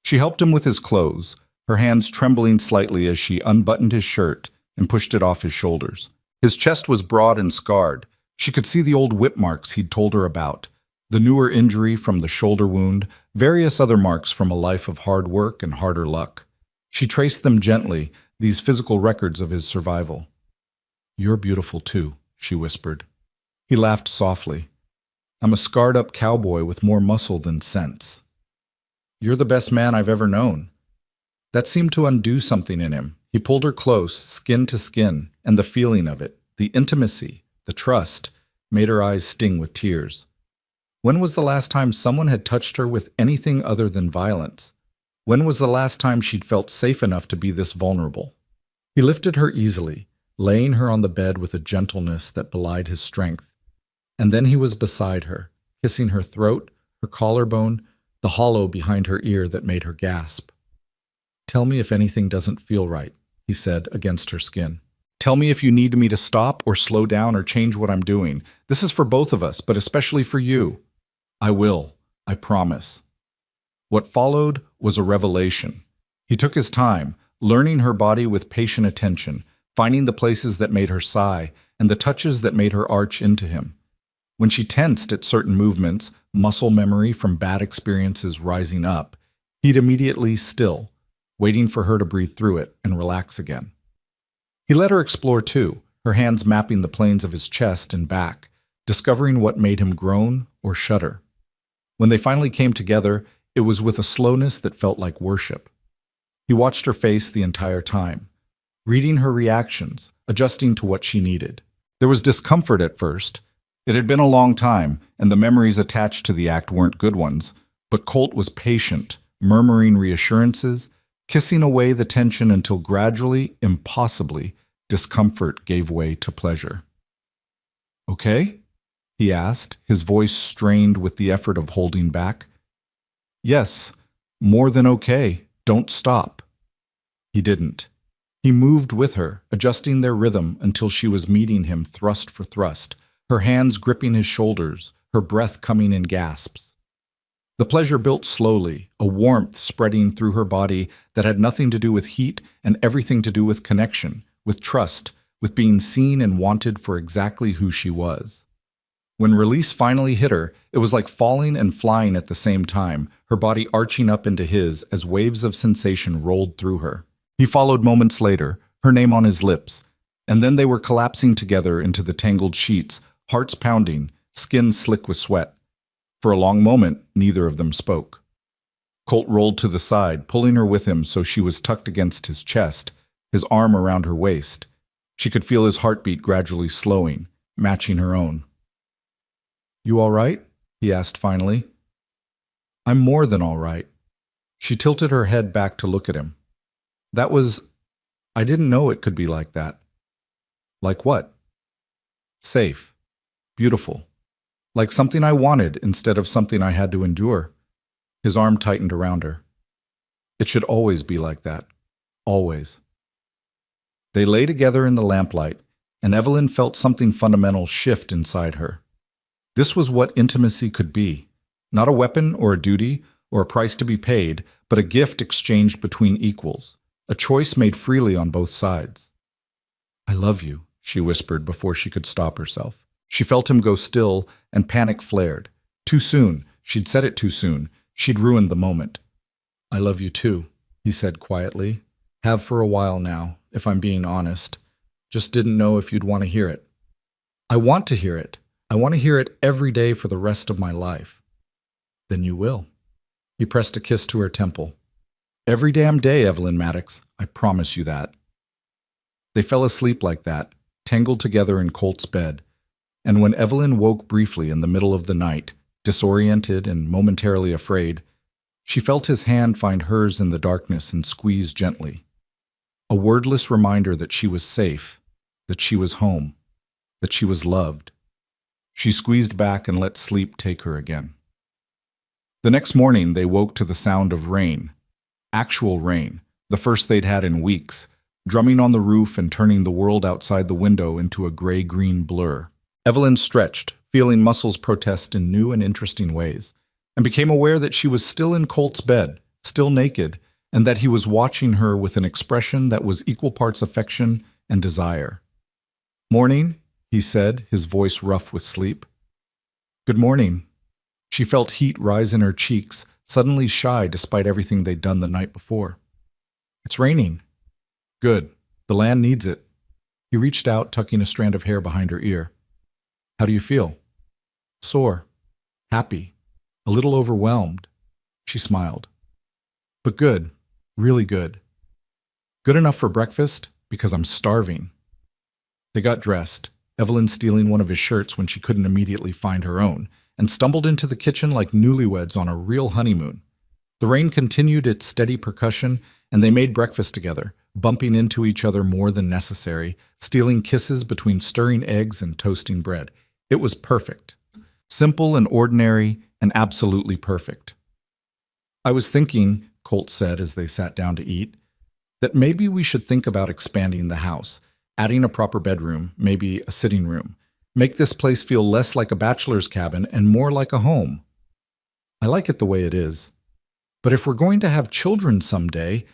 She helped him with his clothes, her hands trembling slightly as she unbuttoned his shirt and pushed it off his shoulders. His chest was broad and scarred. She could see the old whip marks he'd told her about, the newer injury from the shoulder wound, various other marks from a life of hard work and harder luck. She traced them gently, these physical records of his survival. "You're beautiful too," she whispered. He laughed softly. "I'm a scarred-up cowboy with more muscle than sense." "You're the best man I've ever known." That seemed to undo something in him. He pulled her close, skin to skin, and the feeling of it, the intimacy, the trust, made her eyes sting with tears. When was the last time someone had touched her with anything other than violence? When was the last time she'd felt safe enough to be this vulnerable? He lifted her easily, laying her on the bed with a gentleness that belied his strength. And then he was beside her, kissing her throat, her collarbone, the hollow behind her ear that made her gasp. "Tell me if anything doesn't feel right," he said against her skin. "Tell me if you need me to stop or slow down or change what I'm doing. This is for both of us, but especially for you." "I will. I promise." What followed was a revelation. He took his time, learning her body with patient attention, finding the places that made her sigh and the touches that made her arch into him. When she tensed at certain movements, muscle memory from bad experiences rising up, he'd immediately still, waiting for her to breathe through it and relax again. He let her explore too, her hands mapping the planes of his chest and back, discovering what made him groan or shudder. When they finally came together, it was with a slowness that felt like worship. He watched her face the entire time, reading her reactions, adjusting to what she needed. There was discomfort at first. It had been a long time, and the memories attached to the act weren't good ones, but Colt was patient, murmuring reassurances, kissing away the tension until gradually, impossibly, discomfort gave way to pleasure. "Okay?" he asked, his voice strained with the effort of holding back. "Yes, more than okay. Don't stop." He didn't. He moved with her, adjusting their rhythm until she was meeting him thrust for thrust, her hands gripping his shoulders, her breath coming in gasps. The pleasure built slowly, a warmth spreading through her body that had nothing to do with heat and everything to do with connection, with trust, with being seen and wanted for exactly who she was. When release finally hit her, it was like falling and flying at the same time, her body arching up into his as waves of sensation rolled through her. He followed moments later, her name on his lips, and then they were collapsing together into the tangled sheets, hearts pounding, skin slick with sweat. For a long moment, neither of them spoke. Colt rolled to the side, pulling her with him so she was tucked against his chest, his arm around her waist. She could feel his heartbeat gradually slowing, matching her own. "You all right?" he asked finally. "I'm more than all right." She tilted her head back to look at him. I didn't know it could be like that." "Like what?" "Safe. Beautiful. Like something I wanted instead of something I had to endure." His arm tightened around her. "It should always be like that. Always." They lay together in the lamplight, and Evelyn felt something fundamental shift inside her. This was what intimacy could be. Not a weapon or a duty or a price to be paid, but a gift exchanged between equals. A choice made freely on both sides. "I love you," she whispered before she could stop herself. She felt him go still, and panic flared. Too soon. She'd said it too soon. She'd ruined the moment. "I love you too," he said quietly. "Have for a while now, if I'm being honest. Just didn't know if you'd want to hear it." "I want to hear it. I want to hear it every day for the rest of my life." "Then you will." He pressed a kiss to her temple. "Every damn day, Evelyn Maddox. I promise you that." They fell asleep like that, tangled together in Colt's bed. And when Evelyn woke briefly in the middle of the night, disoriented and momentarily afraid, she felt his hand find hers in the darkness and squeeze gently. A wordless reminder that she was safe, that she was home, that she was loved. She squeezed back and let sleep take her again. The next morning they woke to the sound of rain. Actual rain, the first they'd had in weeks, drumming on the roof and turning the world outside the window into a gray-green blur. Evelyn stretched, feeling muscles protest in new and interesting ways, and became aware that she was still in Colt's bed, still naked, and that he was watching her with an expression that was equal parts affection and desire. "Morning," he said, his voice rough with sleep. "Good morning." She felt heat rise in her cheeks, suddenly shy despite everything they'd done the night before. "It's raining." "Good. The land needs it." He reached out, tucking a strand of hair behind her ear. "How do you feel?" "Sore. Happy. A little overwhelmed." She smiled. "But good. Really good. Good enough for breakfast, because I'm starving." They got dressed, Evelyn stealing one of his shirts when she couldn't immediately find her own, and stumbled into the kitchen like newlyweds on a real honeymoon. The rain continued its steady percussion, and they made breakfast together, bumping into each other more than necessary, stealing kisses between stirring eggs and toasting bread. It was perfect. Simple and ordinary, and absolutely perfect. "I was thinking," Colt said as they sat down to eat, "that maybe we should think about expanding the house, adding a proper bedroom, maybe a sitting room. Make this place feel less like a bachelor's cabin and more like a home. I like it the way it is. But if we're going to have children someday—"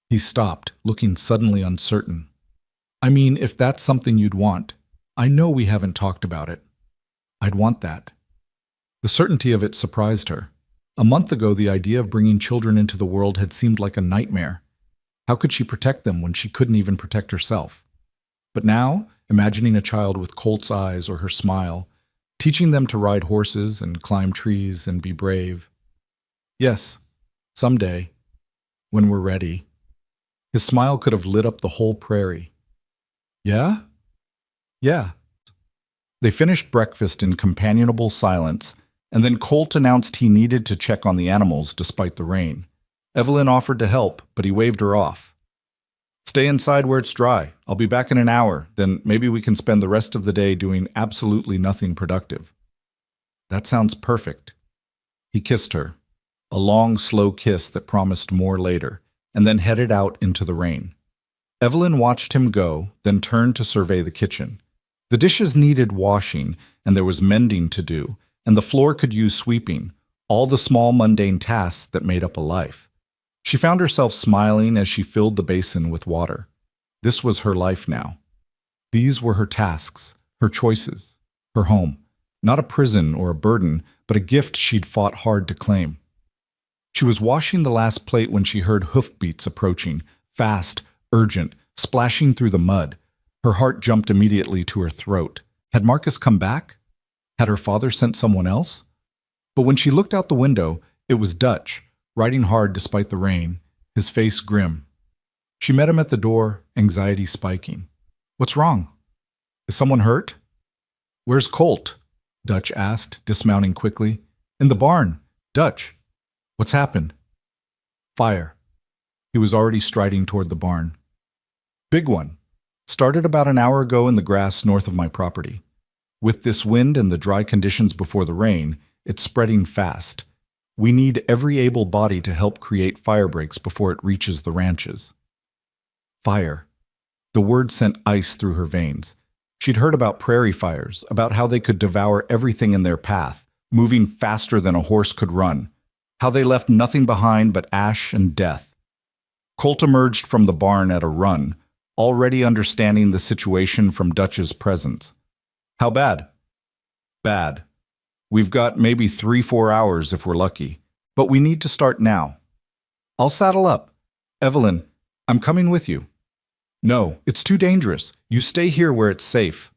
He stopped, looking suddenly uncertain. "I mean, if that's something you'd want. I know we haven't talked about it. I'd want that." The certainty of it surprised her. A month ago, the idea of bringing children into the world had seemed like a nightmare. How could she protect them when she couldn't even protect herself? But now, imagining a child with Colt's eyes or her smile, teaching them to ride horses and climb trees and be brave. "Yes, someday, when we're ready." His smile could have lit up the whole prairie. "Yeah? Yeah." They finished breakfast in companionable silence, and then Colt announced he needed to check on the animals despite the rain. Evelyn offered to help, but he waved her off. "Stay inside where it's dry. I'll be back in an hour, then maybe we can spend the rest of the day doing absolutely nothing productive." "That sounds perfect." He kissed her, a long, slow kiss that promised more later, and then headed out into the rain. Evelyn watched him go, then turned to survey the kitchen. The dishes needed washing, and there was mending to do, and the floor could use sweeping, all the small mundane tasks that made up a life. She found herself smiling as she filled the basin with water. This was her life now. These were her tasks, her choices, her home. Not a prison or a burden, but a gift she'd fought hard to claim. She was washing the last plate when she heard hoofbeats approaching, fast, urgent, splashing through the mud. Her heart jumped immediately to her throat. Had Marcus come back? Had her father sent someone else? But when she looked out the window, it was Dutch, riding hard despite the rain, his face grim. She met him at the door, anxiety spiking. "What's wrong? Is someone hurt?" "Where's Colt?" Dutch asked, dismounting quickly. "In the barn. Dutch. What's happened?" "Fire." He was already striding toward the barn. "Big one. Started about an hour ago in the grass north of my property. With this wind and the dry conditions before the rain, it's spreading fast. We need every able body to help create fire breaks before it reaches the ranches." Fire. The word sent ice through her veins. She'd heard about prairie fires, about how they could devour everything in their path, moving faster than a horse could run, how they left nothing behind but ash and death. Colt emerged from the barn at a run, already understanding the situation from Dutch's presence. "How bad?" "Bad. We've got maybe 3-4 hours if we're lucky, but we need to start now." "I'll saddle up. Evelyn, I'm coming with you." "No, it's too dangerous. You stay here where it's safe."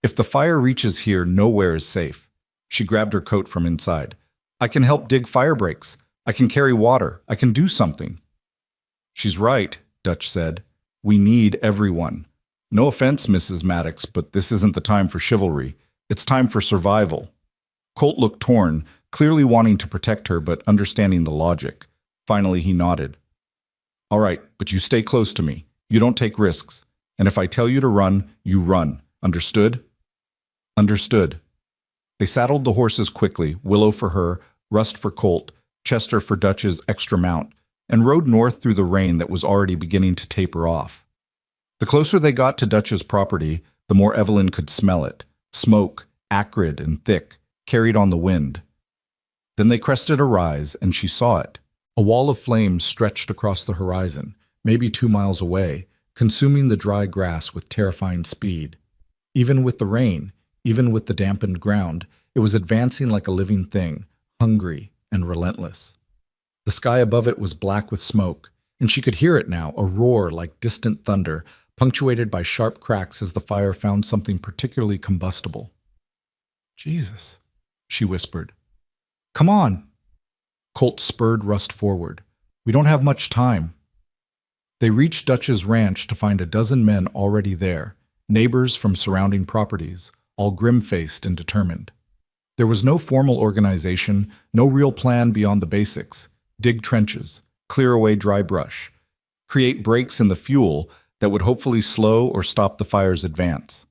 "If the fire reaches here, nowhere is safe." She grabbed her coat from inside. "I can help dig fire breaks. I can carry water. I can do something." "She's right," Dutch said. "We need everyone. No offense, Mrs. Maddox, but this isn't the time for chivalry. It's time for survival." Colt looked torn, clearly wanting to protect her but understanding the logic. Finally, he nodded. "All right, but you stay close to me. You don't take risks. And if I tell you to run, you run. Understood?" "Understood." They saddled the horses quickly, Willow for her, Rust for Colt, Chester for Dutch's extra mount, and rode north through the rain that was already beginning to taper off. The closer they got to Dutch's property, the more Evelyn could smell it. Smoke, acrid and thick, carried on the wind. Then they crested a rise, and she saw it. A wall of flames stretched across the horizon, maybe 2 miles away, consuming the dry grass with terrifying speed. Even with the rain, even with the dampened ground, it was advancing like a living thing, hungry and relentless. The sky above it was black with smoke, and she could hear it now, a roar like distant thunder, punctuated by sharp cracks as the fire found something particularly combustible. "Jesus," she whispered. "Come on." Colt spurred Rust forward. "We don't have much time." They reached Dutch's ranch to find a dozen men already there, neighbors from surrounding properties, all grim-faced and determined. There was no formal organization, no real plan beyond the basics. Dig trenches, clear away dry brush, create breaks in the fuel that would hopefully slow or stop the fire's advance.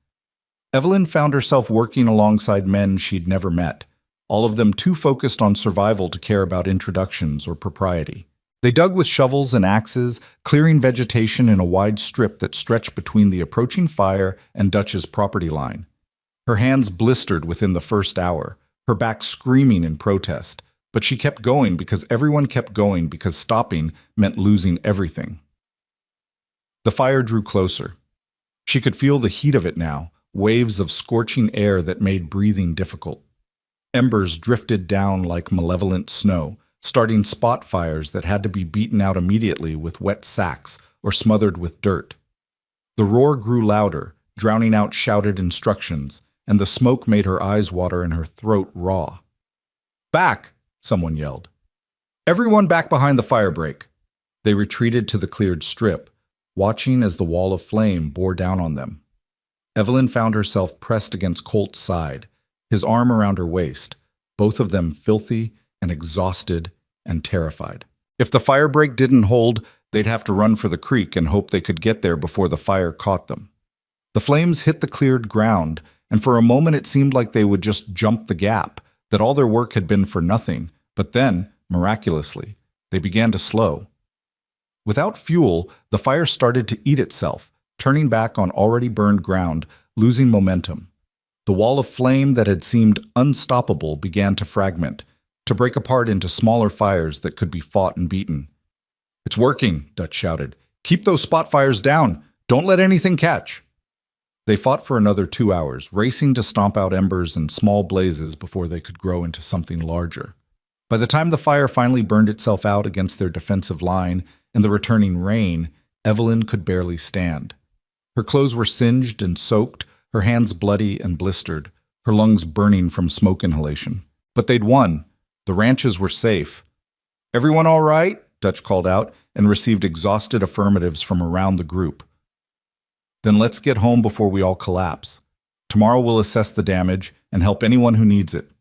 Evelyn found herself working alongside men she'd never met, all of them too focused on survival to care about introductions or propriety. They dug with shovels and axes, clearing vegetation in a wide strip that stretched between the approaching fire and Dutch's property line. Her hands blistered within the first hour, her back screaming in protest, but she kept going because everyone kept going because stopping meant losing everything. The fire drew closer. She could feel the heat of it now, waves of scorching air that made breathing difficult. Embers drifted down like malevolent snow, starting spot fires that had to be beaten out immediately with wet sacks or smothered with dirt. The roar grew louder, drowning out shouted instructions, and the smoke made her eyes water and her throat raw. "Back!" someone yelled. "Everyone back behind the fire break." They retreated to the cleared strip, watching as the wall of flame bore down on them. Evelyn found herself pressed against Colt's side, his arm around her waist, both of them filthy and exhausted and terrified. If the fire break didn't hold, they'd have to run for the creek and hope they could get there before the fire caught them. The flames hit the cleared ground, and for a moment it seemed like they would just jump the gap, that all their work had been for nothing, but then, miraculously, they began to slow. Without fuel, the fire started to eat itself, turning back on already burned ground, losing momentum. The wall of flame that had seemed unstoppable began to fragment, to break apart into smaller fires that could be fought and beaten. "It's working," Dutch shouted. "Keep those spot fires down. Don't let anything catch." They fought for another 2 hours, racing to stomp out embers and small blazes before they could grow into something larger. By the time the fire finally burned itself out against their defensive line and the returning rain, Evelyn could barely stand. Her clothes were singed and soaked, her hands bloody and blistered, her lungs burning from smoke inhalation. But they'd won. The ranches were safe. "Everyone all right?" Dutch called out, and received exhausted affirmatives from around the group. "Then let's get home before we all collapse. Tomorrow we'll assess the damage and help anyone who needs it."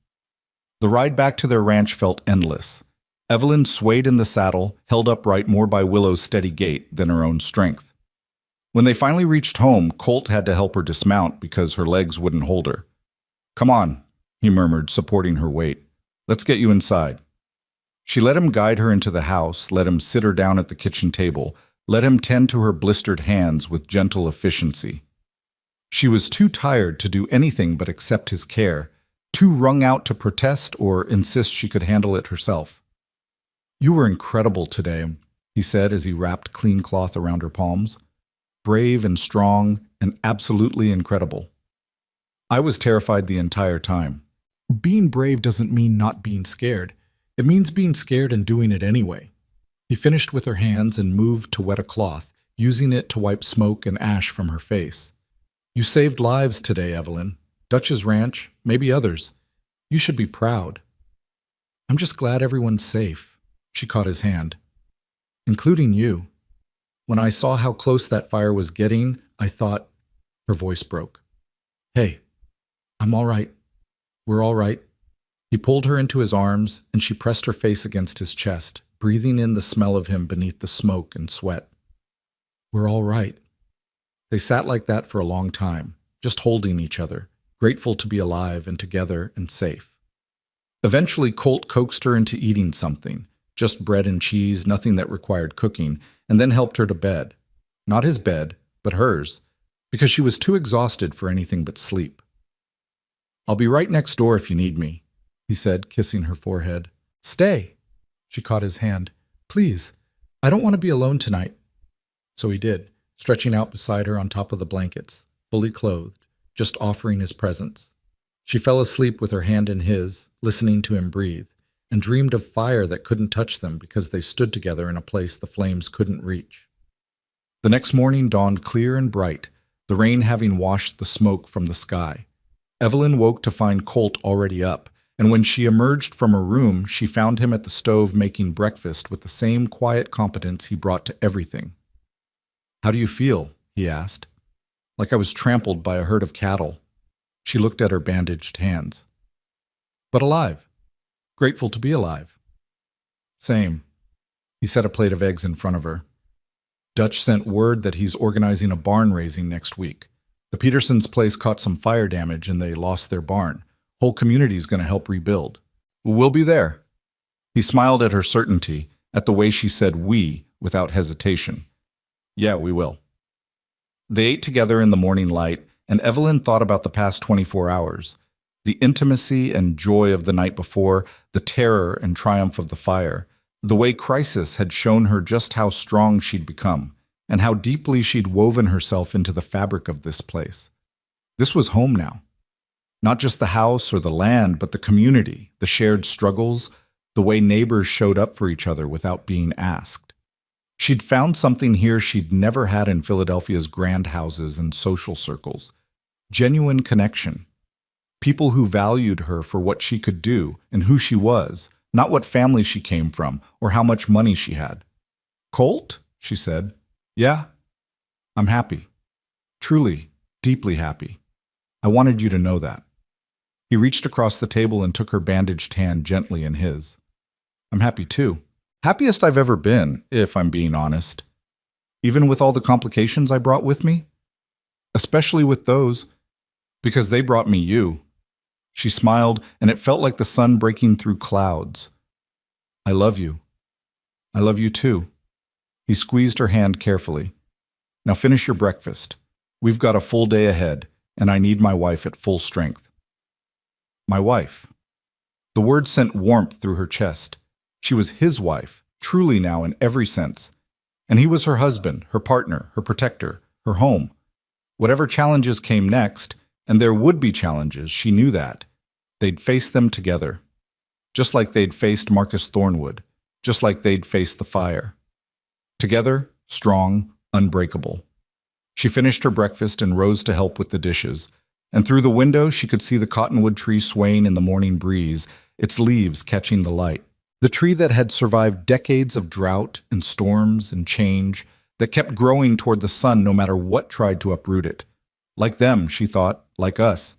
The ride back to their ranch felt endless. Evelyn swayed in the saddle, held upright more by Willow's steady gait than her own strength. When they finally reached home, Colt had to help her dismount because her legs wouldn't hold her. "Come on," he murmured, supporting her weight. "Let's get you inside." She let him guide her into the house, let him sit her down at the kitchen table, let him tend to her blistered hands with gentle efficiency. She was too tired to do anything but accept his care, too wrung out to protest or insist she could handle it herself. "You were incredible today," he said as he wrapped clean cloth around her palms. "Brave and strong and absolutely incredible." "I was terrified the entire time." "Being brave doesn't mean not being scared. It means being scared and doing it anyway." He finished with her hands and moved to wet a cloth, using it to wipe smoke and ash from her face. "You saved lives today, Evelyn. Dutch's ranch, maybe others. You should be proud." "I'm just glad everyone's safe." She caught his hand. "Including you. When I saw how close that fire was getting, I thought..." Her voice broke. "Hey, I'm all right. We're all right." He pulled her into his arms, and she pressed her face against his chest, breathing in the smell of him beneath the smoke and sweat. "We're all right." They sat like that for a long time, just holding each other, grateful to be alive and together and safe. Eventually, Colt coaxed her into eating something, just bread and cheese, nothing that required cooking, and then helped her to bed. Not his bed, but hers, because she was too exhausted for anything but sleep. "I'll be right next door if you need me," he said, kissing her forehead. "Stay." She caught his hand. "Please, I don't want to be alone tonight." So he did, stretching out beside her on top of the blankets, fully clothed, just offering his presence. She fell asleep with her hand in his, listening to him breathe, and dreamed of fire that couldn't touch them because they stood together in a place the flames couldn't reach. The next morning dawned clear and bright, the rain having washed the smoke from the sky. Evelyn woke to find Colt already up, and when she emerged from her room, she found him at the stove making breakfast with the same quiet competence he brought to everything. "How do you feel?" he asked. "Like I was trampled by a herd of cattle." She looked at her bandaged hands. "But alive. Grateful to be alive." "Same." He set a plate of eggs in front of her. "Dutch sent word that he's organizing a barn raising next week. The Petersons' place caught some fire damage and they lost their barn. Whole community's going to help rebuild. We'll be there." He smiled at her certainty, at the way she said "we" without hesitation. "Yeah, we will." They ate together in the morning light, and Evelyn thought about the past 24 hours. The intimacy and joy of the night before, the terror and triumph of the fire, the way crisis had shown her just how strong she'd become, and how deeply she'd woven herself into the fabric of this place. This was home now. Not just the house or the land, but the community, the shared struggles, the way neighbors showed up for each other without being asked. She'd found something here she'd never had in Philadelphia's grand houses and social circles. Genuine connection. People who valued her for what she could do and who she was, not what family she came from or how much money she had. "Colt?" she said. "Yeah, I'm happy. Truly, deeply happy. I wanted you to know that." He reached across the table and took her bandaged hand gently in his. "I'm happy too. Happiest I've ever been, if I'm being honest. Even with all the complications I brought with me. Especially with those, because they brought me you." She smiled, and it felt like the sun breaking through clouds. "I love you. I love you too." He squeezed her hand carefully. "Now finish your breakfast. We've got a full day ahead, and I need my wife at full strength." My wife. The word sent warmth through her chest. She was his wife, truly now in every sense. And he was her husband, her partner, her protector, her home. Whatever challenges came next, and there would be challenges, she knew that, they'd face them together. Just like they'd faced Marcus Thornwood, just like they'd faced the fire. Together, strong, unbreakable. She finished her breakfast and rose to help with the dishes, and through the window she could see the cottonwood tree swaying in the morning breeze, its leaves catching the light. The tree that had survived decades of drought and storms and change, that kept growing toward the sun no matter what tried to uproot it. Like them, she thought, like us.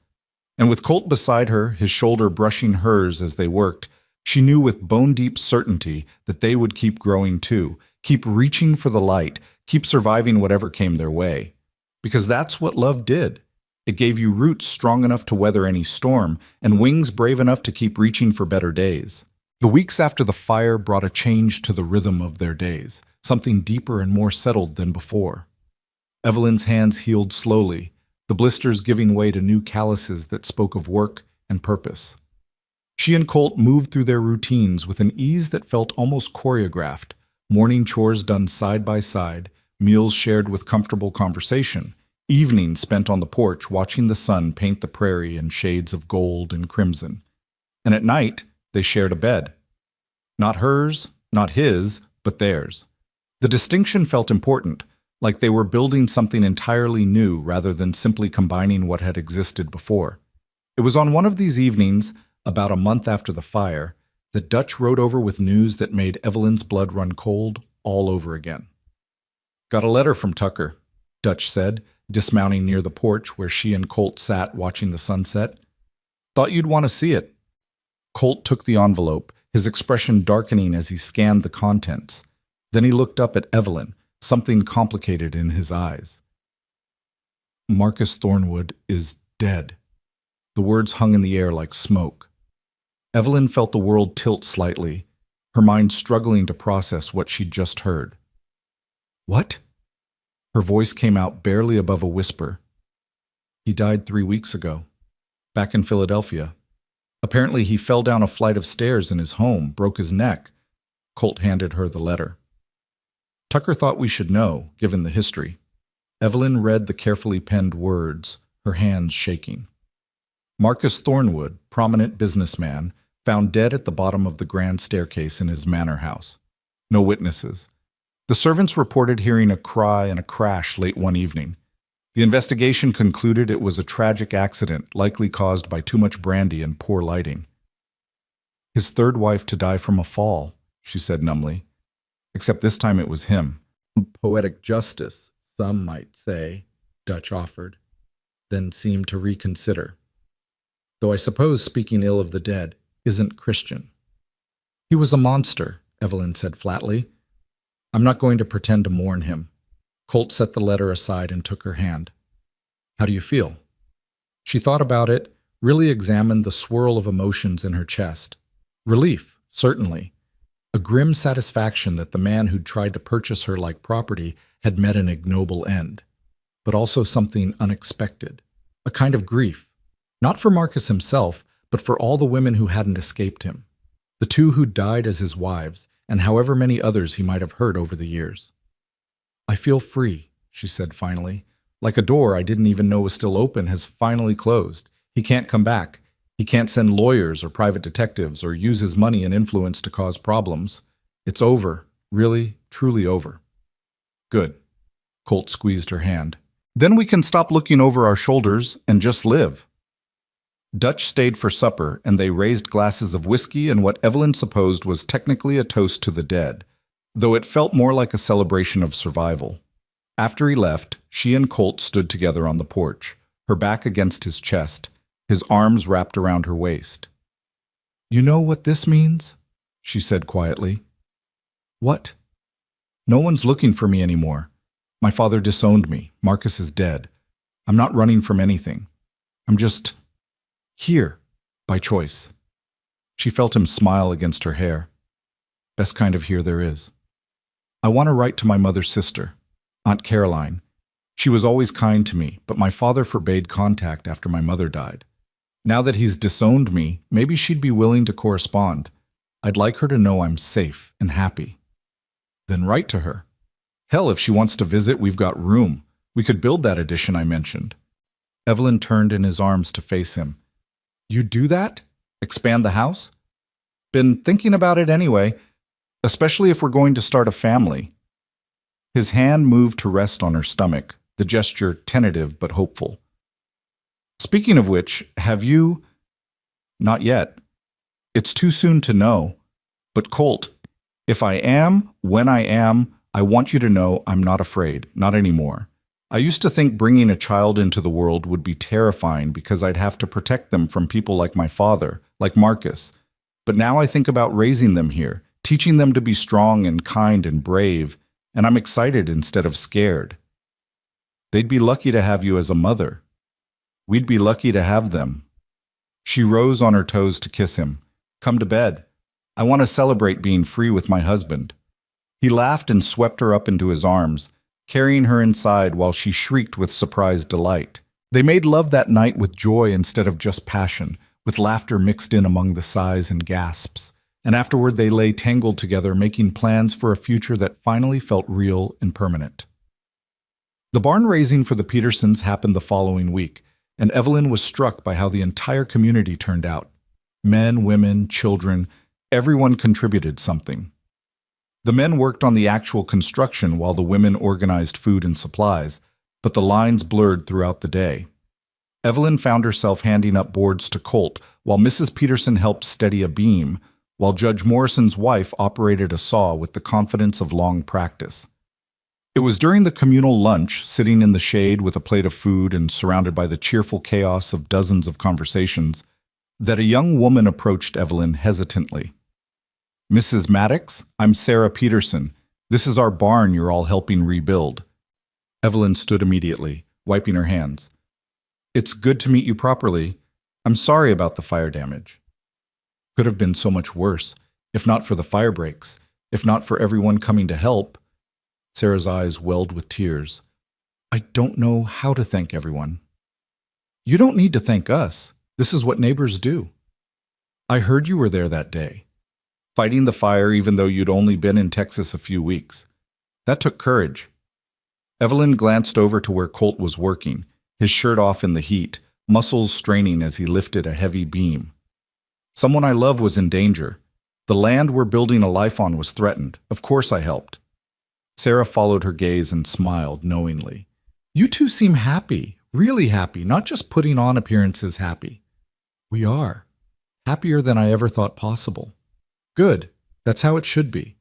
And with Colt beside her, his shoulder brushing hers as they worked, she knew with bone-deep certainty that they would keep growing too, keep reaching for the light, keep surviving whatever came their way. Because that's what love did. It gave you roots strong enough to weather any storm, and wings brave enough to keep reaching for better days. The weeks after the fire brought a change to the rhythm of their days, something deeper and more settled than before. Evelyn's hands healed slowly, the blisters giving way to new calluses that spoke of work and purpose. She and Colt moved through their routines with an ease that felt almost choreographed, morning chores done side by side, meals shared with comfortable conversation, evenings spent on the porch watching the sun paint the prairie in shades of gold and crimson. And at night, they shared a bed. Not hers, not his, but theirs. The distinction felt important, like they were building something entirely new rather than simply combining what had existed before. It was on one of these evenings, about a month after the fire, that Dutch rode over with news that made Evelyn's blood run cold all over again. "Got a letter from Tucker," Dutch said, dismounting near the porch where she and Colt sat watching the sunset. "Thought you'd want to see it." Colt took the envelope, his expression darkening as he scanned the contents. Then he looked up at Evelyn, something complicated in his eyes. "Marcus Thornwood is dead." The words hung in the air like smoke. Evelyn felt the world tilt slightly. her mind struggling to process what she'd just heard. What? Her voice came out barely above a whisper. He died 3 weeks ago, back in Philadelphia. Apparently he fell down a flight of stairs in his home, broke his neck. Colt handed her the letter. Tucker thought we should know, given the history. Evelyn read the carefully penned words, her hands shaking. Marcus Thornwood, prominent businessman, found dead at the bottom of the grand staircase in his manor house. No witnesses. The servants reported hearing a cry and a crash late one evening. The investigation concluded it was a tragic accident, likely caused by too much brandy and poor lighting. His third wife to die from a fall, she said numbly. Except this time it was him. Poetic justice, some might say, Dutch offered, then seemed to reconsider. Though I suppose speaking ill of the dead isn't Christian. He was a monster, Evelyn said flatly. I'm not going to pretend to mourn him. Colt set the letter aside and took her hand. How do you feel? She thought about it, really examined the swirl of emotions in her chest. Relief, certainly. A grim satisfaction that the man who'd tried to purchase her like property had met an ignoble end. But also something unexpected. A kind of grief. Not for Marcus himself, but for all the women who hadn't escaped him. The 2 who'd died as his wives, and however many others he might have heard over the years. I feel free, she said finally. Like a door I didn't even know was still open has finally closed. He can't come back. He can't send lawyers or private detectives or use his money and influence to cause problems. It's over. Really, truly over. Good. Colt squeezed her hand. Then we can stop looking over our shoulders and just live. Dutch stayed for supper, and they raised glasses of whiskey and what Evelyn supposed was technically a toast to the dead, though it felt more like a celebration of survival. After he left, she and Colt stood together on the porch, her back against his chest, his arms wrapped around her waist. You know what this means? She said quietly. What? No one's looking for me anymore. My father disowned me. Marcus is dead. I'm not running from anything. I'm just here, by choice. She felt him smile against her hair. Best kind of here there is. I want to write to my mother's sister, Aunt Caroline. She was always kind to me, but my father forbade contact after my mother died. Now that he's disowned me, maybe she'd be willing to correspond. I'd like her to know I'm safe and happy. Then write to her. Hell, if she wants to visit, we've got room. We could build that addition I mentioned. Evelyn turned in his arms to face him. You'd do that? Expand the house? Been thinking about it anyway, especially if we're going to start a family. His hand moved to rest on her stomach, the gesture tentative but hopeful. Speaking of which, have you? Not yet. It's too soon to know. But Colt, if I am, when I am, I want you to know I'm not afraid, not anymore. I used to think bringing a child into the world would be terrifying because I'd have to protect them from people like my father, like Marcus. But now I think about raising them here, teaching them to be strong and kind and brave, and I'm excited instead of scared. They'd be lucky to have you as a mother. We'd be lucky to have them. She rose on her toes to kiss him. Come to bed. I want to celebrate being free with my husband. He laughed and swept her up into his arms, carrying her inside while she shrieked with surprised delight. They made love that night with joy instead of just passion, with laughter mixed in among the sighs and gasps. And afterward they lay tangled together, making plans for a future that finally felt real and permanent. The barn raising for the Petersons happened the following week, and Evelyn was struck by how the entire community turned out. Men, women, children, everyone contributed something. The men worked on the actual construction while the women organized food and supplies, but the lines blurred throughout the day. Evelyn found herself handing up boards to Colt while Mrs. Peterson helped steady a beam, while Judge Morrison's wife operated a saw with the confidence of long practice. It was during the communal lunch, sitting in the shade with a plate of food and surrounded by the cheerful chaos of dozens of conversations, that a young woman approached Evelyn hesitantly. Mrs. Maddox, I'm Sarah Peterson. This is our barn you're all helping rebuild. Evelyn stood immediately, wiping her hands. It's good to meet you properly. I'm sorry about the fire damage. Could have been so much worse. If not for the fire breaks, if not for everyone coming to help. Sarah's eyes welled with tears. I don't know how to thank everyone. You don't need to thank us. This is what neighbors do. I heard you were there that day, fighting the fire even though you'd only been in Texas a few weeks. That took courage. Evelyn glanced over to where Colt was working, his shirt off in the heat, muscles straining as he lifted a heavy beam. Someone I love was in danger. The land we're building a life on was threatened. Of course I helped. Sarah followed her gaze and smiled knowingly. You two seem happy, really happy, not just putting on appearances happy. We are. Happier than I ever thought possible. Good. That's how it should be.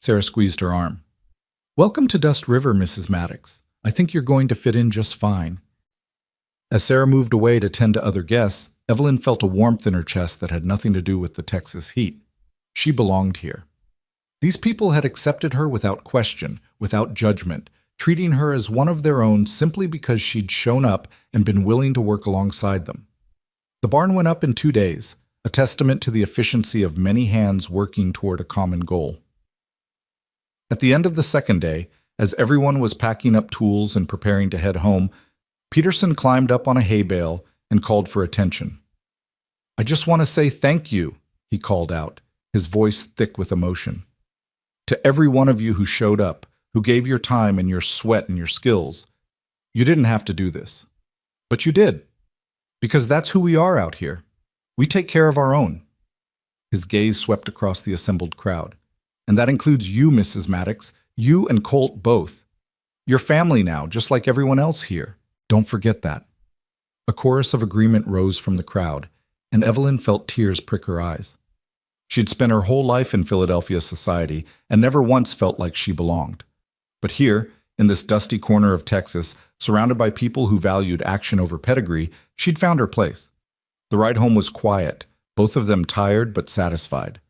Sarah squeezed her arm. Welcome to Dust River, Mrs. Maddox. I think you're going to fit in just fine. As Sarah moved away to tend to other guests, Evelyn felt a warmth in her chest that had nothing to do with the Texas heat. She belonged here. These people had accepted her without question, without judgment, treating her as one of their own simply because she'd shown up and been willing to work alongside them. The barn went up in 2 days, a testament to the efficiency of many hands working toward a common goal. At the end of the second day, as everyone was packing up tools and preparing to head home, Peterson climbed up on a hay bale and called for attention. I just want to say thank you, he called out, his voice thick with emotion. To every one of you who showed up, who gave your time and your sweat and your skills. You didn't have to do this. But you did. Because that's who we are out here. We take care of our own. His gaze swept across the assembled crowd. And that includes you, Mrs. Maddox, you and Colt both. You're family now, just like everyone else here. Don't forget that. A chorus of agreement rose from the crowd, and Evelyn felt tears prick her eyes. She'd spent her whole life in Philadelphia society and never once felt like she belonged. But here, in this dusty corner of Texas, surrounded by people who valued action over pedigree, she'd found her place. The ride home was quiet, both of them tired but satisfied.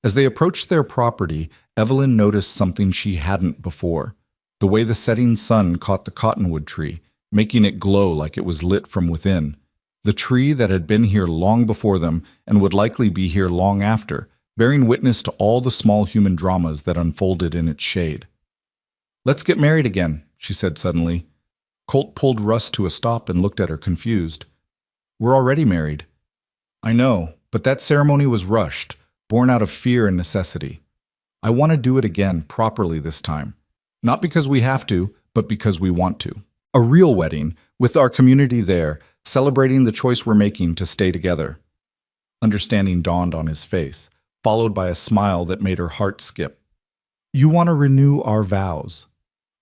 As they approached their property, Evelyn noticed something she hadn't before. The way the setting sun caught the cottonwood tree, making it glow like it was lit from within. The tree that had been here long before them and would likely be here long after, bearing witness to all the small human dramas that unfolded in its shade. Let's get married again, she said suddenly. Colt pulled Russ to a stop and looked at her confused. We're already married. I know, but that ceremony was rushed, born out of fear and necessity. I want to do it again, properly this time. Not because we have to, but because we want to. A real wedding, with our community there, celebrating the choice we're making to stay together. Understanding dawned on his face, followed by a smile that made her heart skip. You want to renew our vows.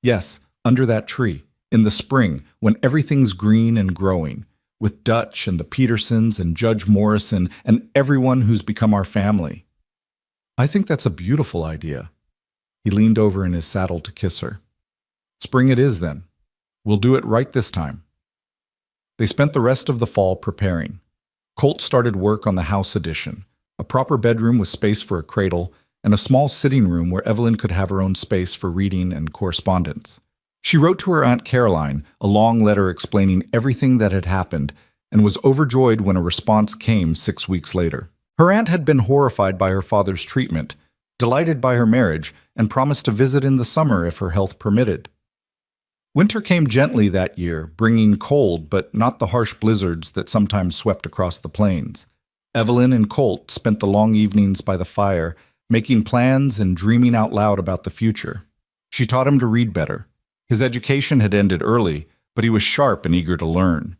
Yes, under that tree, in the spring, when everything's green and growing, with Dutch and the Petersons and Judge Morrison and everyone who's become our family. I think that's a beautiful idea. He leaned over in his saddle to kiss her. Spring it is, then. We'll do it right this time. They spent the rest of the fall preparing. Colt started work on the house addition, a proper bedroom with space for a cradle, and a small sitting room where Evelyn could have her own space for reading and correspondence. She wrote to her Aunt Caroline a long letter explaining everything that had happened and was overjoyed when a response came 6 weeks later. Her aunt had been horrified by her father's treatment, delighted by her marriage, and promised to visit in the summer if her health permitted. Winter came gently that year, bringing cold but not the harsh blizzards that sometimes swept across the plains. Evelyn and Colt spent the long evenings by the fire, making plans and dreaming out loud about the future. She taught him to read better. His education had ended early, but he was sharp and eager to learn.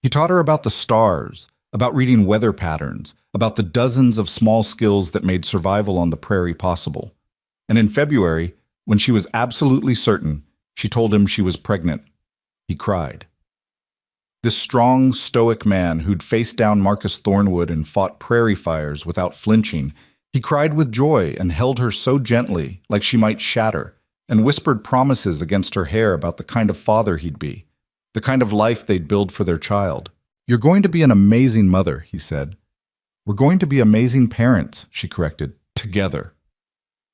He taught her about the stars, about reading weather patterns, about the dozens of small skills that made survival on the prairie possible. And in February, when she was absolutely certain, she told him she was pregnant. He cried. This strong, stoic man who'd faced down Marcus Thornwood and fought prairie fires without flinching, he cried with joy and held her so gently, like she might shatter, and whispered promises against her hair about the kind of father he'd be, the kind of life they'd build for their child. You're going to be an amazing mother, he said. We're going to be amazing parents, she corrected, together.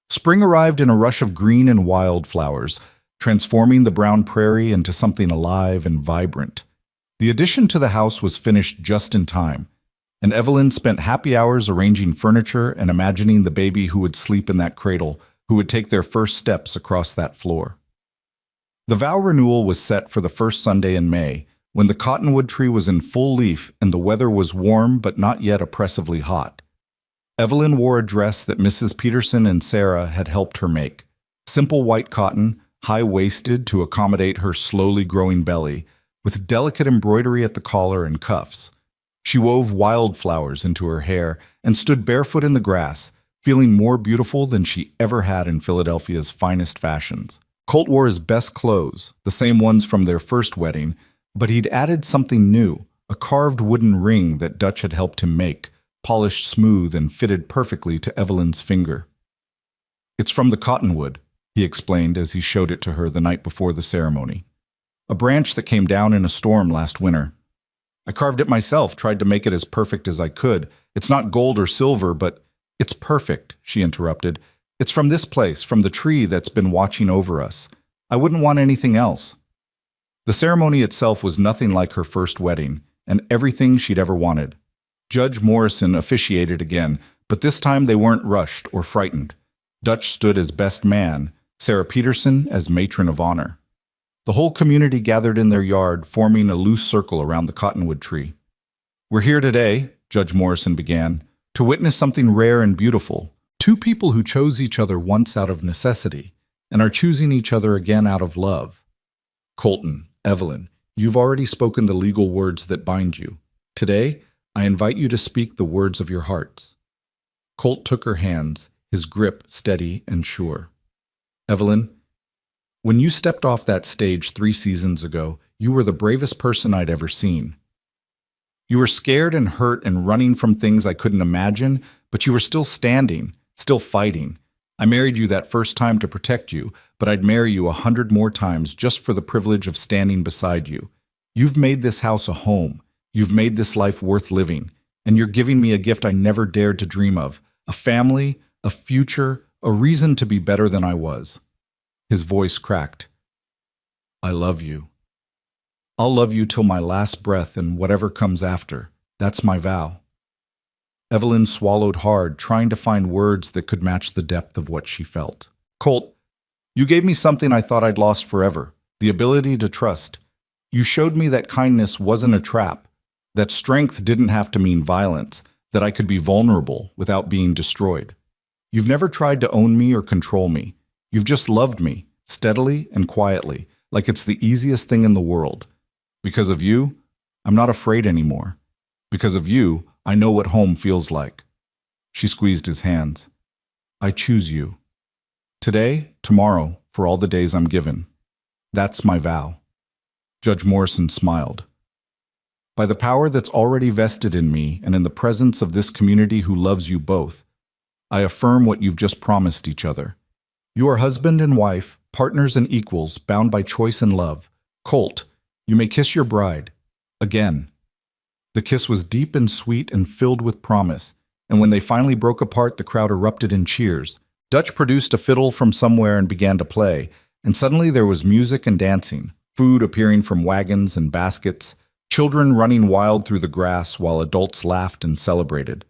Spring arrived in a rush of green and wildflowers, transforming the brown prairie into something alive and vibrant. The addition to the house was finished just in time. and Evelyn spent happy hours arranging furniture and imagining the baby who would sleep in that cradle, who would take their first steps across that floor. The vow renewal was set for the first Sunday in May, when the cottonwood tree was in full leaf and the weather was warm but not yet oppressively hot. Evelyn wore a dress that Mrs. Peterson and Sarah had helped her make. Simple white cotton, high-waisted to accommodate her slowly growing belly, with delicate embroidery at the collar and cuffs. She wove wildflowers into her hair and stood barefoot in the grass, feeling more beautiful than she ever had in Philadelphia's finest fashions. Colt wore his best clothes, the same ones from their first wedding, but he'd added something new, a carved wooden ring that Dutch had helped him make, polished smooth and fitted perfectly to Evelyn's finger. "It's from the cottonwood," he explained as he showed it to her the night before the ceremony. "A branch that came down in a storm last winter. I carved it myself, tried to make it as perfect as I could. It's not gold or silver, but it's perfect," she interrupted. "It's from this place, from the tree that's been watching over us. I wouldn't want anything else." The ceremony itself was nothing like her first wedding, and everything she'd ever wanted. Judge Morrison officiated again, but this time they weren't rushed or frightened. Dutch stood as best man, Sarah Peterson as matron of honor. The whole community gathered in their yard, forming a loose circle around the cottonwood tree. "We're here today," Judge Morrison began, "to witness something rare and beautiful. Two people who chose each other once out of necessity and are choosing each other again out of love. Colton, Evelyn, you've already spoken the legal words that bind you. Today, I invite you to speak the words of your hearts." Colt took her hands, his grip steady and sure. "Evelyn, when you stepped off that stage 3 seasons ago, you were the bravest person I'd ever seen. You were scared and hurt and running from things I couldn't imagine, but you were still standing, still fighting. I married you that first time to protect you, but I'd marry you 100 more times just for the privilege of standing beside you. You've made this house a home. You've made this life worth living, and you're giving me a gift I never dared to dream of, a family, a future, a reason to be better than I was." His voice cracked. "I love you. I'll love you till my last breath and whatever comes after. That's my vow." Evelyn swallowed hard, trying to find words that could match the depth of what she felt. "Colt, you gave me something I thought I'd lost forever, the ability to trust. You showed me that kindness wasn't a trap, that strength didn't have to mean violence, that I could be vulnerable without being destroyed. You've never tried to own me or control me. You've just loved me, steadily and quietly, like it's the easiest thing in the world. Because of you, I'm not afraid anymore. Because of you, I know what home feels like." She squeezed his hands. "I choose you. Today, tomorrow, for all the days I'm given. That's my vow." Judge Morrison smiled. "By the power that's already vested in me and in the presence of this community who loves you both, I affirm what you've just promised each other. You are husband and wife, partners and equals, bound by choice and love. Colt, you may kiss your bride. Again." The kiss was deep and sweet and filled with promise, and when they finally broke apart, the crowd erupted in cheers. Dutch produced a fiddle from somewhere and began to play, and suddenly there was music and dancing, food appearing from wagons and baskets, children running wild through the grass while adults laughed and celebrated.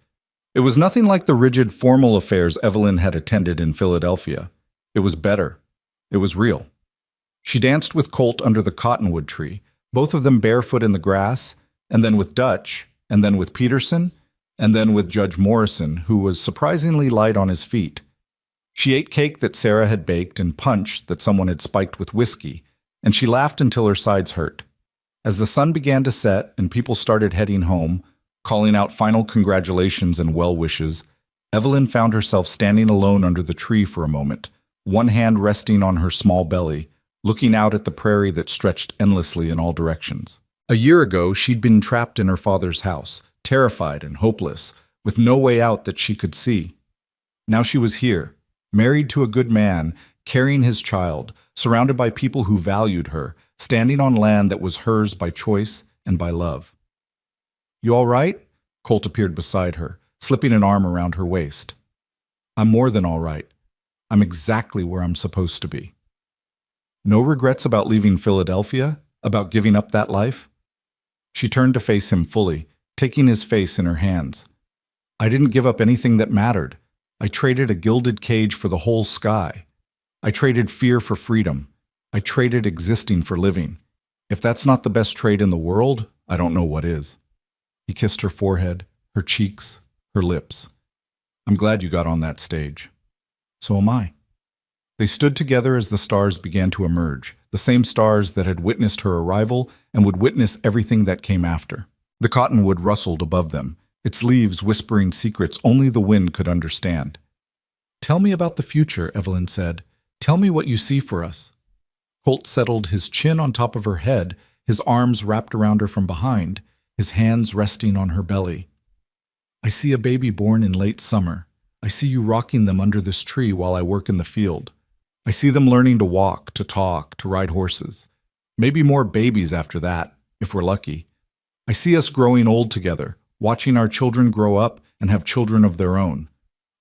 It was nothing like the rigid, formal affairs Evelyn had attended in Philadelphia. It was better. It was real. She danced with Colt under the cottonwood tree, both of them barefoot in the grass, and then with Dutch, and then with Peterson, and then with Judge Morrison, who was surprisingly light on his feet. She ate cake that Sarah had baked and punch that someone had spiked with whiskey, and she laughed until her sides hurt. As the sun began to set and people started heading home, calling out final congratulations and well wishes, Evelyn found herself standing alone under the tree for a moment, one hand resting on her small belly, looking out at the prairie that stretched endlessly in all directions. A year ago, she'd been trapped in her father's house, terrified and hopeless, with no way out that she could see. Now she was here, married to a good man, carrying his child, surrounded by people who valued her, standing on land that was hers by choice and by love. "You all right?" Colt appeared beside her, slipping an arm around her waist. "I'm more than all right. I'm exactly where I'm supposed to be." "No regrets about leaving Philadelphia? About giving up that life?" She turned to face him fully, taking his face in her hands. I didn't give up anything that mattered. I traded a gilded cage for the whole sky. I traded fear for freedom. I traded existing for living. If that's not the best trade in the world, I don't know what is. He kissed her forehead, her cheeks, her lips. I'm glad you got on that stage. So am I. They stood together as the stars began to emerge, the same stars that had witnessed her arrival and would witness everything that came after. The cottonwood rustled above them, its leaves whispering secrets only the wind could understand. Tell me about the future, Evelyn said. Tell me what you see for us. Colt settled his chin on top of her head, his arms wrapped around her from behind, his hands resting on her belly. I see a baby born in late summer. I see you rocking them under this tree while I work in the field. I see them learning to walk, to talk, to ride horses. Maybe more babies after that, if we're lucky. I see us growing old together, watching our children grow up and have children of their own.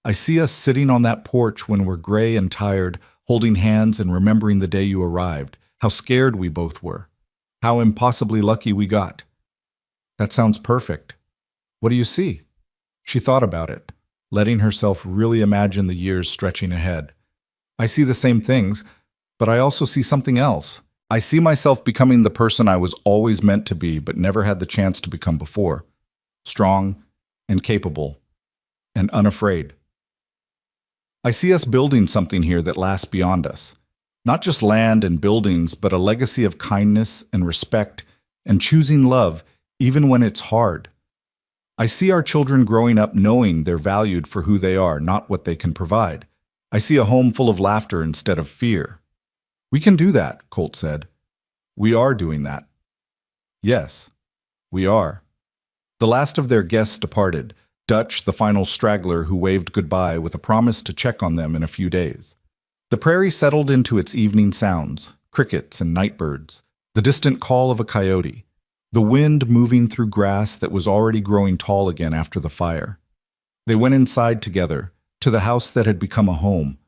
I see us sitting on that porch when we're gray and tired, holding hands and remembering the day you arrived, how scared we both were, how impossibly lucky we got. That sounds perfect. What do you see? She thought about it, letting herself really imagine the years stretching ahead. I see the same things, but I also see something else. I see myself becoming the person I was always meant to be but never had the chance to become before. Strong and capable and unafraid. I see us building something here that lasts beyond us. Not just land and buildings, but a legacy of kindness and respect and choosing love even when it's hard. I see our children growing up knowing they're valued for who they are, not what they can provide. I see a home full of laughter instead of fear. We can do that, Colt said. We are doing that. Yes, we are. The last of their guests departed, Dutch, the final straggler who waved goodbye with a promise to check on them in a few days. The prairie settled into its evening sounds, crickets and nightbirds, the distant call of a coyote, the wind moving through grass that was already growing tall again after the fire. They went inside together, to the house that had become a home,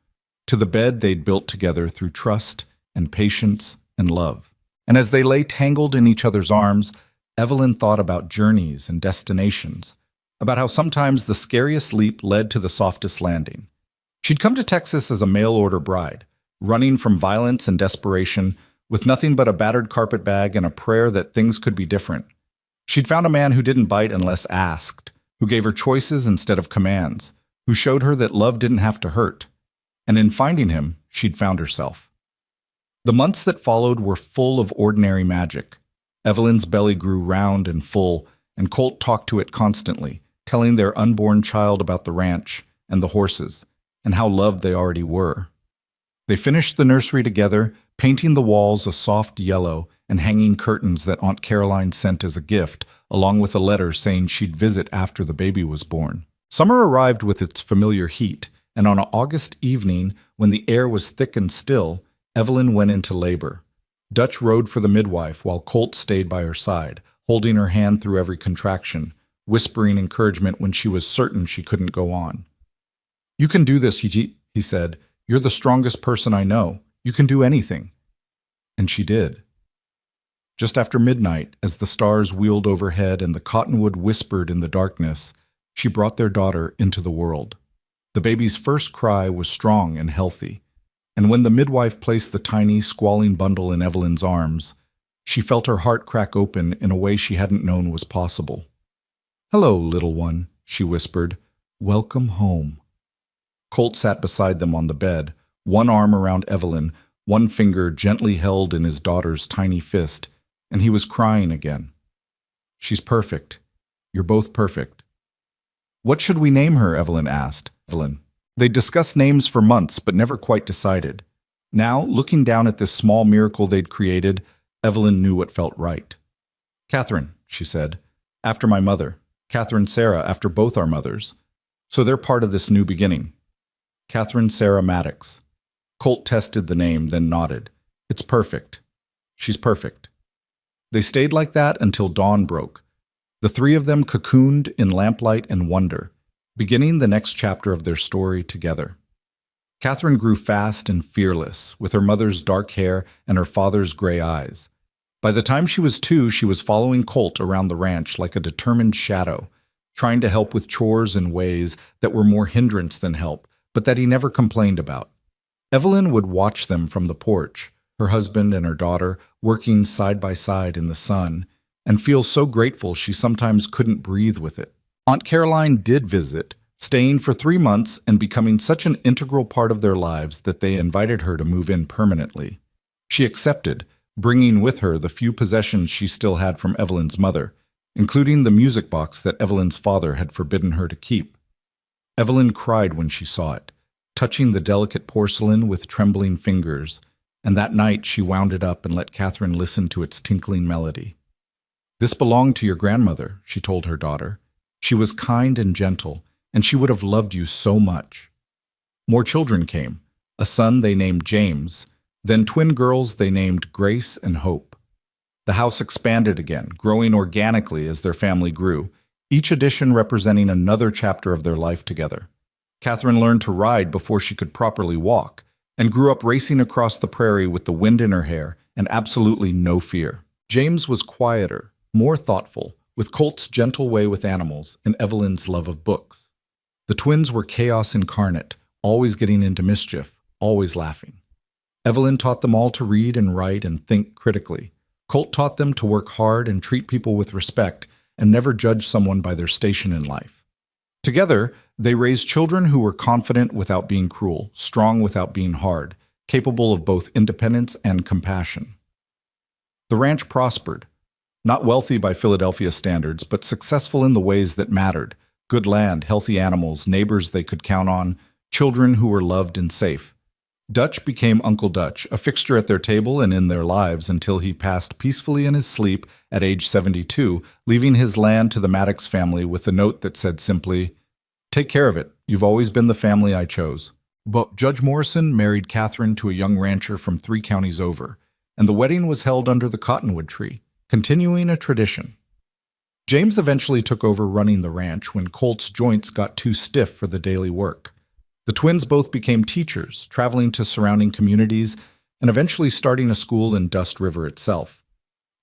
to the bed they'd built together through trust and patience and love. And as they lay tangled in each other's arms, Evelyn thought about journeys and destinations, about how sometimes the scariest leap led to the softest landing. She'd come to Texas as a mail-order bride, running from violence and desperation, with nothing but a battered carpetbag and a prayer that things could be different. She'd found a man who didn't bite unless asked, who gave her choices instead of commands, who showed her that love didn't have to hurt. And in finding him, she'd found herself. The months that followed were full of ordinary magic. Evelyn's belly grew round and full, and Colt talked to it constantly, telling their unborn child about the ranch and the horses, and how loved they already were. They finished the nursery together, painting the walls a soft yellow and hanging curtains that Aunt Caroline sent as a gift, along with a letter saying she'd visit after the baby was born. Summer arrived with its familiar heat, and on an August evening, when the air was thick and still, Evelyn went into labor. Dutch rode for the midwife while Colt stayed by her side, holding her hand through every contraction, whispering encouragement when she was certain she couldn't go on. You can do this, he said. You're the strongest person I know. You can do anything. And she did. Just after midnight, as the stars wheeled overhead and the cottonwood whispered in the darkness, she brought their daughter into the world. The baby's first cry was strong and healthy, and when the midwife placed the tiny, squalling bundle in Evelyn's arms, she felt her heart crack open in a way she hadn't known was possible. "Hello, little one," she whispered. "Welcome home." Colt sat beside them on the bed, one arm around Evelyn, one finger gently held in his daughter's tiny fist, and he was crying again. "She's perfect. You're both perfect." "What should we name her?" Evelyn asked. They discussed names for months, but never quite decided. Now, looking down at this small miracle they'd created, Evelyn knew what felt right. "Catherine," she said, "after my mother. Catherine Sarah, after both our mothers. So they're part of this new beginning. Catherine Sarah Maddox." Colt tested the name, then nodded. "It's perfect. She's perfect." They stayed like that until dawn broke. The three of them cocooned in lamplight and wonder, beginning the next chapter of their story together. Catherine grew fast and fearless, with her mother's dark hair and her father's gray eyes. By the time she was 2, she was following Colt around the ranch like a determined shadow, trying to help with chores in ways that were more hindrance than help, but that he never complained about. Evelyn would watch them from the porch, her husband and her daughter working side by side in the sun, and feel so grateful she sometimes couldn't breathe with it. Aunt Caroline did visit, staying for 3 months and becoming such an integral part of their lives that they invited her to move in permanently. She accepted, bringing with her the few possessions she still had from Evelyn's mother, including the music box that Evelyn's father had forbidden her to keep. Evelyn cried when she saw it, touching the delicate porcelain with trembling fingers, and that night she wound it up and let Catherine listen to its tinkling melody. "This belonged to your grandmother," she told her daughter. "She was kind and gentle, and she would have loved you so much." More children came, a son they named James, then twin girls they named Grace and Hope. The house expanded again, growing organically as their family grew, each addition representing another chapter of their life together. Catherine learned to ride before she could properly walk, and grew up racing across the prairie with the wind in her hair and absolutely no fear. James was quieter, more thoughtful, with Colt's gentle way with animals and Evelyn's love of books. The twins were chaos incarnate, always getting into mischief, always laughing. Evelyn taught them all to read and write and think critically. Colt taught them to work hard and treat people with respect and never judge someone by their station in life. Together, they raised children who were confident without being cruel, strong without being hard, capable of both independence and compassion. The ranch prospered, not wealthy by Philadelphia standards, but successful in the ways that mattered: good land, healthy animals, neighbors they could count on, children who were loved and safe. Dutch became Uncle Dutch, a fixture at their table and in their lives until he passed peacefully in his sleep at age 72, leaving his land to the Maddox family with a note that said simply, "Take care of it. You've always been the family I chose." But Judge Morrison married Catherine to a young rancher from 3 counties over, and the wedding was held under the cottonwood tree, continuing a tradition. James eventually took over running the ranch when Colt's joints got too stiff for the daily work. The twins both became teachers, traveling to surrounding communities and eventually starting a school in Dust River itself.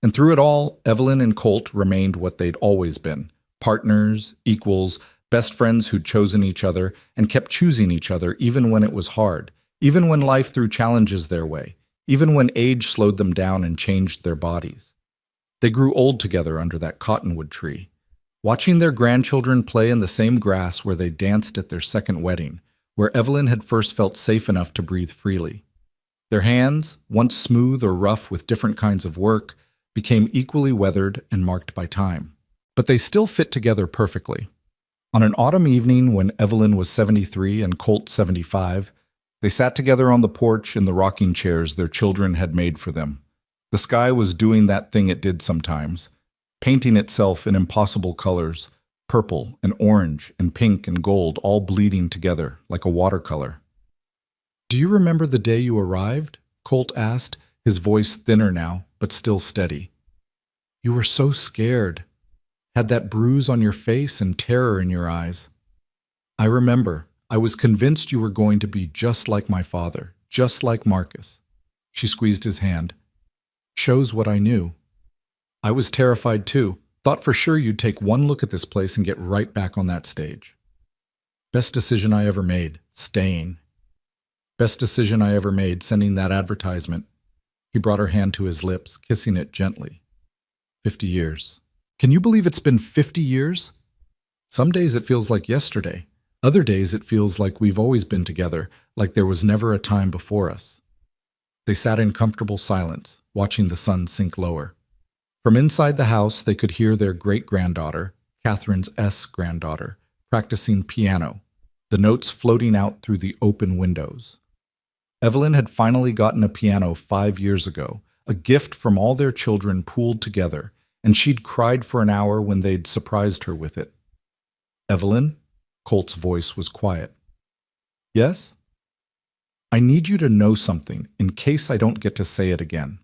And through it all, Evelyn and Colt remained what they'd always been: partners, equals, best friends who'd chosen each other and kept choosing each other even when it was hard, even when life threw challenges their way, even when age slowed them down and changed their bodies. They grew old together under that cottonwood tree, watching their grandchildren play in the same grass where they danced at their second wedding, where Evelyn had first felt safe enough to breathe freely. Their hands, once smooth or rough with different kinds of work, became equally weathered and marked by time. But they still fit together perfectly. On an autumn evening when Evelyn was 73 and Colt 75, they sat together on the porch in the rocking chairs their children had made for them. The sky was doing that thing it did sometimes, painting itself in impossible colors, purple and orange and pink and gold all bleeding together like a watercolor. "Do you remember the day you arrived?" Colt asked, his voice thinner now, but still steady. "You were so scared, had that bruise on your face and terror in your eyes." "I remember. I was convinced you were going to be just like my father, just like Marcus." She squeezed his hand. "Shows what I knew. I was terrified too. Thought for sure you'd take one look at this place and get right back on that stage. Best decision I ever made, staying. Best decision I ever made, sending that advertisement." He brought her hand to his lips, kissing it gently. 50 years. Can you believe it's been 50 years? Some days it feels like yesterday. Other days it feels like we've always been together, like there was never a time before us. They sat in comfortable silence, watching the sun sink lower. From inside the house, they could hear their great-granddaughter, Catherine's granddaughter, practicing piano, the notes floating out through the open windows. Evelyn had finally gotten a piano 5 years ago, a gift from all their children pooled together, and she'd cried for an hour when they'd surprised her with it. "Evelyn?" Colt's voice was quiet. "Yes?" "I need you to know something, in case I don't get to say it again."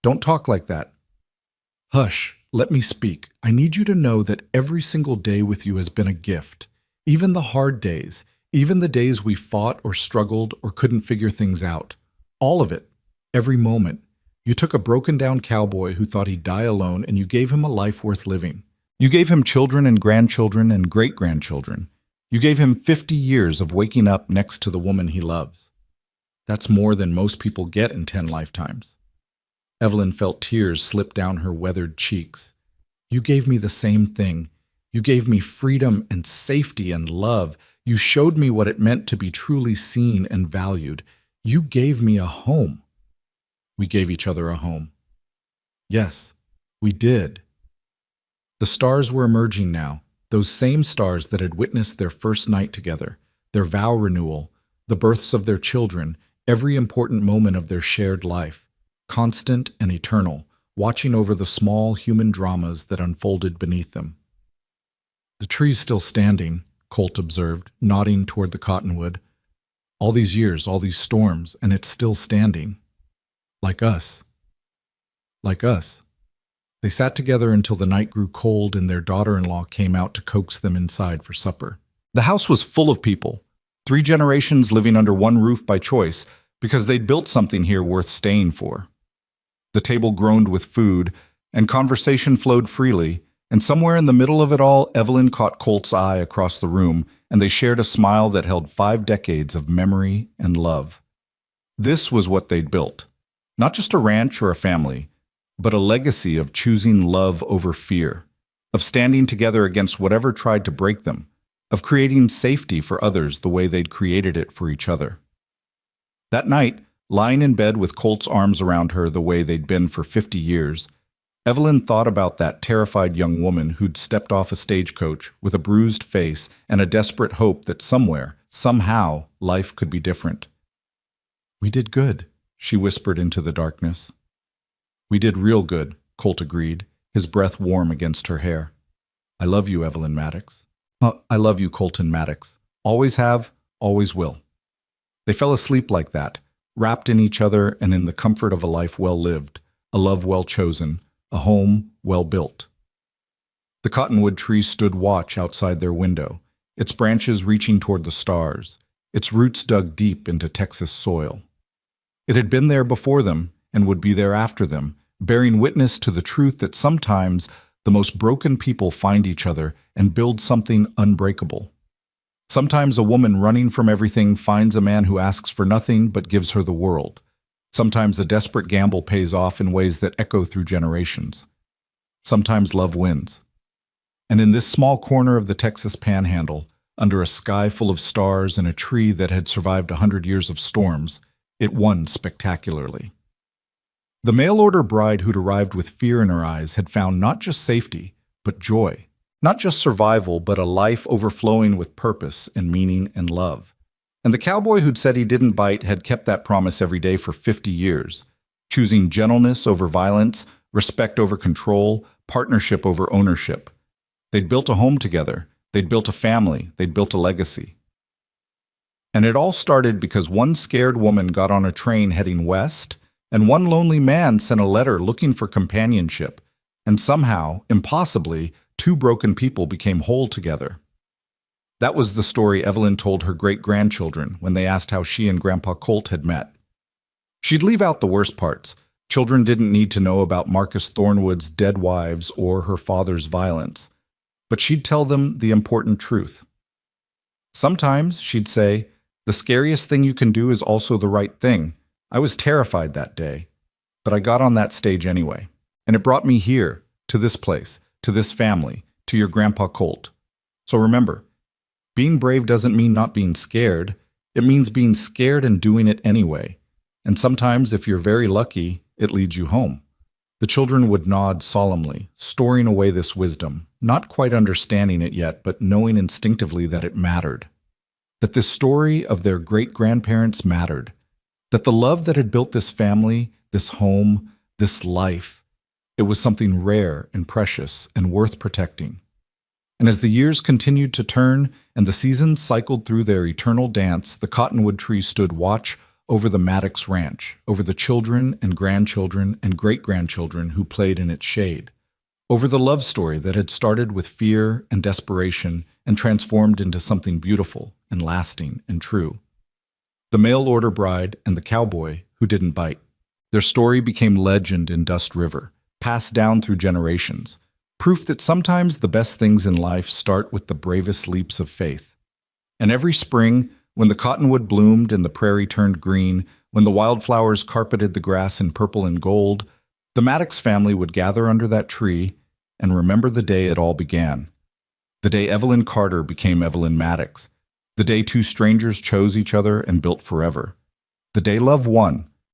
"Don't talk like that." "Hush, let me speak. I need you to know that every single day with you has been a gift. Even the hard days, even the days we fought or struggled or couldn't figure things out. All of it, every moment. You took a broken-down cowboy who thought he'd die alone, and you gave him a life worth living. You gave him children and grandchildren and great-grandchildren. You gave him 50 years of waking up next to the woman he loves. That's more than most people get in 10 lifetimes. Evelyn felt tears slip down her weathered cheeks. You gave me the same thing. You gave me freedom and safety and love. You showed me what it meant to be truly seen and valued. You gave me a home. We gave each other a home. Yes, we did. The stars were emerging now, those same stars that had witnessed their first night together, their vow renewal, the births of their children, every important moment of their shared life, constant and eternal, watching over the small human dramas that unfolded beneath them. The tree's still standing, Colt observed, nodding toward the cottonwood. All these years, all these storms, and it's still standing. Like us. Like us. They sat together until the night grew cold and their daughter-in-law came out to coax them inside for supper. The house was full of people, 3 generations living under one roof by choice, because they'd built something here worth staying for. The table groaned with food, and conversation flowed freely, and somewhere in the middle of it all, Evelyn caught Colt's eye across the room, and they shared a smile that held 5 decades of memory and love. This was what they'd built. Not just a ranch or a family, but a legacy of choosing love over fear, of standing together against whatever tried to break them, of creating safety for others the way they'd created it for each other. That night, lying in bed with Colt's arms around her the way they'd been for 50 years, Evelyn thought about that terrified young woman who'd stepped off a stagecoach with a bruised face and a desperate hope that somewhere, somehow, life could be different. "We did good," she whispered into the darkness. "We did real good," Colt agreed, his breath warm against her hair. "I love you, Evelyn Maddox. I love you, Colton Maddox. Always have, always will." They fell asleep like that, wrapped in each other and in the comfort of a life well lived, a love well chosen, a home well built. The cottonwood tree stood watch outside their window, its branches reaching toward the stars, its roots dug deep into Texas soil. It had been there before them and would be there after them, bearing witness to the truth that sometimes the most broken people find each other and build something unbreakable. Sometimes a woman running from everything finds a man who asks for nothing but gives her the world. Sometimes a desperate gamble pays off in ways that echo through generations. Sometimes love wins. And in this small corner of the Texas Panhandle, under a sky full of stars and a tree that had survived 100 years of storms, it won spectacularly. The mail-order bride who'd arrived with fear in her eyes had found not just safety, but joy. Not just survival, but a life overflowing with purpose and meaning and love. And the cowboy who'd said he didn't bite had kept that promise every day for 50 years, choosing gentleness over violence, respect over control, partnership over ownership. They'd built a home together. They'd built a family. They'd built a legacy. And it all started because one scared woman got on a train heading west, and one lonely man sent a letter looking for companionship, and somehow, impossibly, 2 broken people became whole together. That was the story Evelyn told her great-grandchildren when they asked how she and Grandpa Colt had met. She'd leave out the worst parts. Children didn't need to know about Marcus Thornwood's dead wives or her father's violence. But she'd tell them the important truth. Sometimes, she'd say, the scariest thing you can do is also the right thing. I was terrified that day, but I got on that stage anyway. And it brought me here, to this place, to this family, to your Grandpa Colt. So remember, being brave doesn't mean not being scared. It means being scared and doing it anyway. And sometimes, if you're very lucky, it leads you home. The children would nod solemnly, storing away this wisdom, not quite understanding it yet, but knowing instinctively that it mattered. That this story of their great-grandparents mattered. That the love that had built this family, this home, this life, it was something rare and precious and worth protecting. And as the years continued to turn and the seasons cycled through their eternal dance, the cottonwood tree stood watch over the Maddox Ranch, over the children and grandchildren and great-grandchildren who played in its shade, over the love story that had started with fear and desperation and transformed into something beautiful and lasting and true. The mail-order bride and the cowboy who didn't bite. Their story became legend in Dust River, passed down through generations, proof that sometimes the best things in life start with the bravest leaps of faith. And every spring, when the cottonwood bloomed and the prairie turned green, when the wildflowers carpeted the grass in purple and gold, the Maddox family would gather under that tree and remember the day it all began. The day Evelyn Carter became Evelyn Maddox. The day two strangers chose each other and built forever. The day love won,